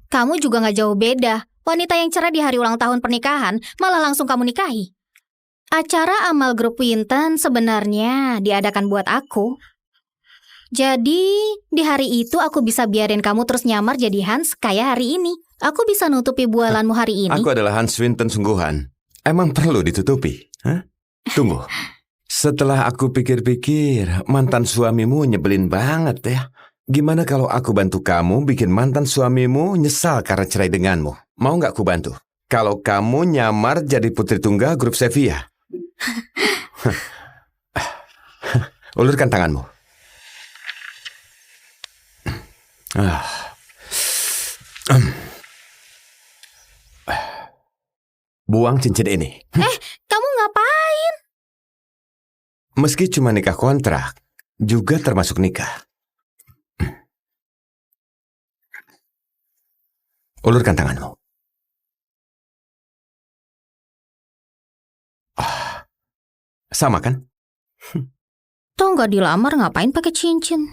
Kamu juga gak jauh beda. Wanita yang cerai di hari ulang tahun pernikahan malah langsung kamu nikahi. Acara amal grup Winton sebenarnya diadakan buat aku. Jadi, di hari itu aku bisa biarin kamu terus nyamar jadi Hans kayak hari ini. Aku bisa nutupi bualanmu hari ini. Aku adalah Hans Swinton sungguhan. Emang perlu ditutupi? Hah? Tunggu. Setelah aku pikir-pikir, mantan suamimu nyebelin banget ya. Gimana kalau aku bantu kamu bikin mantan suamimu nyesal karena cerai denganmu? Mau nggak aku bantu? Kalau kamu nyamar jadi putri tunggal grup Sevilla. Ulurkan tanganmu. Buang cincin ini. Kamu ngapain? Meski cuma nikah kontrak, juga termasuk nikah. Ulurkan tanganmu. Sama kan? Toh nggak dilamar ngapain pakai cincin?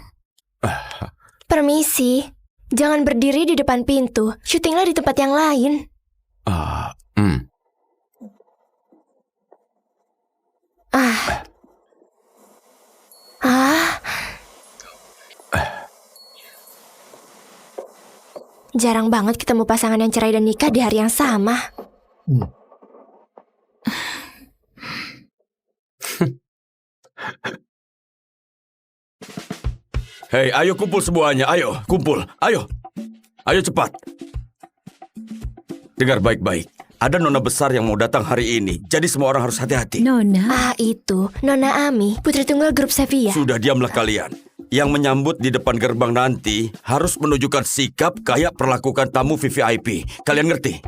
Permisi, jangan berdiri di depan pintu. Syutinglah di tempat yang lain. Jarang banget ketemu pasangan yang cerai dan nikah di hari yang sama. Hei, ayo kumpul semuanya. Ayo, kumpul. Ayo. Ayo cepat. Dengar baik-baik. Ada nona besar yang mau datang hari ini. Jadi semua orang harus hati-hati. Nona, Itu Nona Ami, putri tunggal grup Sevilla. Sudah diamlah kalian. Yang menyambut di depan gerbang nanti harus menunjukkan sikap kayak perlakukan tamu VVIP. Kalian ngerti?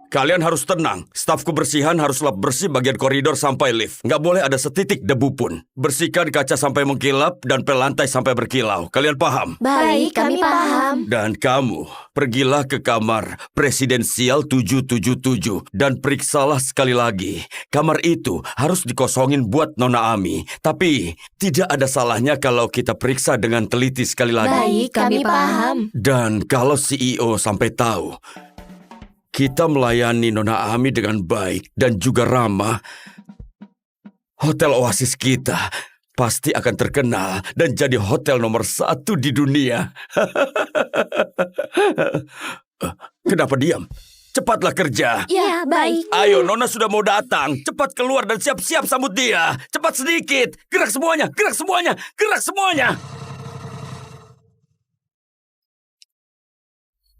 Kalian harus tenang. Staf kebersihan harus lap bersih bagian koridor sampai lift. Nggak boleh ada setitik debu pun. Bersihkan kaca sampai mengkilap dan pel lantai sampai berkilau. Kalian paham? Baik, kami paham. Dan kamu, pergilah ke kamar presidensial 777 dan periksalah sekali lagi. Kamar itu harus dikosongin buat Nona Ami. Tapi, tidak ada salahnya kalau kita periksa dengan teliti sekali lagi. Baik, kami paham. Dan kalau CEO sampai tahu, kita melayani Nona Ami dengan baik dan juga ramah, Hotel Oasis kita pasti akan terkenal dan jadi hotel nomor 1 di dunia. Kenapa diam? Cepatlah kerja. Ya, baik. Ayo, Nona sudah mau datang. Cepat keluar dan siap-siap sambut dia. Cepat sedikit. Gerak semuanya, gerak semuanya, gerak semuanya.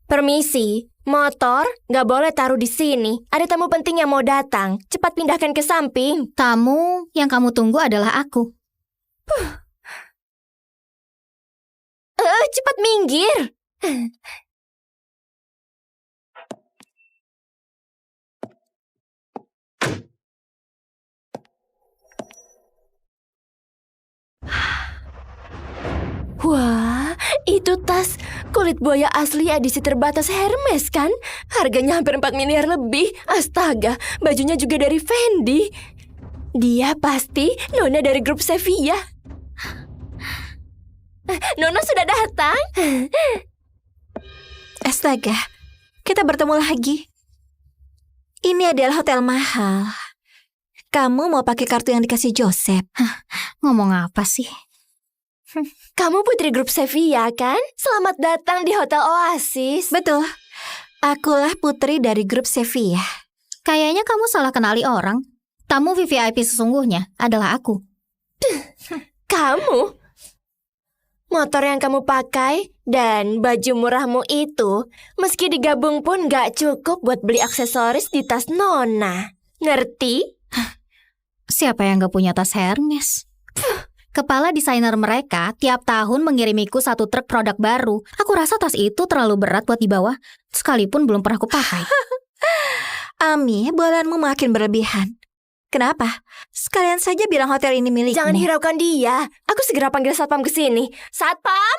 Permisi, motor nggak boleh taruh di sini. Ada tamu penting yang mau datang. Cepat pindahkan ke samping. Tamu yang kamu tunggu adalah aku. Cepat minggir. Wah, itu tas kulit buaya asli edisi terbatas Hermes kan? Harganya hampir 4 miliar lebih. Astaga, bajunya juga dari Fendi. Dia pasti Nona dari grup Sevilla. Nona sudah datang. Astaga, kita bertemu lagi. Ini adalah hotel mahal. Kamu mau pakai kartu yang dikasih Joseph? Ngomong apa sih? Kamu putri grup Sevilla kan? Selamat datang di Hotel Oasis. Betul. Akulah putri dari grup Sevilla. Kayaknya kamu salah kenali orang. Tamu VVIP sesungguhnya adalah aku. Kamu? Motor yang kamu pakai dan baju murahmu itu, meski digabung pun gak cukup buat beli aksesoris di tas Nona. Ngerti? Siapa yang gak punya tas Hermes? Kepala desainer mereka tiap tahun mengirimiku 1 truk produk baru. Aku rasa tas itu terlalu berat buat dibawa, sekalipun belum pernah kupakai. Ami, bualanmu makin berlebihan. Kenapa? Sekalian saja bilang hotel ini milikmu. Jangan hiraukan dia. Aku segera panggil satpam ke sini. Satpam!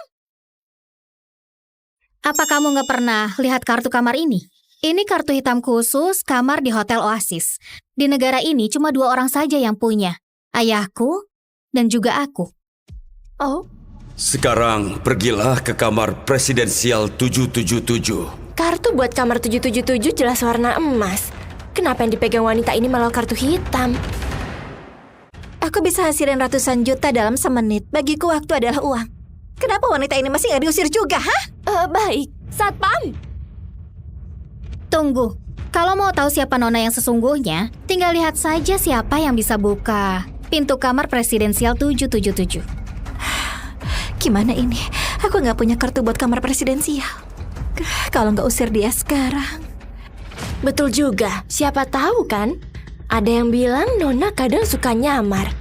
Apa kamu gak pernah lihat kartu kamar ini? Ini kartu hitam khusus kamar di Hotel Oasis. Di negara ini cuma 2 orang saja yang punya. Ayahku dan juga aku. Oh, Sekarang pergilah ke kamar presidensial 777. kartu buat kamar 777 jelas warna emas. Kenapa yang dipegang wanita ini malah kartu hitam? Aku bisa hasilin ratusan juta dalam semenit. Bagiku waktu adalah uang. Kenapa wanita ini masih nggak diusir juga, hah? Baik, Satpam. Tunggu, kalau mau tahu siapa Nona yang sesungguhnya, tinggal lihat saja siapa yang bisa buka pintu kamar presidensial 777. Gimana ini? Aku nggak punya kartu buat kamar presidensial. Kalau nggak usir dia sekarang. Betul juga, siapa tahu kan? Ada yang bilang Nona kadang suka nyamar.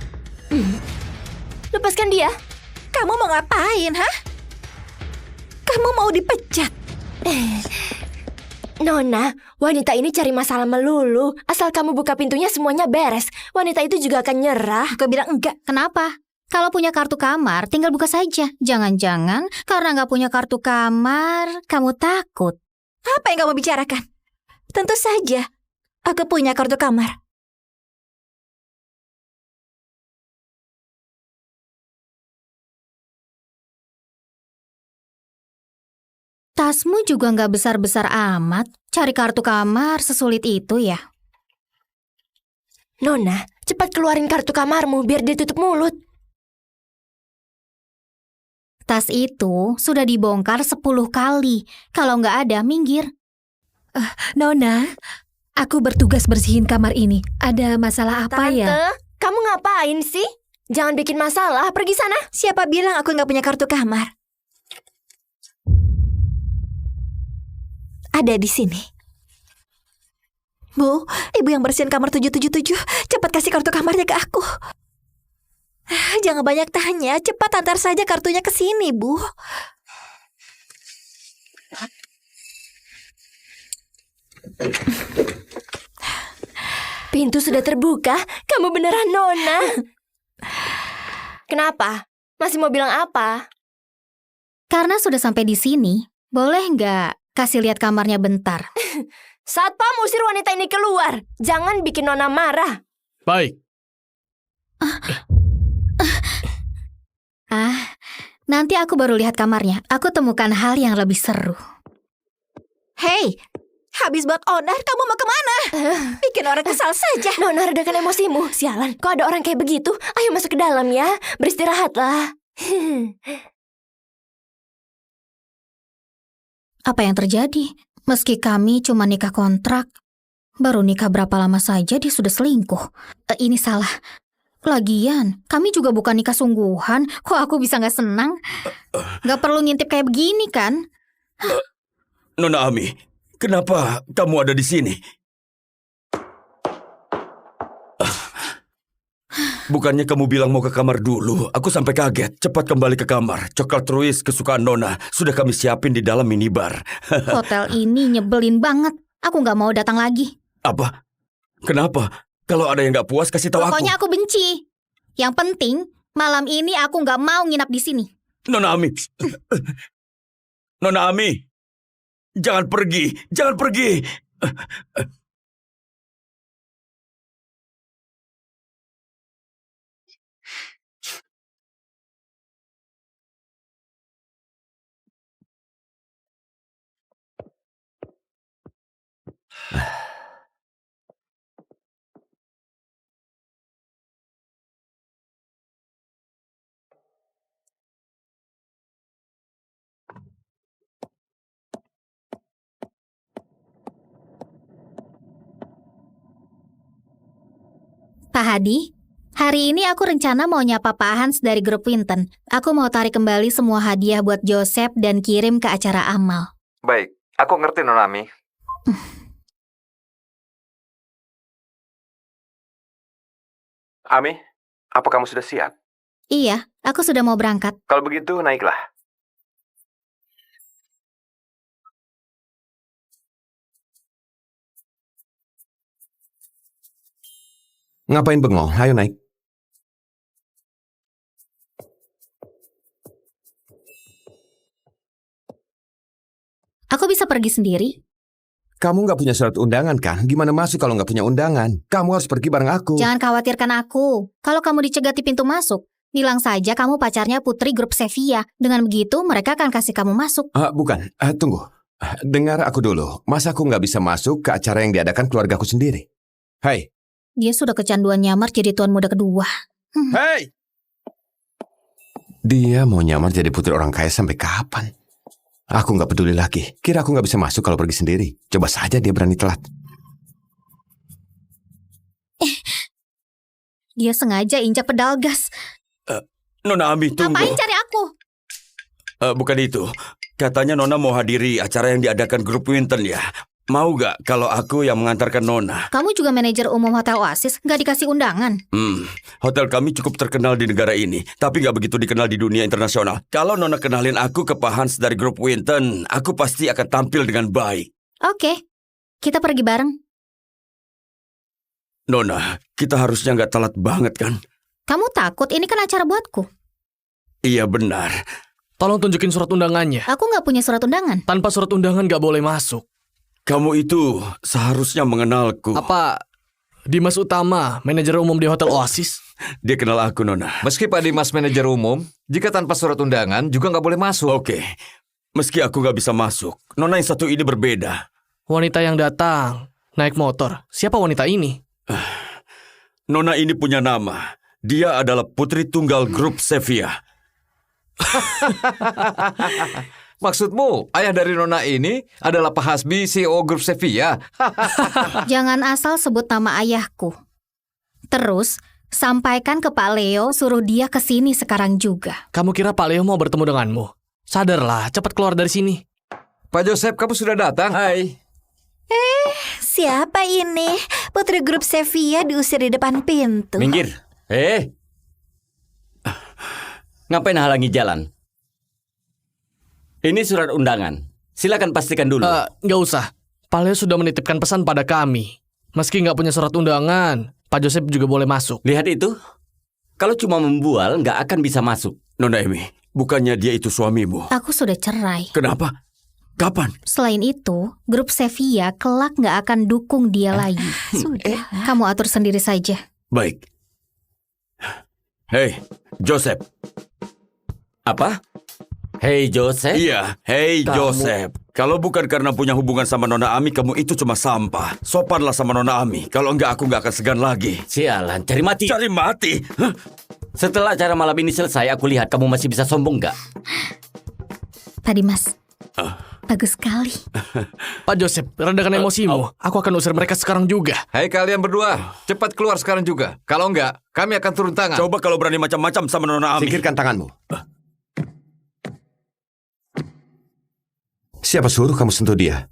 Lepaskan dia. Kamu mau ngapain, hah? Kamu mau dipecat? Nona, wanita ini cari masalah melulu. Asal kamu buka pintunya semuanya beres. Wanita itu juga akan nyerah. Aku bilang enggak. Kenapa? Kalau punya kartu kamar, tinggal buka saja. Jangan-jangan karena nggak punya kartu kamar, kamu takut. Apa yang kamu bicarakan? Tentu saja. Aku punya kartu kamar. Tasmu juga nggak besar-besar amat. Cari kartu kamar sesulit itu ya? Nona, cepat keluarin kartu kamarmu biar dia tutup mulut. Tas itu sudah dibongkar 10 kali. Kalau nggak ada, minggir. Nona, aku bertugas bersihin kamar ini. Ada masalah apa Tante, ya? kamu ngapain sih? Jangan bikin masalah, pergi sana. Siapa bilang aku nggak punya kartu kamar? Ada di sini. Bu, ibu yang bersihin kamar 777, cepat kasih kartu kamarnya ke aku. Jangan banyak tanya, cepat antar saja kartunya ke sini, Bu. Pintu sudah terbuka. Kamu beneran Nona. Kenapa? Masih mau bilang apa? Karena sudah sampai di sini, boleh nggak kasih lihat kamarnya bentar? Satpam, usir wanita ini keluar. Jangan bikin Nona marah. Baik. Nanti aku baru lihat kamarnya. Aku temukan hal yang lebih seru. Hei, habis buat onar, kamu mau kemana? Bikin orang kesal saja. Nona, redakan emosimu. Sialan, kok ada orang kayak begitu? Ayo masuk ke dalam ya. Beristirahatlah. Apa yang terjadi? Meski kami cuma nikah kontrak, baru nikah berapa lama saja dia sudah selingkuh. Ini salah. Lagian, kami juga bukan nikah sungguhan. Kok aku bisa nggak senang? Nggak perlu ngintip kayak begini kan? Nona Ami, kenapa kamu ada di sini? Bukannya kamu bilang mau ke kamar dulu? Aku sampai kaget. Cepat kembali ke kamar. Coklat Ruiz kesukaan Nona sudah kami siapin di dalam minibar. Hotel ini nyebelin banget. Aku nggak mau datang lagi. Apa? Kenapa? Kalau ada yang nggak puas, kasih tahu aku. Pokoknya aku benci. Yang penting, malam ini aku nggak mau nginap di sini. Nona Ami. Nona Ami. Jangan pergi. Jangan pergi. Pak Hadi, hari ini aku rencana mau nyapa Pak Hans dari grup Winton. Aku mau tarik kembali semua hadiah buat Joseph dan kirim ke acara amal. Baik, aku ngerti Nona Ami. Ami, apa kamu sudah siap? Iya, aku sudah mau berangkat. Kalau begitu, naiklah. Ngapain bengong? Ayo naik. Aku bisa pergi sendiri. Kamu nggak punya surat undangan kan? Gimana masuk kalau nggak punya undangan? Kamu harus pergi bareng aku. Jangan khawatirkan aku. Kalau kamu dicegat di pintu masuk, Bilang saja kamu pacarnya putri grup Sevilla. Dengan begitu mereka akan kasih kamu masuk. Bukan, tunggu. Dengar aku dulu. Masa aku nggak bisa masuk ke acara yang diadakan keluargaku sendiri? Hai, Dia sudah kecanduan nyamar jadi tuan muda kedua. Hei! Dia mau nyamar jadi putri orang kaya sampai kapan? Aku nggak peduli lagi. Kira aku nggak bisa masuk kalau pergi sendiri. Coba saja dia berani telat. Dia sengaja injak pedal gas. Nona Ami, tunggu. Ngapain cari aku? Bukan itu. Katanya Nona mau hadiri acara yang diadakan grup Winton ya. Mau gak kalau aku yang mengantarkan Nona? Kamu juga manajer umum Hotel Oasis, nggak dikasih undangan. Hotel kami cukup terkenal di negara ini, tapi gak begitu dikenal di dunia internasional. Kalau Nona kenalin aku ke Pak Hans dari grup Winton, aku pasti akan tampil dengan baik. Oke, kita pergi bareng. Nona, kita harusnya gak telat banget kan? Kamu takut ini kan acara buatku. Iya benar. Tolong tunjukin surat undangannya. Aku nggak punya surat undangan. Tanpa surat undangan gak boleh masuk. Kamu itu seharusnya mengenalku. Apa Dimas Utama, manajer umum di Hotel Oasis? Dia kenal aku, Nona. Meski Pak Dimas manajer umum, jika tanpa surat undangan juga nggak boleh masuk. Oke, meski aku gak bisa masuk, Nona yang satu ini berbeda. Wanita yang datang naik motor. Siapa wanita ini? Nona ini punya nama. Dia adalah putri tunggal grup Sevilla. Maksudmu, ayah dari Nona ini adalah Pak Hasbi, CEO grup Sevilla? Jangan asal sebut nama ayahku. Terus, sampaikan ke Pak Leo suruh dia ke sini sekarang juga. Kamu kira Pak Leo mau bertemu denganmu? Sadarlah, cepat keluar dari sini. Pak Joseph, kamu sudah datang? Hai. Siapa ini? Putri grup Sevilla diusir di depan pintu. Minggir. Ngapain halangi jalan? Ini surat undangan. Silakan pastikan dulu. Nggak usah. Pak Leo sudah menitipkan pesan pada kami. Meski nggak punya surat undangan, Pak Joseph juga boleh masuk. Lihat itu. Kalau cuma membual, nggak akan bisa masuk. Nona Emi, bukannya dia itu suamimu? Aku sudah cerai. Kenapa? Kapan? Selain itu, grup Sevilla kelak nggak akan dukung dia lagi. Sudah. Kamu atur sendiri saja. Baik. Hei, Joseph. Apa? Hei Joseph. Iya, hei Kamu- Joseph. Kalau bukan karena punya hubungan sama Nona Ami, kamu itu cuma sampah. Sopanlah sama Nona Ami. Kalau enggak, aku enggak akan segan lagi. Sialan, cari mati. Cari mati? Hah? Setelah acara malam ini selesai, aku lihat kamu masih bisa sombong nggak? Pak Dimas, bagus sekali. Pak Joseph, redakan emosimu. Aku akan usir mereka sekarang juga. Hai kalian berdua, cepat keluar sekarang juga. Kalau enggak, kami akan turun tangan. Coba kalau berani macam-macam sama Nona Ami. Singkirkan tanganmu. Siapa suruh kamu sentuh dia?